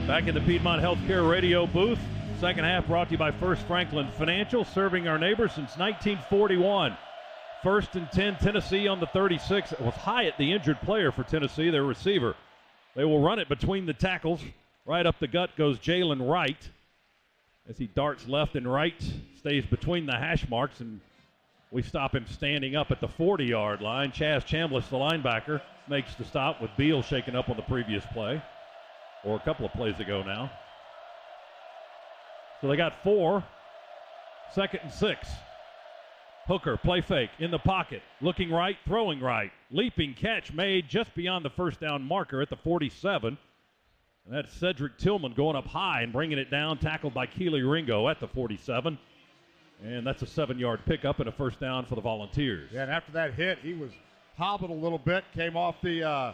Back in the Piedmont Healthcare radio booth. Second half brought to you by First Franklin Financial, serving our neighbors since 1941. 1st and 10, Tennessee on the 36. It was Hyatt, the injured player for Tennessee, their receiver. They will run it between the tackles. Right up the gut goes Jalen Wright as he darts left and right, stays between the hash marks, and we stop him standing up at the 40-yard line. Chaz Chambliss, the linebacker, makes the stop with Beal shaken up on the previous play, or a couple of plays ago now. So they got 4. 2nd and 6. Hooker, play fake, in the pocket, looking right, throwing right. Leaping catch made just beyond the first down marker at the 47. And that's Cedric Tillman going up high and bringing it down, tackled by Keely Ringo at the 47. And that's a 7-yard pickup and a first down for the Volunteers. Yeah, and after that hit, he was hobbled a little bit, came off the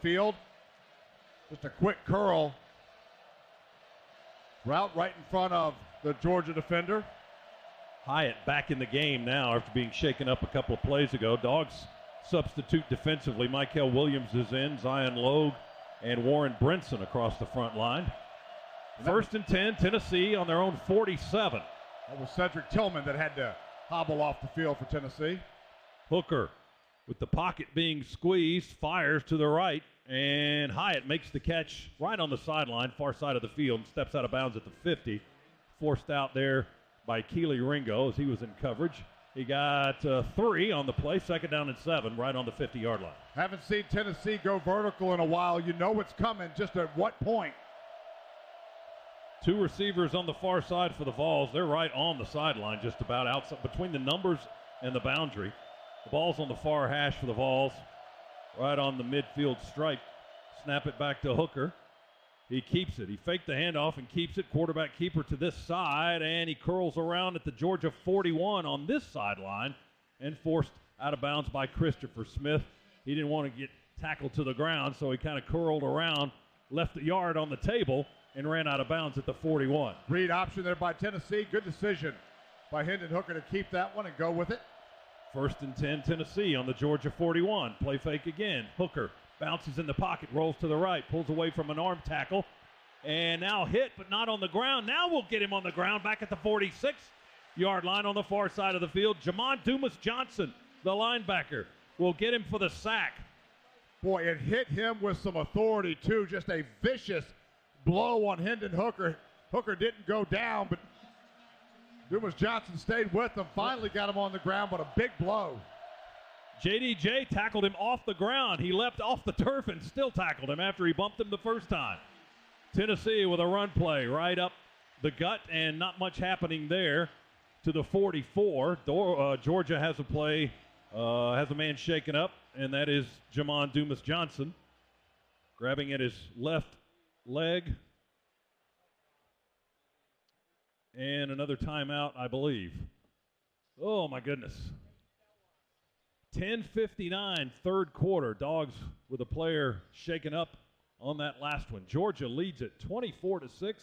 field. Just a quick curl. Route right in front of the Georgia defender. Hyatt back in the game now after being shaken up a couple of plays ago. Dogs substitute defensively. Michael Williams is in, Zion Logue, and Warren Brinson across the front line. 1st and 10, Tennessee on their own 47. That was Cedric Tillman that had to hobble off the field for Tennessee. Hooker, with the pocket being squeezed, fires to the right, and Hyatt makes the catch right on the sideline, far side of the field, and steps out of bounds at the 50. Forced out there by Keely Ringo as he was in coverage. He got 3 on the play, 2nd down and 7, right on the 50-yard line. Haven't seen Tennessee go vertical in a while. You know it's coming, just at what point? 2 receivers on the far side for the Vols. They're right on the sideline, just about outside, between the numbers and the boundary. The ball's on the far hash for the Vols, right on the midfield stripe. Snap it back to Hooker. He keeps it. He faked the handoff and keeps it. Quarterback keeper to this side, and he curls around at the Georgia 41 on this sideline and forced out of bounds by Christopher Smith. He didn't want to get tackled to the ground, so he kind of curled around, left the yard on the table, and ran out of bounds at the 41. Read option there by Tennessee. Good decision by Hendon Hooker to keep that one and go with it. 1st and 10, Tennessee on the Georgia 41. Play fake again. Hooker bounces in the pocket, rolls to the right, pulls away from an arm tackle, and now hit, but not on the ground. Now we'll get him on the ground back at the 46-yard line on the far side of the field. Jamon Dumas-Johnson, the linebacker, will get him for the sack. Boy, it hit him with some authority, too. Just a vicious blow on Hendon Hooker. Hooker didn't go down, but Dumas-Johnson stayed with him, finally got him on the ground, but a big blow. JDJ tackled him off the ground. He leapt off the turf and still tackled him after he bumped him the first time. Tennessee with a run play right up the gut, and not much happening there to the 44. Georgia has a play, has a man shaken up, and that is Jamon Dumas-Johnson, grabbing at his left leg. And another timeout, I believe. Oh, my goodness. 10:59, 3rd quarter. Dogs with a player shaken up on that last one. Georgia leads it 24-6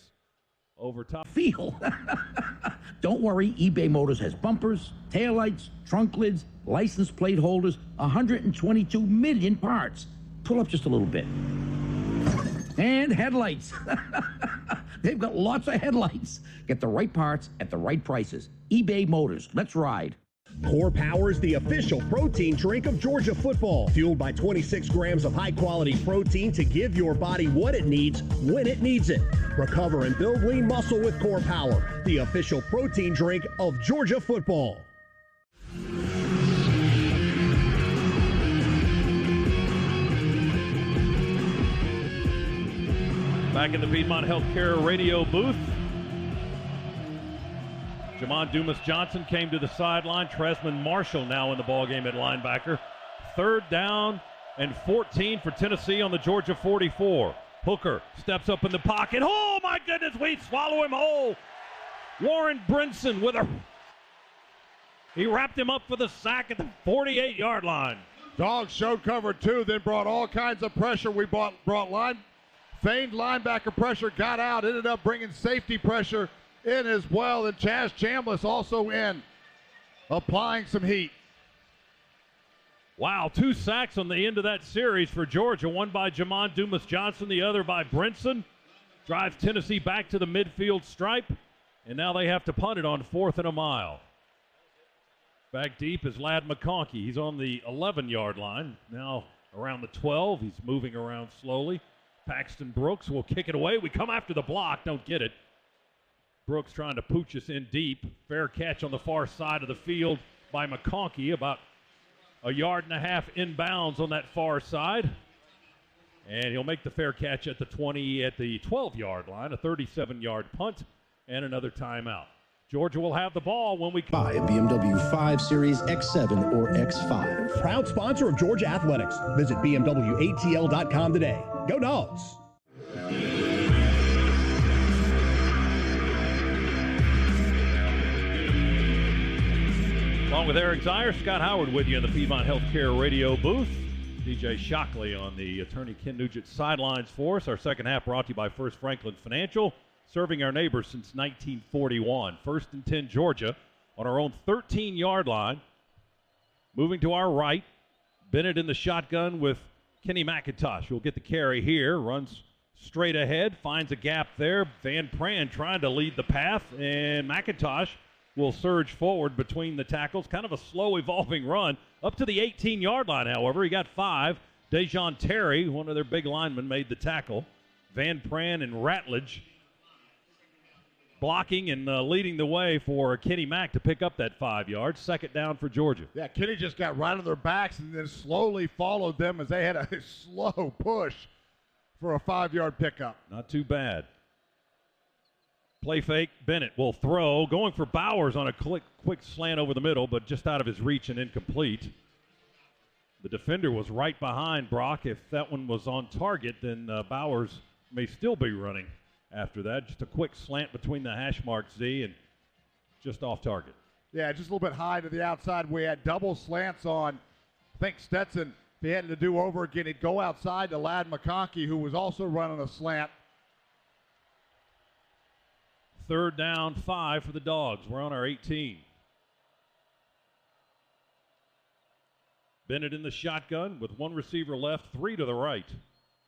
over top. Feel. Don't worry, eBay Motors has bumpers, taillights, trunk lids, license plate holders, 122 million parts. Pull up just a little bit. And headlights. They've got lots of headlights. Get the right parts at the right prices. eBay Motors. Let's ride. Core Power is the official protein drink of Georgia football, fueled by 26 grams of high-quality protein to give your body what it needs when it needs it. Recover and build lean muscle with Core Power, the official protein drink of Georgia football. Back in the Piedmont Healthcare radio booth. Jamon Dumas-Johnson came to the sideline. Tresman Marshall now in the ballgame at linebacker. 3rd down and 14 for Tennessee on the Georgia 44. Hooker steps up in the pocket. Oh, my goodness, we swallow him whole. Warren Brinson with he wrapped him up for the sack at the 48-yard line. Dogs showed cover 2, then brought all kinds of pressure. We brought feigned linebacker pressure, got out, ended up bringing safety pressure in as well. And Chaz Chambliss also in, applying some heat. Wow, 2 sacks on the end of that series for Georgia. One by Jamon Dumas-Johnson, the other by Brinson. Drives Tennessee back to the midfield stripe. And now they have to punt it on 4th and a mile. Back deep is Ladd McConkey. He's on the 11-yard line. Now around the 12. He's moving around slowly. Paxton Brooks will kick it away. We come after the block. Don't get it. Brooks trying to pooch us in deep. Fair catch on the far side of the field by McConkey. About a yard and a half inbounds on that far side. And he'll make the fair catch at the 20, at the 12-yard line. A 37-yard punt and another timeout. Georgia will have the ball when we buy a BMW 5 Series X7 or X5. Proud sponsor of Georgia Athletics. Visit BMWATL.com today. Go Dogs! Along with Eric Zier, Scott Howard with you in the Piedmont Healthcare radio booth. DJ Shockley on the attorney Ken Nugent sidelines for us. Our second half brought to you by First Franklin Financial, serving our neighbors since 1941. 1st and 10 Georgia on our own 13-yard line. Moving to our right, Bennett in the shotgun with Kenny McIntosh, who'll get the carry here. Runs straight ahead, finds a gap there. Van Pran trying to lead the path, and McIntosh will surge forward between the tackles. Kind of a slow evolving run. Up to the 18-yard line, however. He got 5. Dejon Terry, one of their big linemen, made the tackle. Van Pran and Ratledge blocking and leading the way for Kenny Mack to pick up that 5 yards. 2nd down for Georgia. Yeah, Kenny just got right on their backs and then slowly followed them as they had a slow push for a 5-yard pickup. Not too bad. Play fake, Bennett will throw. Going for Bowers on a quick slant over the middle, but just out of his reach and incomplete. The defender was right behind Brock. If that one was on target, then Bowers may still be running after that. Just a quick slant between the hash mark Z and just off target. Yeah, just a little bit high to the outside. We had double slants on. I think Stetson, if he had to do over again, he'd go outside to Ladd McConkey, who was also running a slant. 3rd down, 5 for the Dogs. We're on our 18. Bennett in the shotgun with 1 receiver left, 3 to the right.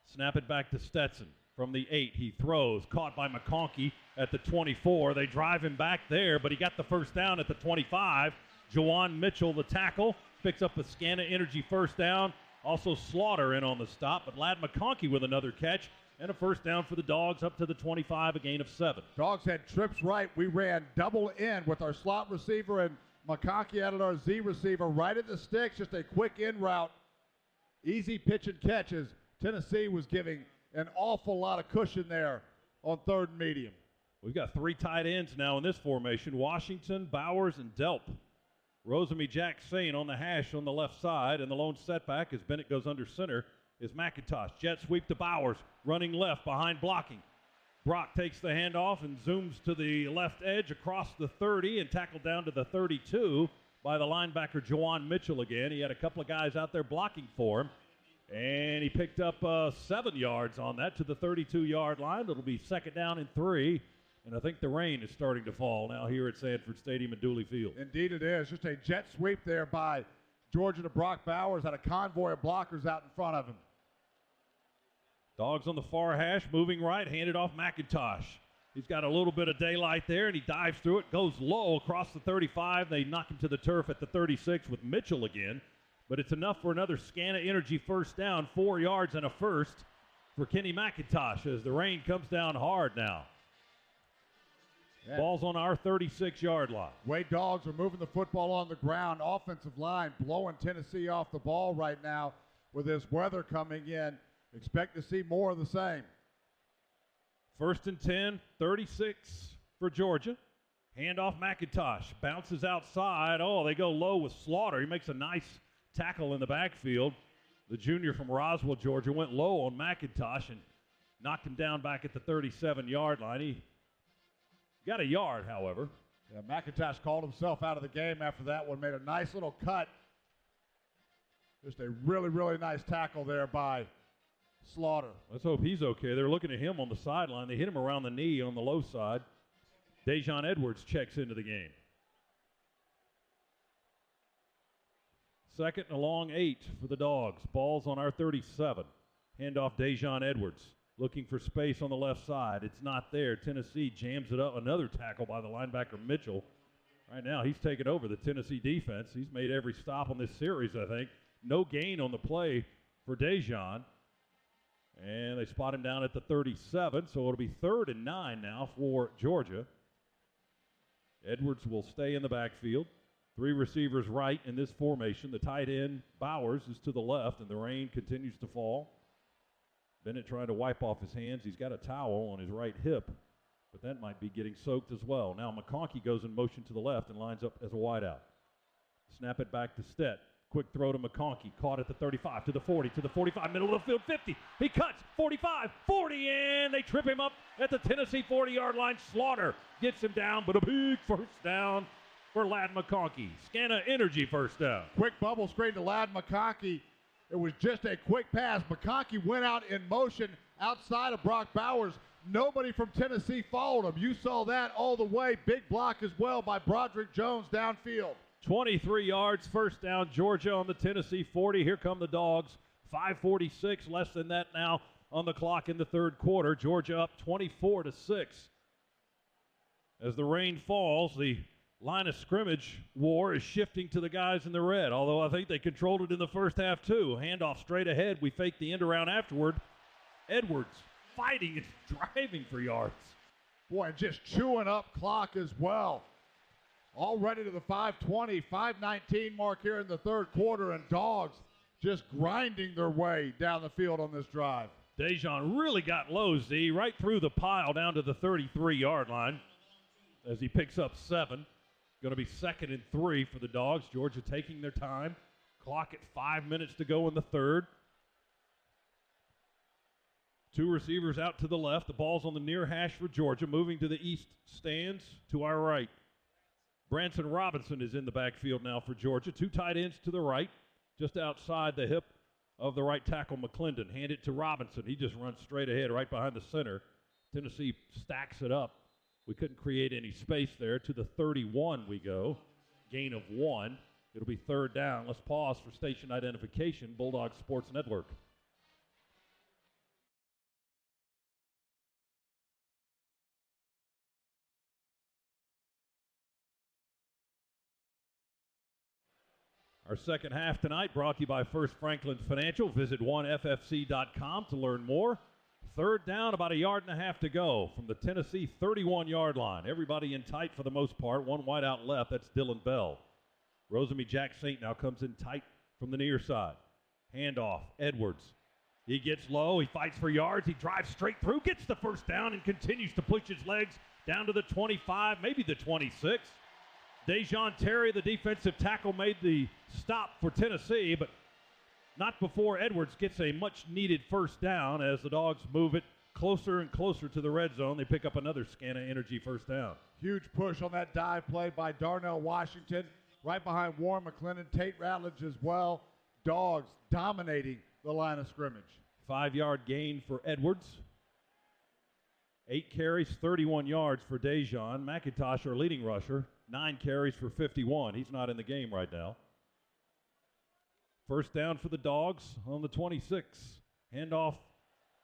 Snap it back to Stetson. From the 8, he throws, caught by McConkey at the 24. They drive him back there, but he got the 1st down at the 25. Jawan Mitchell, the tackle, picks up a Scana Energy 1st down. Also Slaughter in on the stop, but Ladd McConkey with another catch and a 1st down for the Dogs up to the 25, a gain of 7. Dogs had trips right. We ran double in with our slot receiver and McConkey added our Z receiver right at the sticks. Just a quick in route. Easy pitch and catch as Tennessee was giving an awful lot of cushion there on 3rd and medium. We've got 3 tight ends now in this formation. Washington, Bowers, and Delp. Rosemy-Jackson on the hash on the left side, and the lone setback as Bennett goes under center is McIntosh. Jet sweep to Bowers, running left behind blocking. Brock takes the handoff and zooms to the left edge across the 30 and tackled down to the 32 by the linebacker Jawan Mitchell again. He had a couple of guys out there blocking for him, and he picked up 7 yards on that to the 32-yard line. It'll be 2nd down and 3, and I think the rain is starting to fall now here at Sanford Stadium and Dooley Field. Indeed it is. Just a jet sweep there by Georgia to Brock Bowers. Had a convoy of blockers out in front of him. Dogs on the far hash, moving right, handed off McIntosh. He's got a little bit of daylight there, and he dives through it, goes low across the 35. They knock him to the turf at the 36 with Mitchell again. But it's enough for another Scana Energy first down, 4 yards and a first for Kenny McIntosh as the rain comes down hard now. Yeah. Ball's on our 36-yard line. Way Dogs are moving the football on the ground. Offensive line blowing Tennessee off the ball right now with this weather coming in. Expect to see more of the same. 1st and 10, 36 for Georgia. Handoff McIntosh. Bounces outside. Oh, they go low with Slaughter. He makes a nice tackle in the backfield. The junior from Roswell, Georgia, went low on McIntosh and knocked him down back at the 37-yard line. He got a yard, however. Yeah, McIntosh called himself out of the game after that one. Made a nice little cut. Just a really, really nice tackle there by Slaughter. Let's hope he's okay. They're looking at him on the sideline. They hit him around the knee on the low side. Dejon Edwards checks into the game. 2nd and a long 8 for the Dogs. Ball's on our 37. Handoff Dejon Edwards. Looking for space on the left side. It's not there. Tennessee jams it up. Another tackle by the linebacker Mitchell. Right now he's taken over the Tennessee defense. He's made every stop on this series, I think. No gain on the play for Dejon. And they spot him down at the 37, so it'll be 3rd and 9 now for Georgia. Edwards will stay in the backfield. 3 receivers right in this formation. The tight end, Bowers, is to the left, and the rain continues to fall. Bennett trying to wipe off his hands. He's got a towel on his right hip, but that might be getting soaked as well. Now McConkey goes in motion to the left and lines up as a wideout. Snap it back to Stett. Quick throw to McConkey, caught at the 35, to the 40, to the 45, middle of the field, 50. He cuts, 45, 40, and they trip him up at the Tennessee 40-yard line. Slaughter gets him down, but a big first down for Ladd McConkey. Scana Energy first down. Quick bubble screen to Ladd McConkey. It was just a quick pass. McConkey went out in motion outside of Brock Bowers. Nobody from Tennessee followed him. You saw that all the way. Big block as well by Broderick Jones downfield. 23 yards, first down, Georgia on the Tennessee 40. Here come the Dogs. 5:46, less than that now on the clock in the 3rd quarter. Georgia up 24-6. As the rain falls, the line of scrimmage war is shifting to the guys in the red, although I think they controlled it in the first half too. Handoff straight ahead. We fake the end around afterward. Edwards fighting and driving for yards. Boy, and just chewing up clock as well. Already to the 5:20, 5:19 mark here in the 3rd quarter, and Dogs just grinding their way down the field on this drive. Dejon really got low, Z, right through the pile down to the 33-yard line as he picks up 7. Going to be 2nd and 3 for the Dogs. Georgia taking their time. Clock at 5 minutes to go in the 3rd. 2 receivers out to the left. The ball's on the near hash for Georgia. Moving to the east stands to our right. Branson Robinson is in the backfield now for Georgia. 2 tight ends to the right, just outside the hip of the right tackle, McClendon. Hand it to Robinson. He just runs straight ahead right behind the center. Tennessee stacks it up. We couldn't create any space there. To the 31 we go. Gain of 1. It'll be 3rd down. Let's pause for station identification. Bulldog Sports Network. Our second half tonight brought to you by First Franklin Financial. Visit 1ffc.com to learn more. 3rd down, about 1.5 yards to go from the Tennessee 31-yard line. Everybody in tight for the most part. 1 wide out left. That's Dylan Bell. Rosemy Jack Saint now comes in tight from the near side. Handoff, Edwards. He gets low. He fights for yards. He drives straight through, gets the first down, and continues to push his legs down to the 25, maybe the 26. Dejon Terry, the defensive tackle, made the stop for Tennessee, but not before Edwards gets a much-needed first down. As the Dogs move it closer and closer to the red zone, they pick up another Scana Energy first down. Huge push on that dive play by Darnell Washington. Right behind Warren McClendon, Tate Ratledge as well. Dogs dominating the line of scrimmage. 5-yard gain for Edwards. 8 carries, 31 yards for Dejon. McIntosh, our leading rusher, 9 carries for 51. He's not in the game right now. First down for the Dogs on the 26. Handoff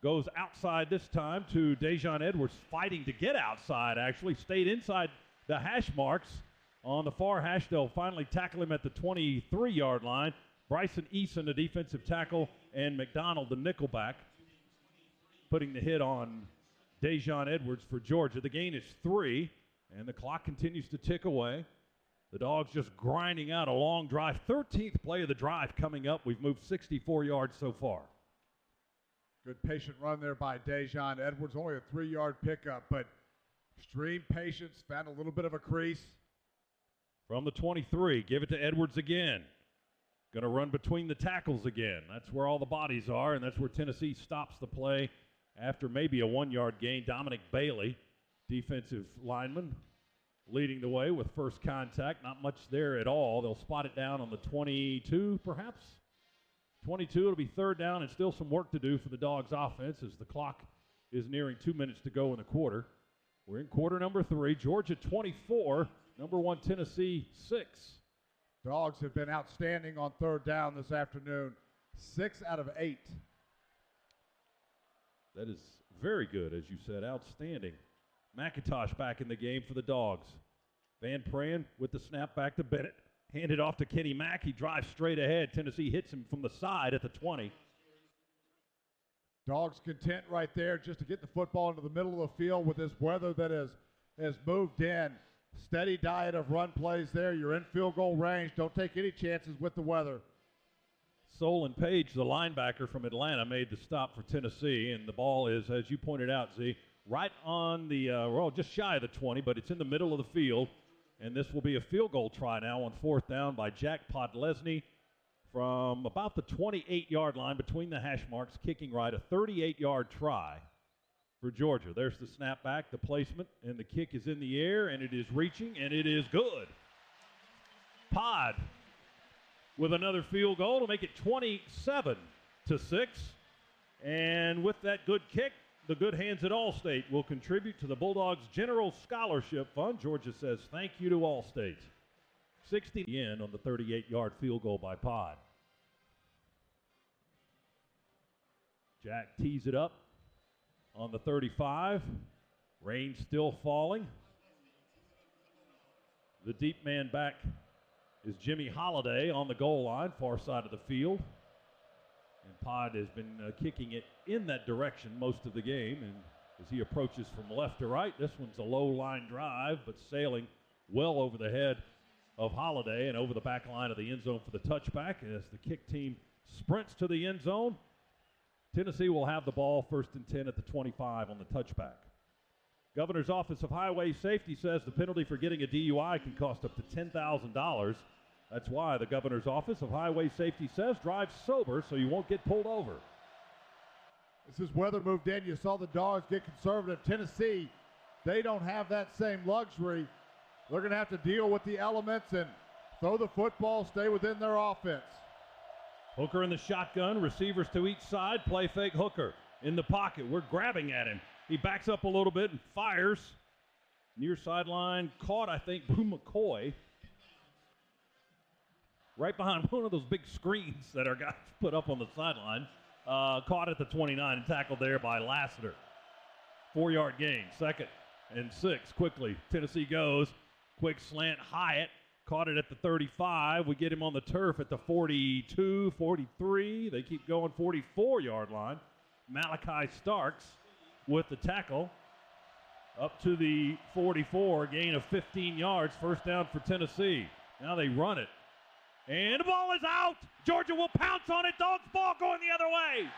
Goes outside this time to Dejon Edwards, fighting to get outside, actually. Stayed inside the hash marks. On the far hash, they'll finally tackle him at the 23-yard line. Bryson Eason, the defensive tackle, and McDonald, the nickelback, putting the hit on Dejon Edwards for Georgia. The gain is 3, and the clock continues to tick away. The Dogs just grinding out a long drive. 13th play of the drive coming up. We've moved 64 yards so far. Good patient run there by Dejon Edwards. Only a 3-yard pickup, but extreme patience. Found a little bit of a crease. From the 23, give it to Edwards again. Going to run between the tackles again. That's where all the bodies are, and that's where Tennessee stops the play after maybe a 1-yard gain. Dominic Bailey, defensive lineman, leading the way with first contact. Not much there at all. They'll spot it down on the 22, perhaps. 22, it'll be 3rd down, and still some work to do for the Dogs offense as the clock is nearing 2 minutes to go in the quarter. We're in quarter number 3. Georgia 24, number 1 Tennessee 6. Dogs have been outstanding on 3rd down this afternoon. 6 out of 8. That is very good, as you said, outstanding. McIntosh back in the game for the Dogs. Van Pran with the snap back to Bennett. Handed off to Kenny Mack. He drives straight ahead. Tennessee hits him from the side at the 20. Dogs content right there just to get the football into the middle of the field with this weather that has moved in. Steady diet of run plays there. You're in field goal range. Don't take any chances with the weather. Solon Page, the linebacker from Atlanta, made the stop for Tennessee, and the ball is, as you pointed out, Z, right on the, just shy of the 20, but it's in the middle of the field, and this will be a field goal try now on 4th down by Jack Podlesny from about the 28-yard line between the hash marks, kicking right, a 38-yard try for Georgia. There's the snap back, the placement, and the kick is in the air, and it is reaching, and it is good. Pod with another field goal to make it 27-6. And with that good kick, the good hands at Allstate will contribute to the Bulldogs General Scholarship Fund. Georgia says thank you to Allstate. 60 in on the 38-yard field goal by Pod. Jack tees it up on the 35. Rain still falling. The deep man back is Jimmy Holiday on the goal line, far side of the field. And Pod has been kicking it in that direction most of the game. And as he approaches from left to right, this one's a low line drive, but sailing well over the head of Holiday and over the back line of the end zone for the touchback. As the kick team sprints to the end zone, Tennessee will have the ball 1st and 10 at the 25 on the touchback. Governor's Office of Highway Safety says the penalty for getting a DUI can cost up to $10,000. That's why the Governor's Office of Highway Safety says drive sober so you won't get pulled over. This is weather moved in. You saw the Dogs get conservative. Tennessee, they don't have that same luxury. They're going to have to deal with the elements and throw the football, stay within their offense. Hooker in the shotgun, receivers to each side, play fake Hooker in the pocket. We're grabbing at him. He backs up a little bit and fires. Near sideline, caught, I think, Boo McCoy. Right behind one of those big screens that our guys put up on the sideline. Caught at the 29 and tackled there by Lassiter. 4-yard gain, 2nd and 6. Quickly, Tennessee goes. Quick slant, Hyatt. Caught it at the 35. We get him on the turf at the 42, 43. They keep going, 44-yard line. Malachi Starks with the tackle up to the 44, gain of 15 yards, 1st down for Tennessee. Now they run it. And the ball is out. Georgia will pounce on it. Dogs ball going the other way.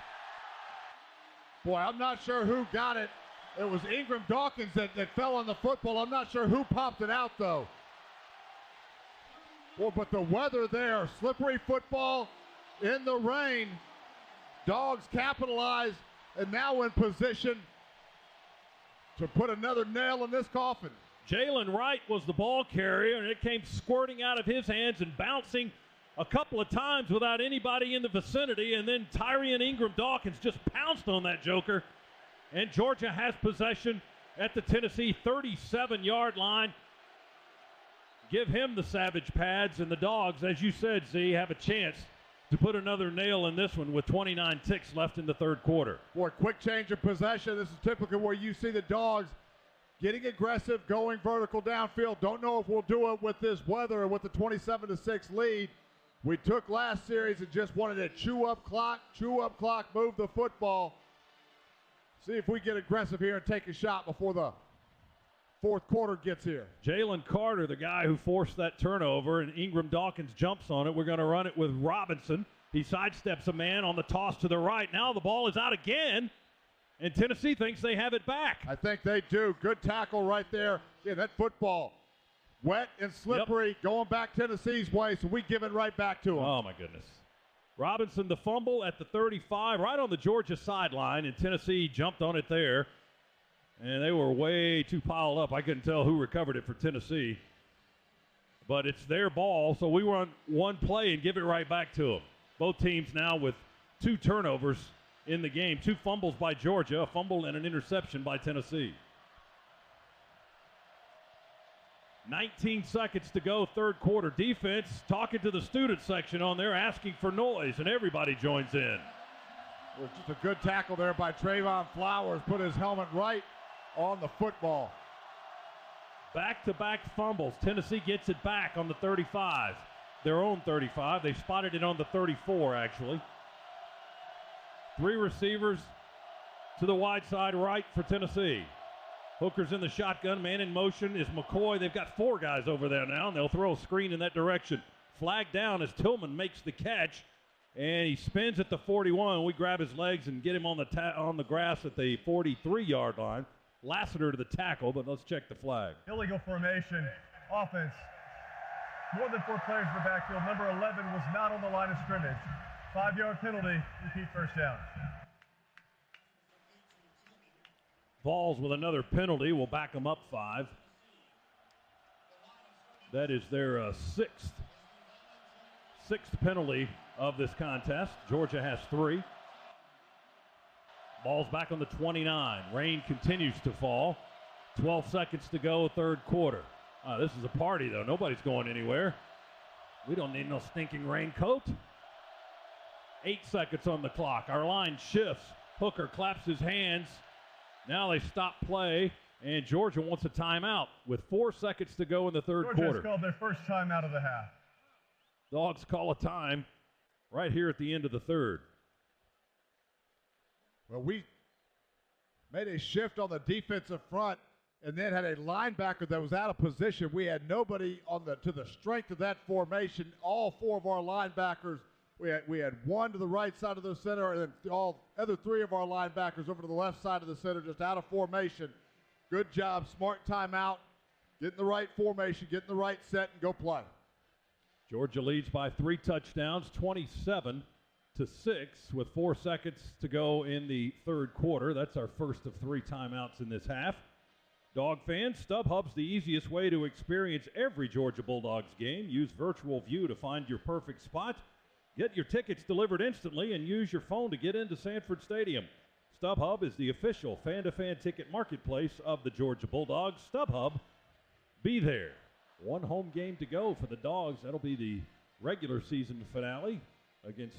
Boy, I'm not sure who got it. It was Ingram Dawkins that fell on the football. I'm not sure who popped it out, though. Well, but the weather there, slippery football in the rain. Dogs capitalize and now in position to put another nail in this coffin. Jalen Wright was the ball carrier, and it came squirting out of his hands and bouncing a couple of times without anybody in the vicinity, and then Tyrion Ingram Dawkins just pounced on that joker, and Georgia has possession at the Tennessee 37-yard line. Give him the savage pads, and the Dogs, as you said, Z, have a chance to put another nail in this one with 29 ticks left in the third quarter. Boy, quick change of possession. This is typically where you see the Dogs getting aggressive, going vertical downfield. Don't know if we'll do it with this weather or with the 27-6 lead. We took last series and just wanted to chew up clock, move the football. See if we get aggressive here and take a shot before the fourth quarter gets here. Jalen Carter, the guy who forced that turnover, and Ingram Dawkins jumps on it. We're going to run it with Robinson. He sidesteps a man on the toss to the right. Now the ball is out again, and Tennessee thinks they have it back. I think they do. Good tackle right there. Yeah, that football, wet and slippery, going back Tennessee's way, so we give it right back to them. Oh, my goodness. Robinson, the fumble at the 35, right on the Georgia sideline, and Tennessee jumped on it there. And they were way too piled up. I couldn't tell who recovered it for Tennessee. But it's their ball, so we run one play and give it right back to them. Both teams now with 2 turnovers in the game. 2 fumbles by Georgia, a fumble and an interception by Tennessee. 19 seconds to go, third quarter. Defense talking to the student section on there, asking for noise, and everybody joins in. Well, just a good tackle there by Trayvon Flowers. Put his helmet right on the football. Back-to-back fumbles. Tennessee gets it back on the 35. Their own 35. They spotted it on the 34, actually. 3 receivers to the wide side right for Tennessee. Hooker's in the shotgun. Man in motion is McCoy. They've got 4 guys over there now, and they'll throw a screen in that direction. Flag down as Tillman makes the catch, and he spins at the 41. We grab his legs and get him on the grass at the 43-yard line. Lassiter to the tackle, but let's check the flag. Illegal formation, offense. More than 4 players in the backfield. Number 11 was not on the line of scrimmage. 5-yard penalty, repeat first down. Vols with another penalty will back them up 5. That is their sixth penalty of this contest. Georgia has 3. Ball's back on the 29. Rain continues to fall. 12 seconds to go, third quarter. This is a party, though. Nobody's going anywhere. We don't need no stinking raincoat. 8 seconds on the clock. Our line shifts. Hooker claps his hands. Now they stop play, and Georgia wants a timeout with 4 seconds to go in the third quarter. Georgia's called their first timeout of the half. Dogs call a time right here at the end of the third. Well, we made a shift on the defensive front and then had a linebacker that was out of position. We had nobody to the strength of that formation. All 4 of our linebackers, we had 1 to the right side of the center, and then all other 3 of our linebackers over to the left side of the center, just out of formation. Good job, smart timeout, getting the right formation, getting the right set, and go play. Georgia leads by 3 touchdowns, 27-6, with 4 seconds to go in the third quarter. That's our first of 3 timeouts in this half. Dog fans, StubHub's the easiest way to experience every Georgia Bulldogs game. Use Virtual View to find your perfect spot. Get your tickets delivered instantly and use your phone to get into Sanford Stadium. StubHub is the official fan-to-fan ticket marketplace of the Georgia Bulldogs. StubHub, be there. 1 home game to go for the Dogs. That'll be the regular season finale against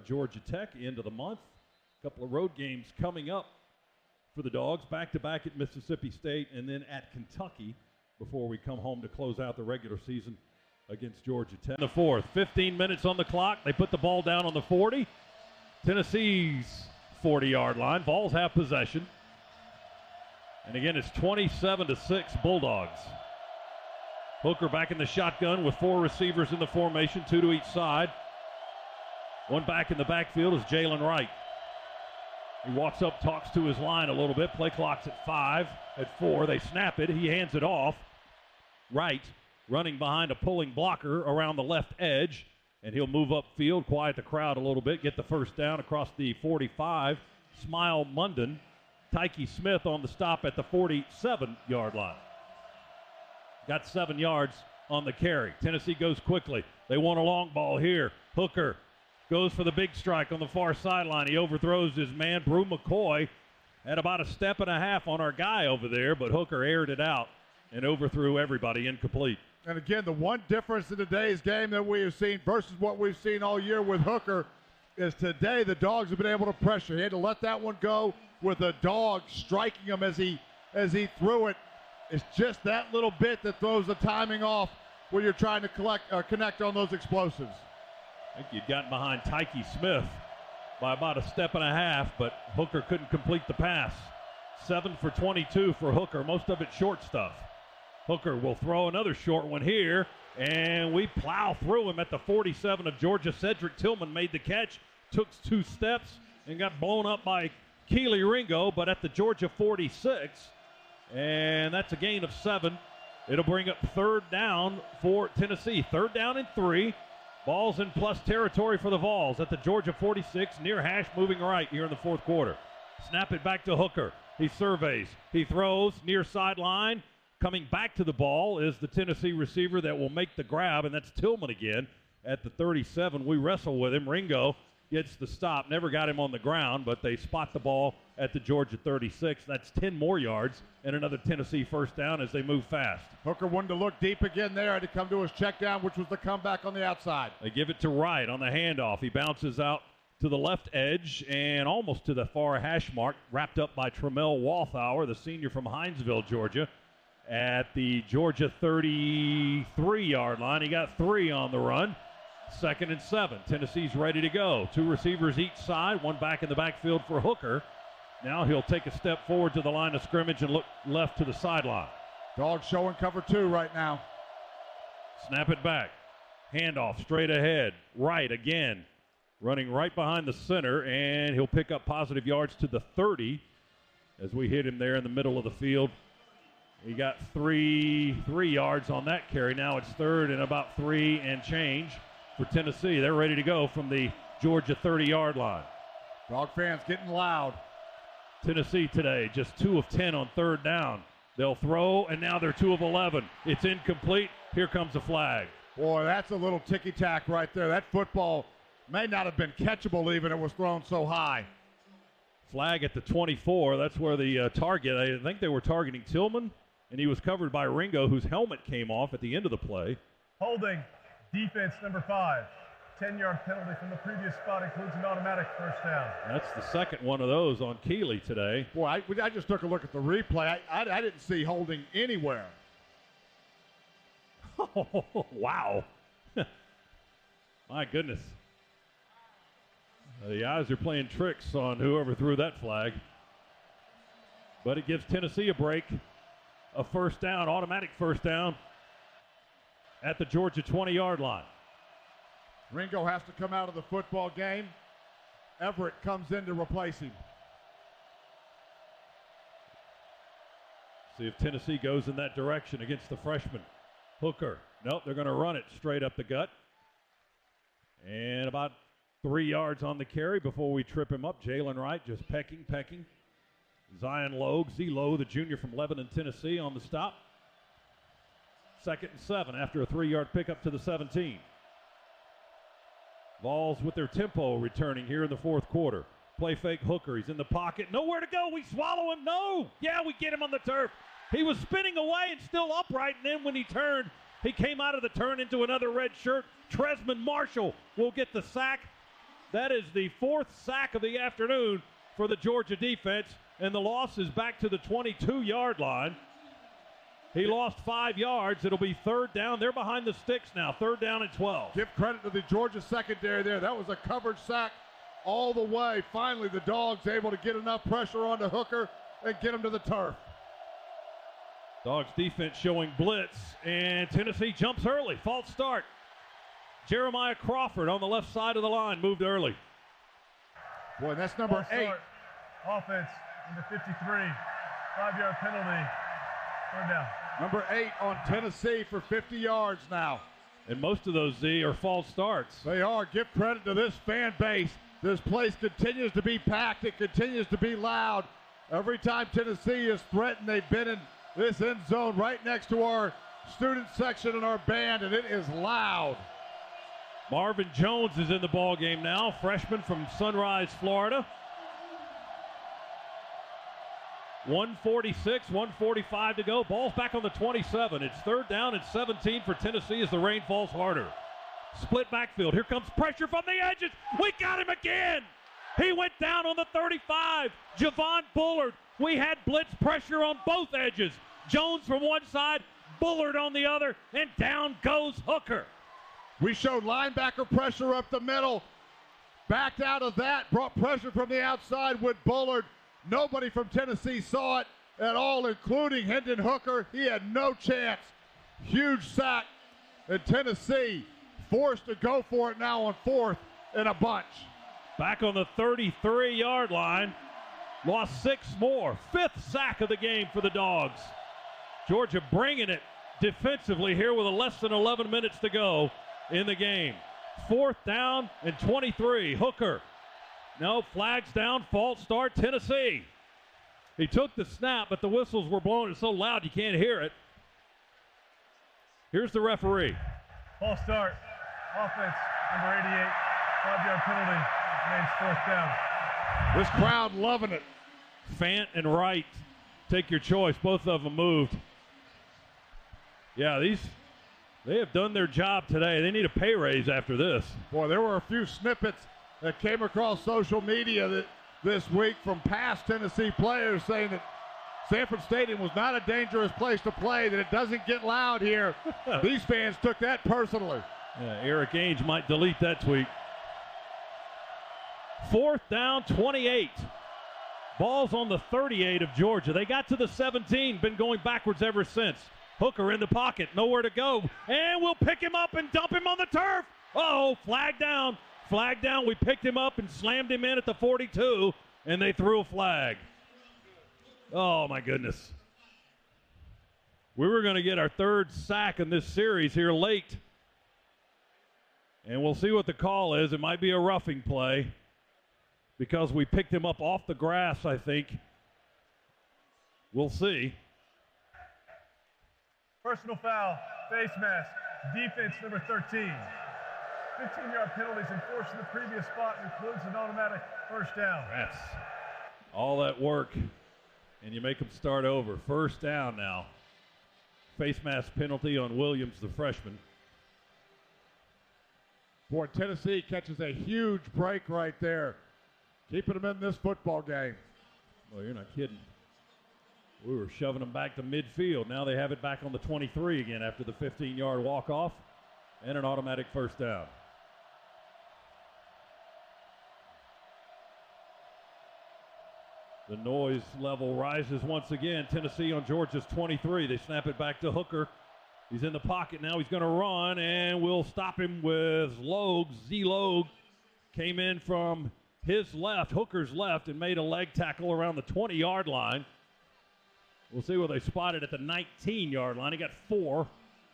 Georgia Tech, end of the month. A couple of road games coming up for the Dogs, back-to-back at Mississippi State and then at Kentucky before we come home to close out the regular season against Georgia Tech. In the fourth, 15 minutes on the clock. They put the ball down on the 40. Tennessee's 40-yard line. Vols have possession. And again, it's 27-6 Bulldogs. Hooker back in the shotgun with 4 receivers in the formation, 2 to each side. 1 back in the backfield is Jalen Wright. He walks up, talks to his line a little bit. Play clock's at 5. At 4, they snap it. He hands it off. Wright running behind a pulling blocker around the left edge, and he'll move upfield, quiet the crowd a little bit, get the first down across the 45. Smile Munden. Tyke Smith on the stop at the 47-yard line. Got 7 yards on the carry. Tennessee goes quickly. They want a long ball here. Hooker goes for the big strike on the far sideline. He overthrows his man, Brew McCoy. Had about a step and a half on our guy over there, but Hooker aired it out and overthrew everybody, incomplete. And again, the one difference in today's game that we have seen versus what we've seen all year with Hooker is today the Dogs have been able to pressure. He had to let that one go with a dog striking him as he threw it. It's just that little bit that throws the timing off when you're trying to connect on those explosives. I think you'd gotten behind Tyke Smith by about a step and a half, but Hooker couldn't complete the pass. 7 for 22 for Hooker, most of it short stuff. Hooker will throw another short one here, and we plow through him at the 47 of Georgia. Cedric Tillman made the catch, took 2 steps, and got blown up by Keely Ringo, but at the Georgia 46, and that's a gain of 7. It'll bring up 3rd down for Tennessee. 3rd down and 3. Ball's in plus territory for the Vols at the Georgia 46, near hash, moving right here in the 4th quarter. Snap it back to Hooker. He surveys. He throws near sideline. Coming back to the ball is the Tennessee receiver that will make the grab, and that's Tillman again at the 37. We wrestle with him. Ringo gets the stop. Never got him on the ground, but they spot the ball at the Georgia 36. That's 10 more yards and another Tennessee 1st down as they move fast. Hooker wanted to look deep again there, had to come to his check down, which was the comeback on the outside. They give it to Wright on the handoff. He bounces out to the left edge and almost to the far hash mark, wrapped up by Tremel Walthour, the senior from Hinesville, Georgia, at the Georgia 33-yard line. He got 3 on the run. 2nd and 7. Tennessee's ready to go. 2 receivers each side, 1 back in the backfield for Hooker. Now he'll take a step forward to the line of scrimmage and look left to the sideline. Dogs showing cover 2 right now. Snap it back. Handoff straight ahead. Right again. Running right behind the center, and he'll pick up positive yards to the 30 as we hit him there in the middle of the field. He got 3 yards on that carry. Now it's 3rd and about 3 and change for Tennessee. They're ready to go from the Georgia 30-yard line. Dog fans getting loud. Tennessee today just 2 of 10 on 3rd down. They'll throw, and now they're 2 of 11. It's incomplete. Here comes a flag. Boy, that's a little ticky-tack right there. That football may not have been catchable even. It was thrown so high. Flag at the 24. That's where the target, I think they were targeting Tillman, and he was covered by Ringo, whose helmet came off at the end of the play. Holding, defense number 5. 10-yard penalty from the previous spot, includes an automatic 1st down. That's the 2nd one of those on Keely today. Boy, I just took a look at the replay. I didn't see holding anywhere. Oh, wow. My goodness. The eyes are playing tricks on whoever threw that flag. But it gives Tennessee a break. A 1st down, automatic 1st down at the Georgia 20-yard line. Ringo has to come out of the football game. Everett comes in to replace him. See if Tennessee goes in that direction against the freshman. Hooker. Nope, they're going to run it straight up the gut. And about 3 yards on the carry before we trip him up. Jalen Wright just pecking. Zion Logue, Z-Lowe, the junior from Lebanon, Tennessee, on the stop. 2nd and 7 after a 3-yard pickup to the 17. Vols with their tempo returning here in the 4th quarter. Play fake Hooker. He's in the pocket. Nowhere to go. We swallow him. No. Yeah, we get him on the turf. He was spinning away and still upright, and then when he turned, he came out of the turn into another red shirt. Tresman Marshall will get the sack. That is the 4th sack of the afternoon for the Georgia defense, and the loss is back to the 22-yard line. He lost 5 yards. It'll be 3rd down. They're behind the sticks now. 3rd down and 12. Give credit to the Georgia secondary there. That was a covered sack all the way. Finally, the Dogs able to get enough pressure onto Hooker and get him to the turf. Dogs defense showing blitz, and Tennessee jumps early. False start. Jeremiah Crawford on the left side of the line moved early. Boy, that's number 8. Offense, number 53. 5-yard penalty. 3rd down. Number 8 on Tennessee for 50 yards now. And most of those, Z, are false starts. They are. Give credit to this fan base. This place continues to be packed. It continues to be loud. Every time Tennessee is threatened, they've been in this end zone right next to our student section and our band, and it is loud. Marvin Jones is in the ball game now, freshman from Sunrise, Florida. 1:46, 1:45 to go. Ball's back on the 27. It's 3rd down and 17 for Tennessee as the rain falls harder. Split backfield. Here comes pressure from the edges. We got him again. He went down on the 35. Javon Bullard. We had blitz pressure on both edges. Jones from one side, Bullard on the other, and down goes Hooker. We showed linebacker pressure up the middle. Backed out of that, brought pressure from the outside with Bullard. Nobody from Tennessee saw it at all, including Hendon Hooker. He had no chance. Huge sack. And Tennessee forced to go for it now on 4th and a bunch. Back on the 33-yard line. Lost 6 more. 5th sack of the game for the Dogs. Georgia bringing it defensively here with less than 11 minutes to go in the game. 4th down and 23. Hooker. No, flags down, false start, Tennessee. He took the snap, but the whistles were blowing. It's so loud you can't hear it. Here's the referee. False start. Offense, number 88. 5-yard penalty. Remains 4th down. This crowd loving it. Fant and Wright, take your choice. Both of them moved. Yeah, they have done their job today. They need a pay raise after this. Boy, there were a few snippets that came across social media this week from past Tennessee players saying that Sanford Stadium was not a dangerous place to play, that it doesn't get loud here. These fans took that personally. Yeah, Eric Ainge might delete that tweet. 4th down, 28. Ball's on the 38 of Georgia. They got to the 17, been going backwards ever since. Hooker in the pocket, nowhere to go, and we'll pick him up and dump him on the turf. Oh, flag down. Flag down. We picked him up and slammed him in at the 42, and they threw a flag. Oh, my goodness. We were going to get our 3rd sack in this series here late, and we'll see what the call is. It might be a roughing play because we picked him up off the grass, I think. We'll see. Personal foul, face mask, defense number 13. 15-yard penalties enforced in the previous spot includes an automatic 1st down. That's all that work, and you make them start over. 1st down now. Face mask penalty on Williams, the freshman. Boy, Tennessee catches a huge break right there, keeping them in this football game. Well, you're not kidding. We were shoving them back to midfield. Now they have it back on the 23 again after the 15-yard walk-off and an automatic 1st down. The noise level rises once again. Tennessee on Georgia's 23. They snap it back to Hooker. He's in the pocket now. He's going to run, and we'll stop him with Logue. Z-Logue came in from his left, Hooker's left, and made a leg tackle around the 20-yard line. We'll see where they spotted at the 19-yard line. He got 4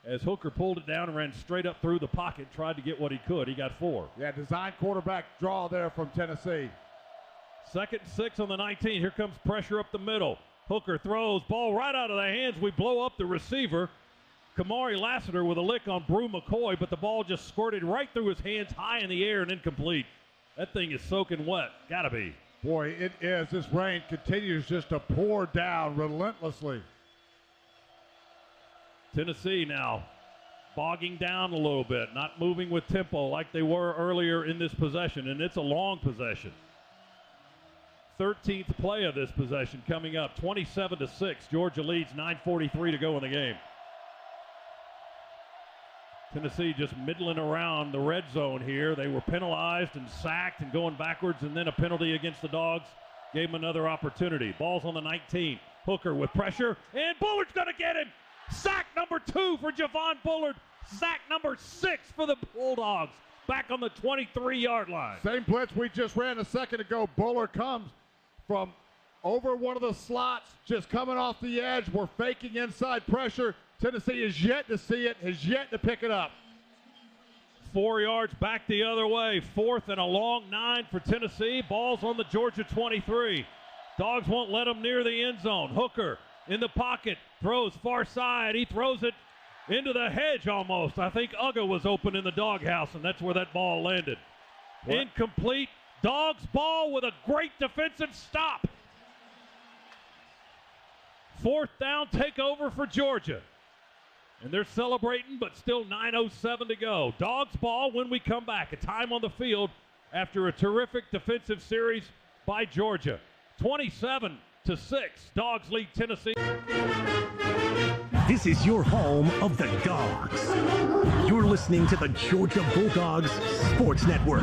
as Hooker pulled it down and ran straight up through the pocket, tried to get what he could. He got 4. Yeah, design quarterback draw there from Tennessee. 2nd and 6 on the 19. Here comes pressure up the middle. Hooker throws, ball right out of the hands. We blow up the receiver. Kamari Lassiter with a lick on Brew McCoy, but the ball just squirted right through his hands, high in the air and incomplete. That thing is soaking wet. Gotta be. Boy, it is. This rain continues just to pour down relentlessly. Tennessee now bogging down a little bit, not moving with tempo like they were earlier in this possession, and it's a long possession. 13th play of this possession coming up, 27-6. Georgia leads, 9:43 to go in the game. Tennessee just middling around the red zone here. They were penalized and sacked and going backwards, and then a penalty against the Dogs gave them another opportunity. Ball's on the 19. Hooker with pressure, and Bullard's going to get him. Sack number 2 for Javon Bullard. Sack number 6 for the Bulldogs. Back on the 23-yard line. Same blitz we just ran a second ago. Bullard comes from over one of the slots, just coming off the edge. We're faking inside pressure. Tennessee is yet to see it, has yet to pick it up. 4 yards back the other way. 4th and a long 9 for Tennessee. Ball's on the Georgia 23. Dogs won't let them near the end zone. Hooker in the pocket, throws far side. He throws it into the hedge almost. I think Uga was open in the doghouse, and that's where that ball landed. What? Incomplete. Dogs ball with a great defensive stop. 4th down takeover for Georgia. And they're celebrating, but still 9:07 to go. Dogs ball when we come back. A time on the field after a terrific defensive series by Georgia. 27-6. Dogs lead Tennessee. This is your home of the Dogs. You're listening to the Georgia Bulldogs Sports Network.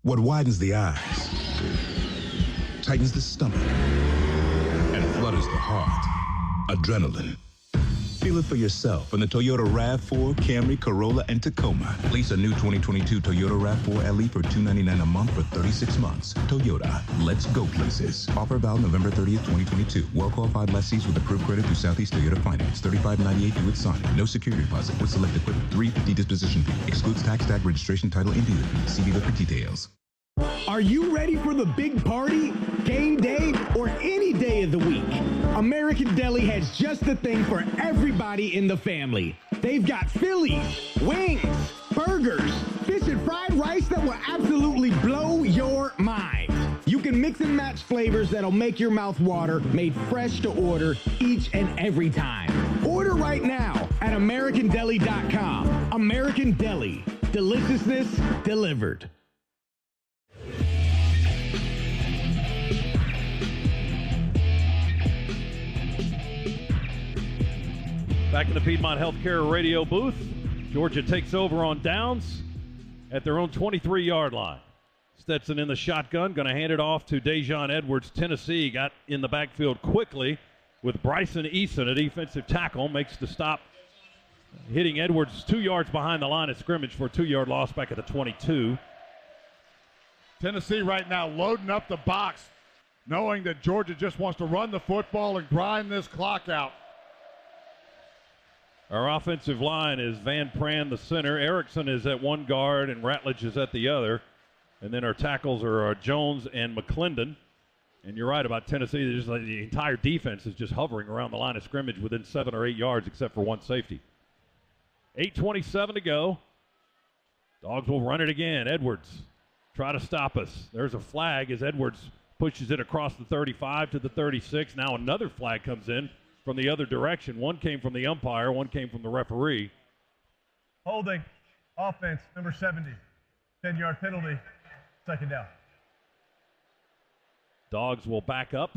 What widens the eyes, tightens the stomach, and flutters the heart. Adrenaline. Feel it for yourself in the Toyota RAV4, Camry, Corolla, and Tacoma. Lease a new 2022 Toyota RAV4 LE for $299 a month for 36 months. Toyota, let's go places. Offer valid November 30th, 2022. Well-qualified lessees with approved credit through Southeast Toyota Finance. $35.98 due at signing. No security deposit with select equipment. $350 disposition fee. Excludes tax, tag, registration, title, and dealer fee. See dealer for details. Are you ready for the big party, game day, or any day of the week? American Deli has just the thing for everybody in the family. They've got Phillies, wings, burgers, fish and fried rice that will absolutely blow your mind. You can mix and match flavors that'll make your mouth water, made fresh to order each and every time. Order right now at AmericanDeli.com. American Deli. Deliciousness delivered. Back in the Piedmont Healthcare radio booth. Georgia takes over on downs at their own 23-yard line. Stetson in the shotgun, going to hand it off to Dejon Edwards. Tennessee got in the backfield quickly with Bryson Eason, a defensive tackle, makes the stop, hitting Edwards 2 yards behind the line of scrimmage for a 2-yard loss back at the 22. Tennessee right now loading up the box, knowing that Georgia just wants to run the football and grind this clock out. Our offensive line is Van Pran, the center. Erickson is at one guard, and Ratledge is at the other. And then our tackles are Jones and McClendon. And you're right about Tennessee. Just like the entire defense is just hovering around the line of scrimmage within 7 or 8 yards, except for one safety. 8:27 to go. Dogs will run it again. Edwards try to stop us. There's a flag as Edwards pushes it across the 35 to the 36. Now another flag comes in from the other direction. One came from the umpire, one came from the referee. Holding, offense, number 70. 10-yard penalty, second down. Dogs will back up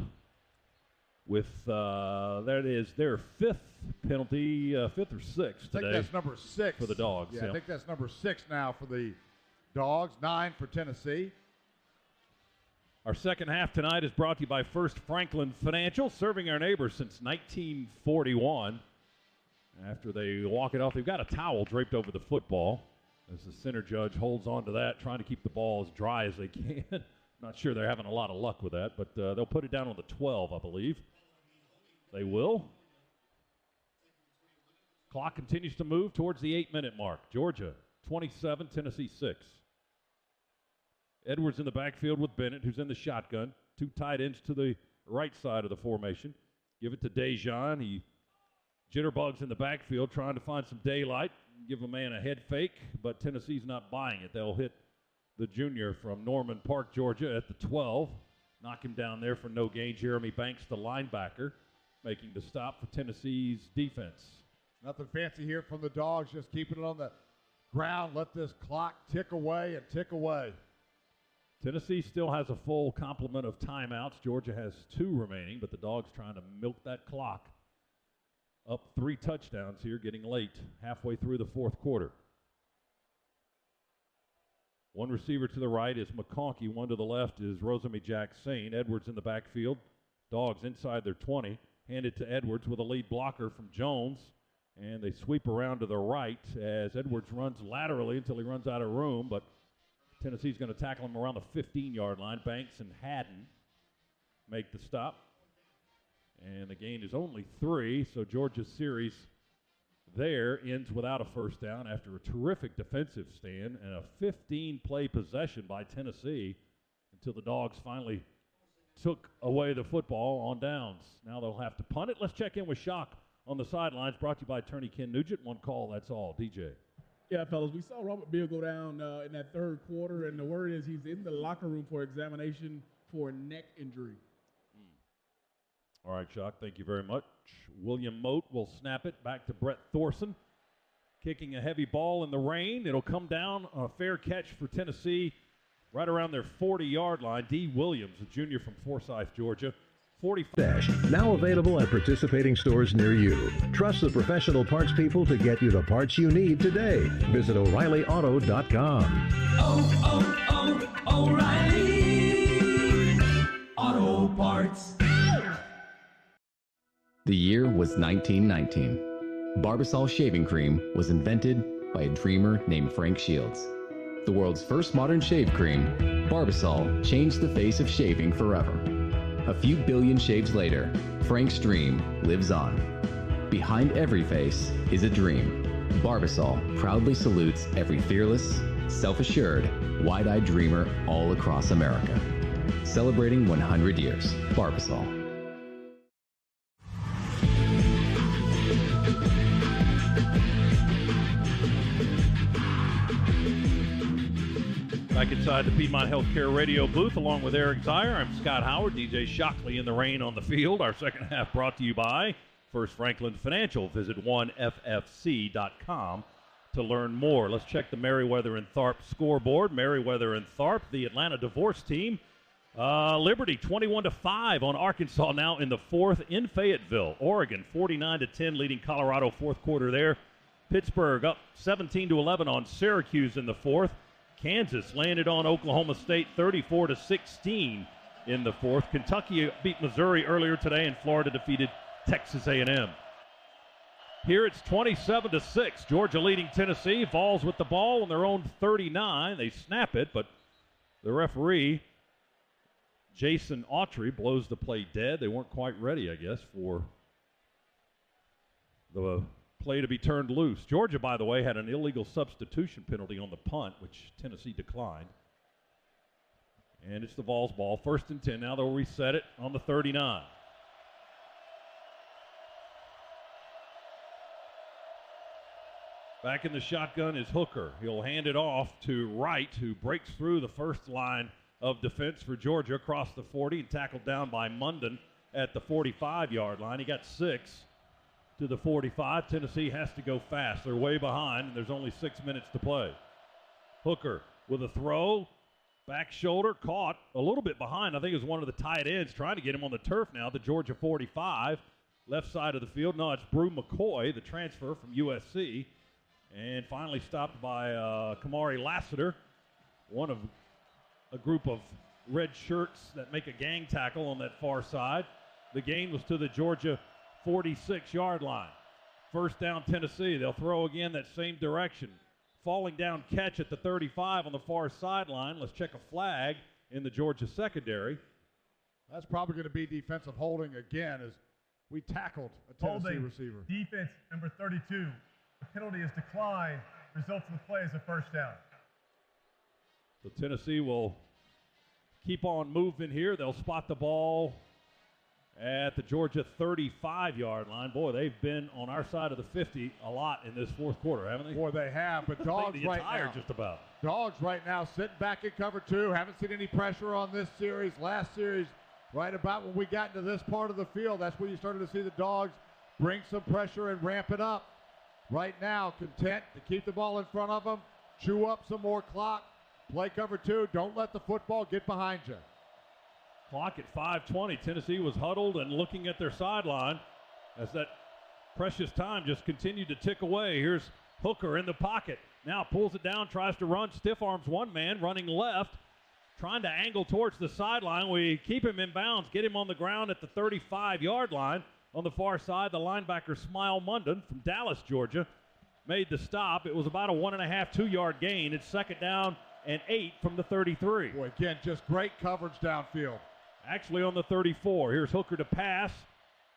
with, that is their 5th penalty, 5th or 6th today. I think that's number 6. For the Dogs. Yeah, I think that's number 6 now for the Dogs, 9 for Tennessee. Our second half tonight is brought to you by First Franklin Financial, serving our neighbors since 1941. After they walk it off, they've got a towel draped over the football as the center judge holds on to that, trying to keep the ball as dry as they can. Not sure they're having a lot of luck with that, but they'll put it down on the 12, I believe. They will. Clock continues to move towards the 8-minute mark. Georgia 27, Tennessee 6. Edwards in the backfield with Bennett, who's in the shotgun. 2 tight ends to the right side of the formation. Give it to Dejon. He jitterbugs in the backfield, trying to find some daylight. Give a man a head fake, but Tennessee's not buying it. They'll hit the junior from Norman Park, Georgia, at the 12. Knock him down there for no gain. Jeremy Banks, the linebacker, making the stop for Tennessee's defense. Nothing fancy here from the Dogs, just keeping it on the ground. Let this clock tick away and tick away. Tennessee still has a full complement of timeouts. Georgia has 2 remaining, but the Dogs trying to milk that clock. Up 3 touchdowns here, getting late, halfway through the 4th quarter. One receiver to the right is McConkey. One to the left is Rosemy Jack-Sane. Edwards in the backfield. Dogs inside their 20. Handed to Edwards with a lead blocker from Jones. And they sweep around to the right as Edwards runs laterally until he runs out of room, but Tennessee's going to tackle him around the 15-yard line. Banks and Haddon make the stop. And the gain is only 3, so Georgia's series there ends without a first down after a terrific defensive stand and a 15-play possession by Tennessee until the Dogs finally took away the football on downs. Now they'll have to punt it. Let's check in with Shock on the sidelines, brought to you by attorney Ken Nugent. One call, that's all. DJ. Yeah, fellas, we saw Robert Beal go down in that 3rd quarter, and the word is he's in the locker room for examination for a neck injury. All right, Shock, thank you very much. William Mote will snap it back to Brett Thorson. Kicking a heavy ball in the rain. It'll come down on a fair catch for Tennessee right around their 40-yard line. D. Williams, a junior from Forsyth, Georgia. 45. Now available at participating stores near you. Trust the professional parts people to get you the parts you need today. Visit O'ReillyAuto.com. O'Reilly Auto Parts. The year was 1919. Barbasol shaving cream was invented by a dreamer named Frank Shields. The world's first modern shave cream, Barbasol changed the face of shaving forever. A few billion shaves later, Frank's dream lives on. Behind every face is a dream. Barbasol proudly salutes every fearless, self-assured, wide-eyed dreamer all across America. Celebrating 100 years. Barbasol. Back inside the Piedmont Healthcare Radio booth, along with Eric Zier, I'm Scott Howard. DJ Shockley in the rain on the field. Our second half brought to you by First Franklin Financial. Visit 1ffc.com to learn more. Let's check the Meriwether and Tharp scoreboard. Meriwether and Tharp, the Atlanta divorce team. Liberty 21-5 on Arkansas now in the fourth in Fayetteville. Oregon 49-10 leading Colorado fourth quarter there. Pittsburgh up 17-11 on Syracuse in the fourth. Kansas landed on Oklahoma State 34-16 in the fourth. Kentucky beat Missouri earlier today, and Florida defeated Texas A&M. Here it's 27-6. Georgia leading Tennessee. Vols with the ball on their own 39. They snap it, but the referee, Jason Autry, blows the play dead. They weren't quite ready, I guess, for the play to be turned loose. Georgia, by the way, had an illegal substitution penalty on the punt, which Tennessee declined. And it's the Vols ball. 1st and 10. Now they'll reset it on the 39. Back in the shotgun is Hooker. He'll hand it off to Wright, who breaks through the first line of defense for Georgia across the 40 and tackled down by Munden at the 45-yard line. He got 6 to the 45. Tennessee has to go fast. They're way behind, and there's only 6 minutes to play. Hooker with a throw, back shoulder, caught a little bit behind. I think it was one of the tight ends trying to get him on the turf now, the Georgia 45, left side of the field. No, it's Brew McCoy, the transfer from USC, and finally stopped by Kamari Lassiter, one of a group of red shirts that make a gang tackle on that far side. The gain was to the Georgia 46-yard line. 1st down Tennessee. They'll throw again that same direction. Falling down catch at the 35 on the far sideline. Let's check a flag in the Georgia secondary. That's probably going to be defensive holding again as we tackled a Tennessee receiver. Defense number 32. The penalty is declined. Results of the play is a 1st down. So Tennessee will keep on moving here. They'll spot the ball at the Georgia 35-yard line. Boy, they've been on our side of the 50 a lot in this fourth quarter, haven't they? Boy, they have, but Dogs right now. Just about. Dogs right now sitting back in cover 2. Haven't seen any pressure on this series. Last series, right about when we got into this part of the field, that's when you started to see the Dogs bring some pressure and ramp it up. Right now, content to keep the ball in front of them, chew up some more clock, play cover 2. Don't let the football get behind you. Clock at 5:20. Tennessee was huddled and looking at their sideline as that precious time just continued to tick away. Here's Hooker in the pocket. Now pulls it down, tries to run, stiff arms one man, running left, trying to angle towards the sideline. We keep him in bounds, get him on the ground at the 35-yard line. On the far side, the linebacker Smile Munden from Dallas, Georgia, made the stop. It was about a 1.5, 2-yard gain. It's 2nd down and 8 from the 33. Boy, again, just great coverage downfield. Actually on the 34. Here's Hooker to pass.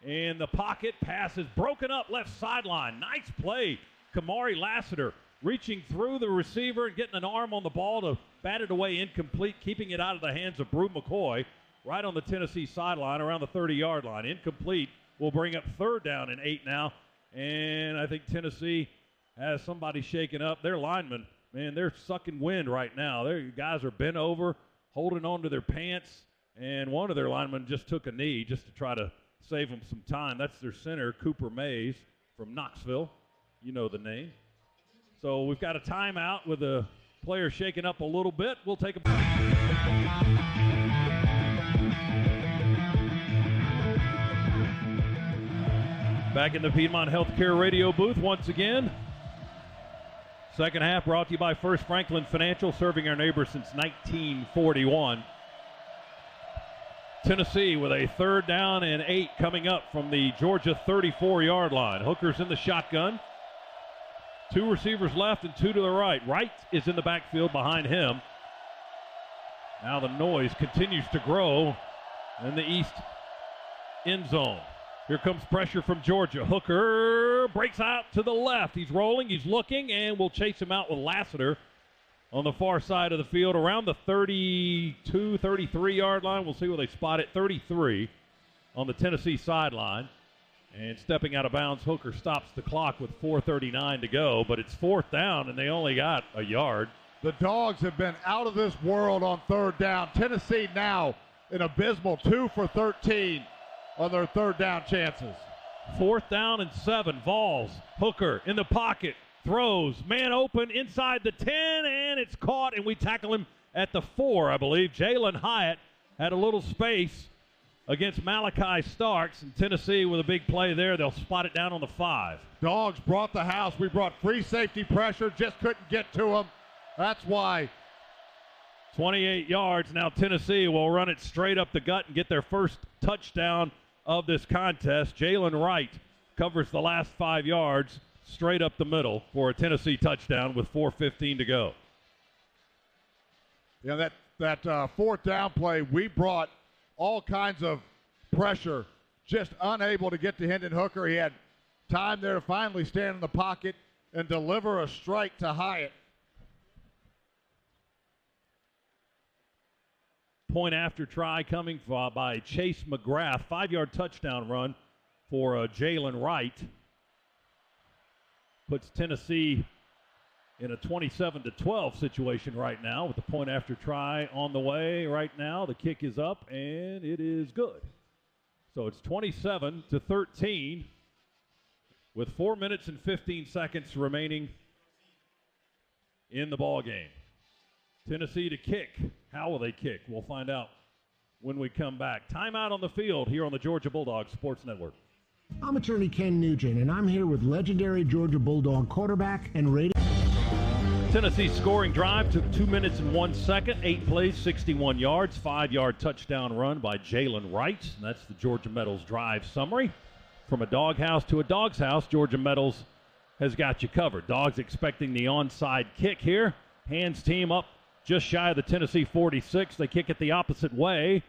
In the pocket, pass is broken up left sideline. Nice play. Kamari Lassiter reaching through the receiver and getting an arm on the ball to bat it away incomplete, keeping it out of the hands of Brew McCoy right on the Tennessee sideline around the 30-yard line. Incomplete will bring up 3rd down and 8 now. And I think Tennessee has somebody shaken up. Their linemen, man, they're sucking wind right now. Their guys are bent over, holding on to their pants. And one of their linemen just took a knee just to try to save them some time. That's their center, Cooper Mays from Knoxville. You know the name. So we've got a timeout with the player shaking up a little bit. We'll take a back in the Piedmont Healthcare radio booth once again. Second half brought to you by First Franklin Financial, serving our neighbors since 1941. Tennessee with a 3rd down and 8 coming up from the Georgia 34-yard line. Hooker's in the shotgun. 2 receivers left and 2 to the right. Wright is in the backfield behind him. Now the noise continues to grow in the east end zone. Here comes pressure from Georgia. Hooker breaks out to the left. He's rolling, he's looking, and we'll chase him out with Lassiter on the far side of the field around the 32, 33-yard line. We'll see where they spot it. 33 on the Tennessee sideline. And stepping out of bounds, Hooker stops the clock with 4:39 to go, but it's 4th down, and they only got a yard. The Dogs have been out of this world on 3rd down. Tennessee now an abysmal 2 for 13 on their 3rd down chances. 4th down and 7. Vols. Hooker in the pocket. Throws. Man open inside the 10, and it's caught, and we tackle him at the 4, I believe. Jalen Hyatt had a little space against Malachi Starks, and Tennessee with a big play there. They'll spot it down on the 5. Dogs brought the house. We brought free safety pressure, just couldn't get to him. That's why. 28 yards. Now Tennessee will run it straight up the gut and get their first touchdown of this contest. Jalen Wright covers the last 5 yards straight up the middle for a Tennessee touchdown with 4:15 to go. Yeah, that 4th down play, we brought all kinds of pressure, just unable to get to Hendon Hooker. He had time there to finally stand in the pocket and deliver a strike to Hyatt. Point after try coming by Chase McGrath. 5-yard touchdown run for Jalen Wright. Puts Tennessee in a 27-12 situation right now with the point after try on the way right now. The kick is up, and it is good. So it's 27-13 with 4 minutes and 15 seconds remaining in the ball game. Tennessee to kick. How will they kick? We'll find out when we come back. Timeout on the field here on the Georgia Bulldogs Sports Network. I'm attorney Ken Nugent, and I'm here with legendary Georgia Bulldog quarterback and rated. Tennessee's scoring drive took 2 minutes and 1 second. 8 plays, 61 yards. 5-yard touchdown run by Jalen Wright. And that's the Georgia Metals drive summary. From a doghouse to a dog's house, Georgia Metals has got you covered. Dogs expecting the onside kick here. Hands team up just shy of the Tennessee 46. They kick it the opposite way,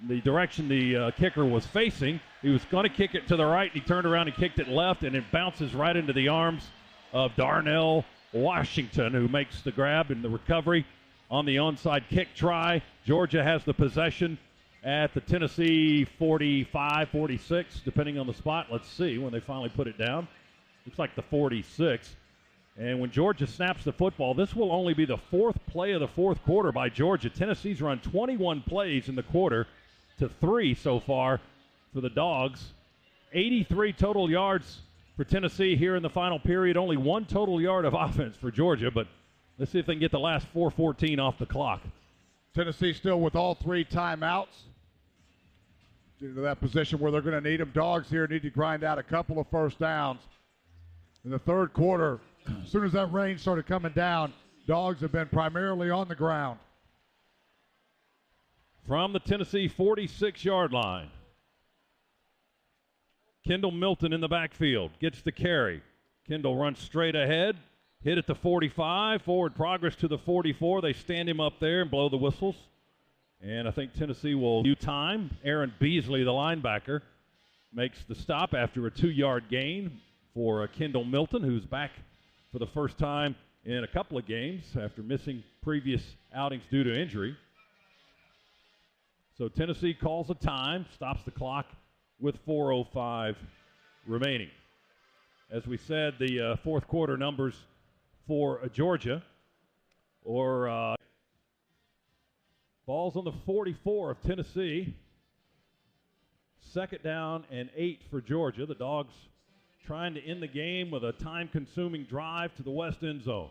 the direction the kicker was facing. He was going to kick it to the right, and he turned around and kicked it left, and it bounces right into the arms of Darnell Washington, who makes the grab and the recovery on the onside kick try. Georgia has the possession at the Tennessee 45, 46, depending on the spot. Let's see when they finally put it down. Looks like the 46. And when Georgia snaps the football, this will only be the 4th play of the 4th quarter by Georgia. Tennessee's run 21 plays in the quarter to 3 so far for the Dogs. 83 total yards for Tennessee here in the final period. Only 1 total yard of offense for Georgia, but let's see if they can get the last 4:14 off the clock. Tennessee still with all 3 timeouts. Due to that position where they're going to need them. Dogs here need to grind out a couple of first downs. In the 3rd quarter, as soon as that rain started coming down, Dogs have been primarily on the ground. From the Tennessee 46-yard line, Kendall Milton in the backfield gets the carry. Kendall runs straight ahead, hit at the 45, forward progress to the 44. They stand him up there and blow the whistles. And I think Tennessee will do time. Aaron Beasley, the linebacker, makes the stop after a 2-yard gain for Kendall Milton, who's back for the first time in a couple of games after missing previous outings due to injury. So Tennessee calls a time, stops the clock with 4:05 remaining. As we said, the 4th quarter numbers for Georgia, or ball's on the 44 of Tennessee. 2nd down and 8 for Georgia. The Dogs trying to end the game with a time-consuming drive to the west end zone.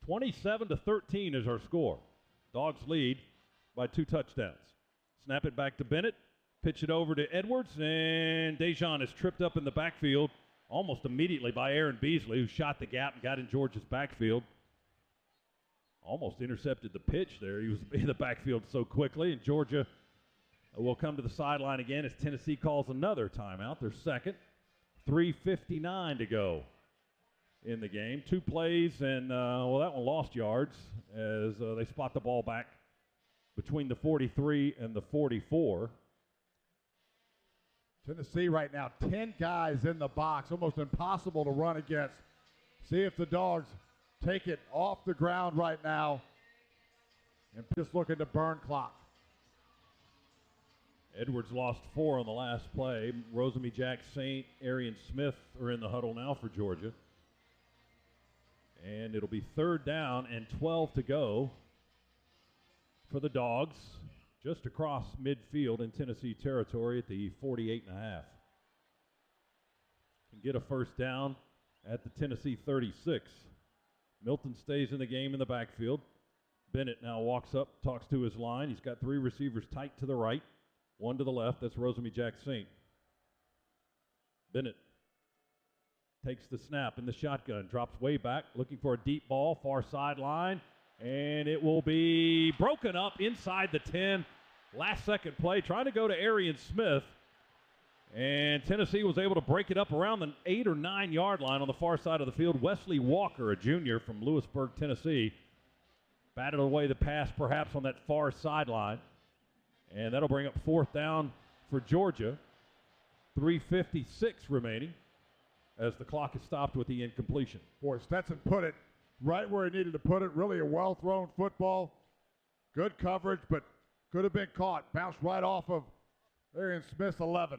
27-13 is our score. Dogs lead by 2 touchdowns. Snap it back to Bennett. Pitch it over to Edwards, and Dejon is tripped up in the backfield almost immediately by Aaron Beasley, who shot the gap and got in Georgia's backfield. Almost intercepted the pitch there. He was in the backfield so quickly, and Georgia will come to the sideline again as Tennessee calls another timeout, their second. 3:59 to go in the game. 2 plays, and, that one lost yards as they spot the ball back between the 43 and the 44. Tennessee right now, 10 guys in the box, almost impossible to run against. See if the Dogs take it off the ground right now and just looking to burn clock. Edwards lost 4 on the last play. Rosemy Jack St. Arian Smith are in the huddle now for Georgia. And it'll be 3rd down and 12 to go for the Dogs, just across midfield in Tennessee territory at the 48.5. Can get a 1st down at the Tennessee 36. Milton stays in the game in the backfield. Bennett now walks up, talks to his line. He's got 3 receivers tight to the right, 1 to the left. That's Rosemy Jack St. Bennett takes the snap in the shotgun, drops way back, looking for a deep ball, far sideline, and it will be broken up inside the 10. Last second play, trying to go to Arian Smith, and Tennessee was able to break it up around the 8 or 9 yard line on the far side of the field. Wesley Walker, a junior from Lewisburg, Tennessee, batted away the pass perhaps on that far sideline, and that'll bring up 4th down for Georgia. 3:56 remaining as the clock is stopped with the incompletion. Boy, Stetson put it right where he needed to put it. Really a well-thrown football. Good coverage, but could have been caught. Bounced right off of Arian Smith's 11.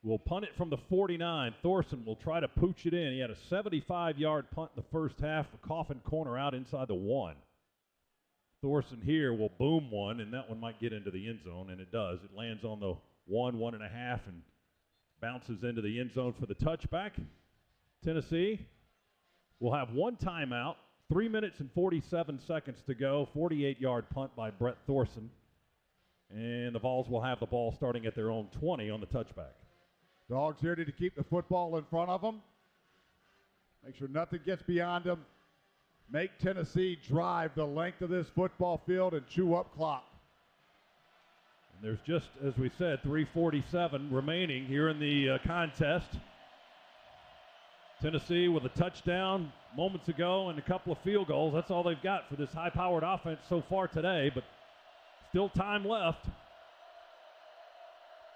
We'll punt it from the 49. Thorson will try to pooch it in. He had a 75-yard punt in the first half. A coffin corner out inside the 1. Thorson here will boom one, and that one might get into the end zone, and it does. It lands on the 1.5, and bounces into the end zone for the touchback. Tennessee will have 1 timeout, 3 minutes and 47 seconds to go. 48-yard punt by Brett Thorson. And the Vols will have the ball starting at their own 20 on the touchback. Dogs here to keep the football in front of them. Make sure nothing gets beyond them. Make Tennessee drive the length of this football field and chew up clock. And there's just, as we said, 3:47 remaining here in the contest. Tennessee with a touchdown moments ago and a couple of field goals. That's all they've got for this high-powered offense so far today, but still time left.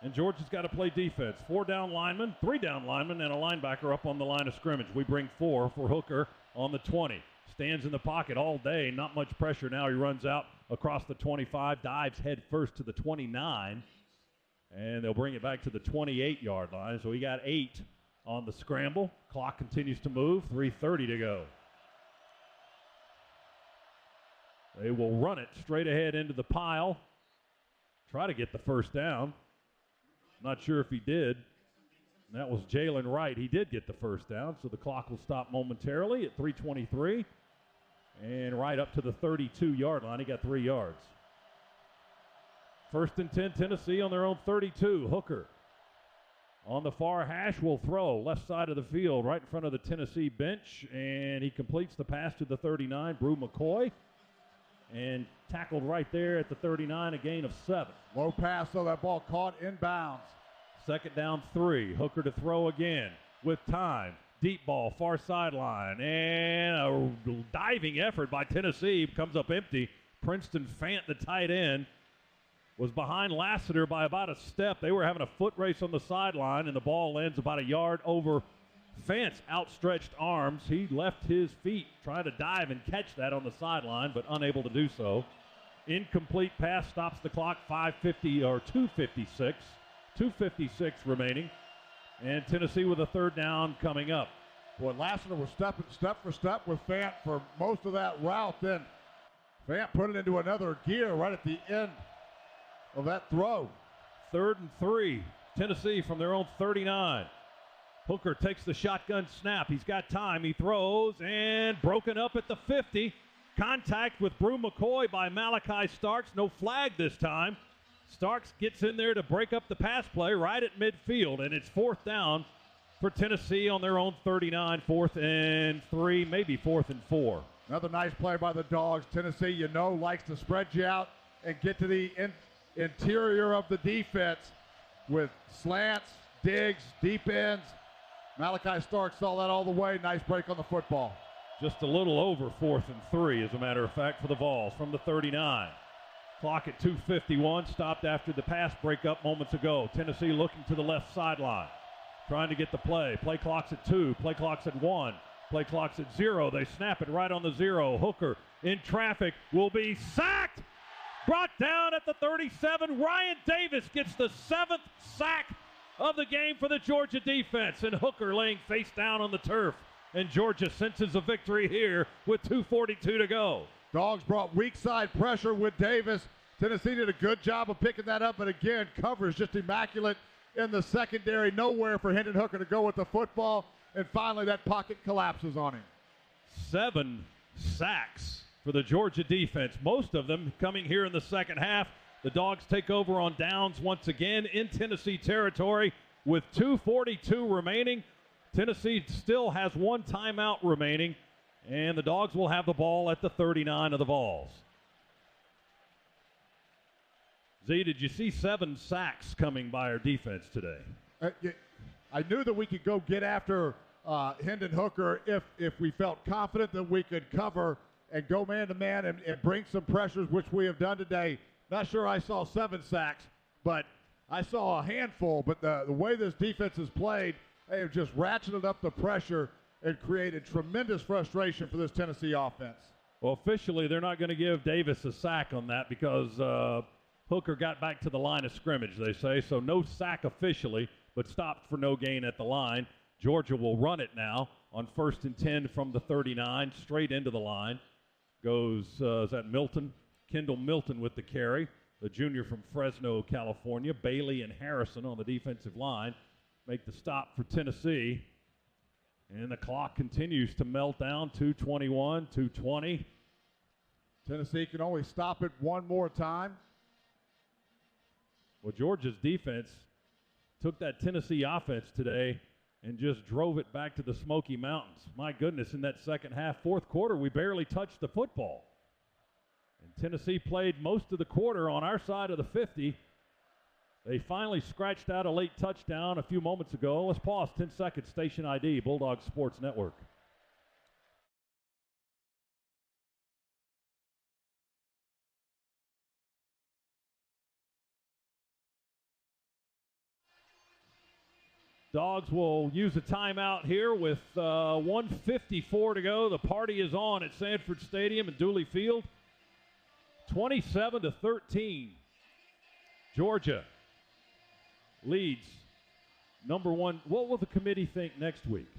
And Georgia's got to play defense. 4 down linemen, 3 down linemen, and a linebacker up on the line of scrimmage. We bring 4 for Hooker on the 20. Stands in the pocket all day, not much pressure now. He runs out across the 25, dives head first to the 29, and they'll bring it back to the 28-yard line. So he got 8 on the scramble. Clock continues to move, 3:30 to go. They will run it straight ahead into the pile. Try to get the 1st down. Not sure if he did. And that was Jalen Wright. He did get the 1st down, so the clock will stop momentarily at 3:23. And right up to the 32-yard line, he got 3 yards. 1st and 10, Tennessee on their own 32. Hooker on the far hash will throw left side of the field right in front of the Tennessee bench, and he completes the pass to the 39, Brew McCoy, and tackled right there at the 39, a gain of 7. Low pass, so that ball caught inbounds. 2nd down 3. Hooker to throw again with time. Deep ball, far sideline, and a diving effort by Tennessee comes up empty. Princeton Fant, the tight end, was behind Lassiter by about a step. They were having a foot race on the sideline, and the ball lands about a yard over Fant's outstretched arms. He left his feet trying to dive and catch that on the sideline, but unable to do so. Incomplete pass stops the clock, 2:56. 2:56 remaining. And Tennessee with a 3rd down coming up. Boy, Lassiter was stepping step for step with Fant for most of that route. Then Fant put it into another gear right at the end of that throw. 3rd and 3. Tennessee from their own 39. Hooker takes the shotgun snap. He's got time. He throws and broken up at the 50. Contact with Brew McCoy by Malachi Starks. No flag this time. Starks gets in there to break up the pass play right at midfield, and it's 4th down for Tennessee on their own 39, 4th and 3, maybe 4th and 4. Another nice play by the Dogs. Tennessee, likes to spread you out and get to the interior of the defense with slants, digs, deep ends. Malachi Starks saw that all the way. Nice break on the football. Just a little over 4th and 3, as a matter of fact, for the Vols from the 39. Clock at 2:51, stopped after the pass breakup moments ago. Tennessee looking to the left sideline, trying to get the play. Play clock's at 2, play clock's at 1, play clock's at 0. They snap it right on the 0. Hooker in traffic will be sacked. Brought down at the 37. Ryan Davis gets the 7th sack of the game for the Georgia defense, and Hooker laying face down on the turf. And Georgia senses a victory here with 2:42 to go. Dogs brought weak side pressure with Davis. Tennessee did a good job of picking that up, but again, coverage just immaculate in the secondary. Nowhere for Hendon Hooker to go with the football, and finally that pocket collapses on him. 7 sacks for the Georgia defense, most of them coming here in the second half. The Dogs take over on downs once again in Tennessee territory with 2:42 remaining. Tennessee still has 1 timeout remaining, and the Dogs will have the ball at the 39 of the Vols. Z, did you see 7 sacks coming by our defense today? I knew that we could go get after Hendon Hooker if we felt confident that we could cover and go man-to-man and bring some pressures, which we have done today. Not sure I saw 7 sacks, but I saw a handful. But the way this defense has played, they have just ratcheted up the pressure and created tremendous frustration for this Tennessee offense. Well, officially, they're not going to give Davis a sack on that because Hooker got back to the line of scrimmage, they say. So no sack officially, but stopped for no gain at the line. Georgia will run it now on 1st and 10 from the 39, straight into the line. Goes, is that Milton? Kendall Milton with the carry, the junior from Fresno, California. Bailey and Harrison on the defensive line make the stop for Tennessee. And the clock continues to melt down, 2:21, 2:20. Tennessee can only stop it one more time. Well, Georgia's defense took that Tennessee offense today and just drove it back to the Smoky Mountains. My goodness, in that second half, 4th quarter, we barely touched the football. And Tennessee played most of the quarter on our side of the 50. They finally scratched out a late touchdown a few moments ago. Let's pause 10 seconds. Station ID, Bulldogs Sports Network. Dogs will use a timeout here with 1:54 to go. The party is on at Sanford Stadium and Dooley Field. 27-13. Georgia leads number 1. What will the committee think next week?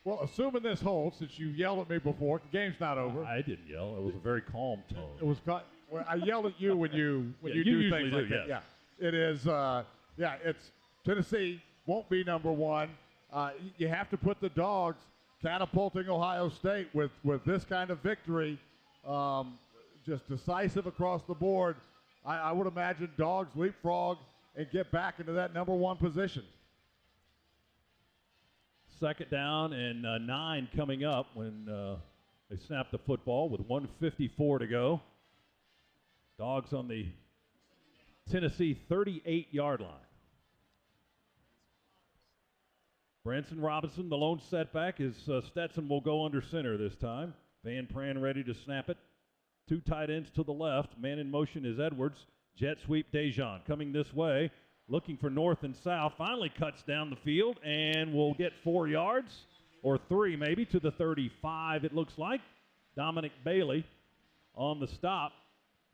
Well, assuming this holds, since you yelled at me before, the game's not over. I didn't yell. It was a very calm tone. It was. Well, I yelled at you when you you do things like yes. that. Yeah, it is. It's Tennessee won't be number 1. You have to put the Dogs catapulting Ohio State with this kind of victory. Just decisive across the board. I would imagine Dogs leapfrog and get back into that number 1 position. 2nd down and 9 coming up when they snap the football with 1:54 to go. Dogs on the Tennessee 38-yard line. Branson Robinson, the lone setback, is Stetson will go under center this time. Van Pran ready to snap it. 2 tight ends to the left. Man in motion is Edwards. Jet sweep Dejan coming this way. Looking for north and south. Finally cuts down the field and will get 4 yards, or 3 maybe, to the 35 it looks like. Dominic Bailey on the stop.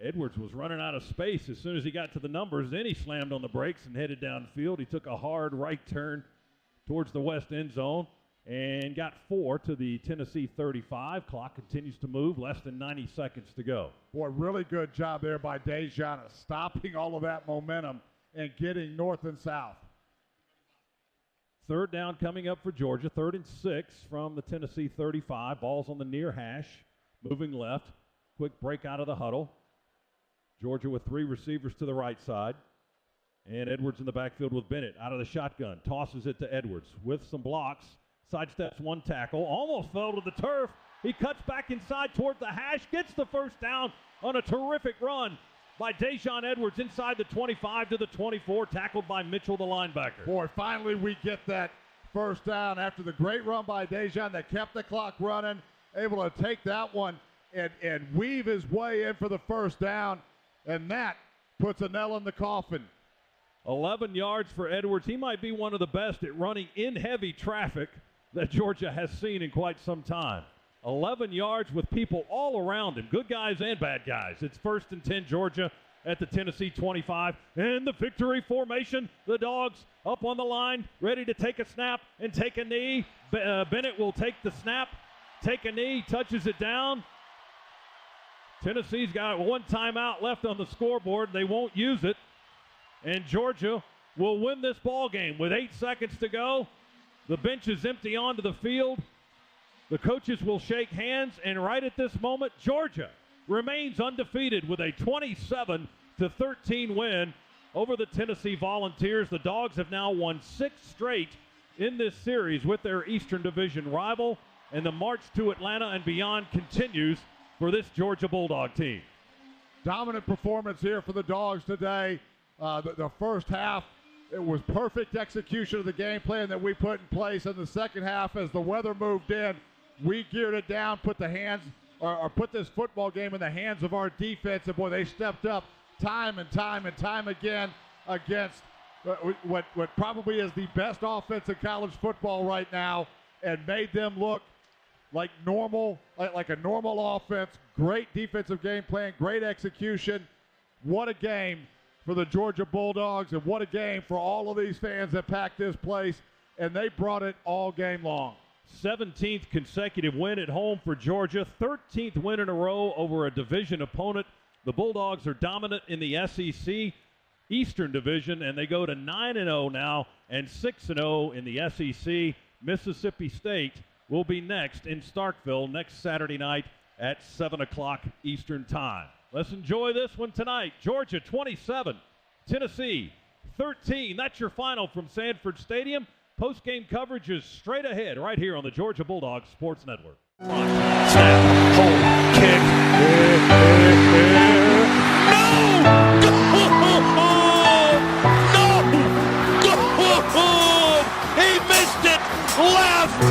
Edwards was running out of space as soon as he got to the numbers. Then he slammed on the brakes and headed downfield. He took a hard right turn towards the west end zone. and got 4 to the Tennessee 35. Clock continues to move, less than 90 seconds to go. Boy, really good job there by Dejan of stopping all of that momentum and getting north and south. Third down coming up for Georgia, 3rd and 6 from the Tennessee 35. Ball's on the near hash, moving left. Quick break out of the huddle. Georgia with 3 receivers to the right side. And Edwards in the backfield with Bennett out of the shotgun. Tosses it to Edwards with some blocks. Sidesteps one tackle. Almost fell to the turf. He cuts back inside toward the hash. Gets the first down on a terrific run by Dejan Edwards inside the 25 to the 24. Tackled by Mitchell, the linebacker. Boy, finally we get that first down after the great run by Dejan that kept the clock running. Able to take that one and weave his way in for the first down. And that puts a nail in the coffin. 11 yards for Edwards. He might be one of the best at running in heavy traffic that Georgia has seen in quite some time. 11 yards with people all around him, good guys and bad guys. It's 1st and 10 Georgia at the Tennessee 25. And the victory formation, the Dogs up on the line, ready to take a snap and take a knee. Bennett will take the snap, take a knee, touches it down. Tennessee's got 1 timeout left on the scoreboard. They won't use it. And Georgia will win this ball game with 8 seconds to go. The bench is empty onto the field. The coaches will shake hands, and right at this moment, Georgia remains undefeated with a 27-13 win over the Tennessee Volunteers. The Dogs have now won 6 straight in this series with their Eastern Division rival, and the march to Atlanta and beyond continues for this Georgia Bulldog team. Dominant performance here for the Dogs today. The first half, it was perfect execution of the game plan that we put in place. In the second half, as the weather moved in, we geared it down, put this football game in the hands of our defense, and boy, they stepped up time and time again against what probably is the best offense in college football right now, and made them look like like a normal offense. Great defensive game plan, great execution. What a game for the Georgia Bulldogs, and what a game for all of these fans that packed this place, and they brought it all game long. 17th consecutive win at home for Georgia, 13th win in a row over a division opponent. The Bulldogs are dominant in the SEC Eastern Division, and they go to 9-0 now and 6-0 in the SEC. Mississippi State will be next in Starkville next Saturday night at 7 o'clock Eastern Time. Let's enjoy this one tonight. Georgia 27, Tennessee 13. That's your final from Sanford Stadium. Post-game coverage is straight ahead right here on the Georgia Bulldogs Sports Network. Snap, hold, kick. No! He missed it. Left.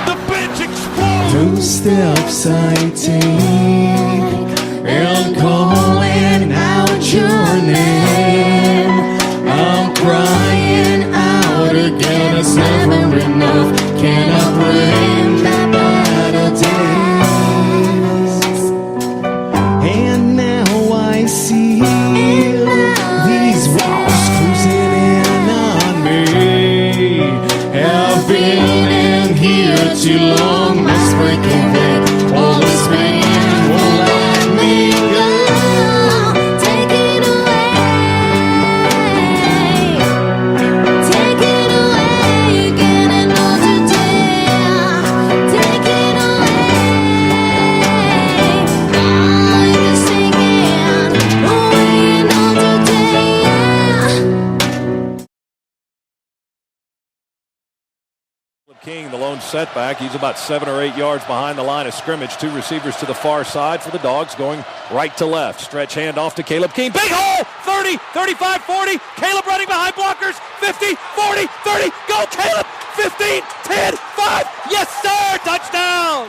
The bench explodes. 2 steps I take and calling out your name. I'm crying out again. It's never enough. Can I bring back better days? And now I see these walls closing in on me. Have been in here too long. Must break and break. All this pain won't let me go. Take it away, getting older day. Take it away. I'm just singing, away an older day. King, the lone setback. He's about 7 or 8 yards behind the line of scrimmage. 2 receivers to the far side for the Dogs, going right to left. Stretch handoff to Caleb King. Big hole! 30, 35, 40. Caleb running behind blockers. 50, 40, 30. Go Caleb! 15, 10, 5. Yes, sir! Touchdown!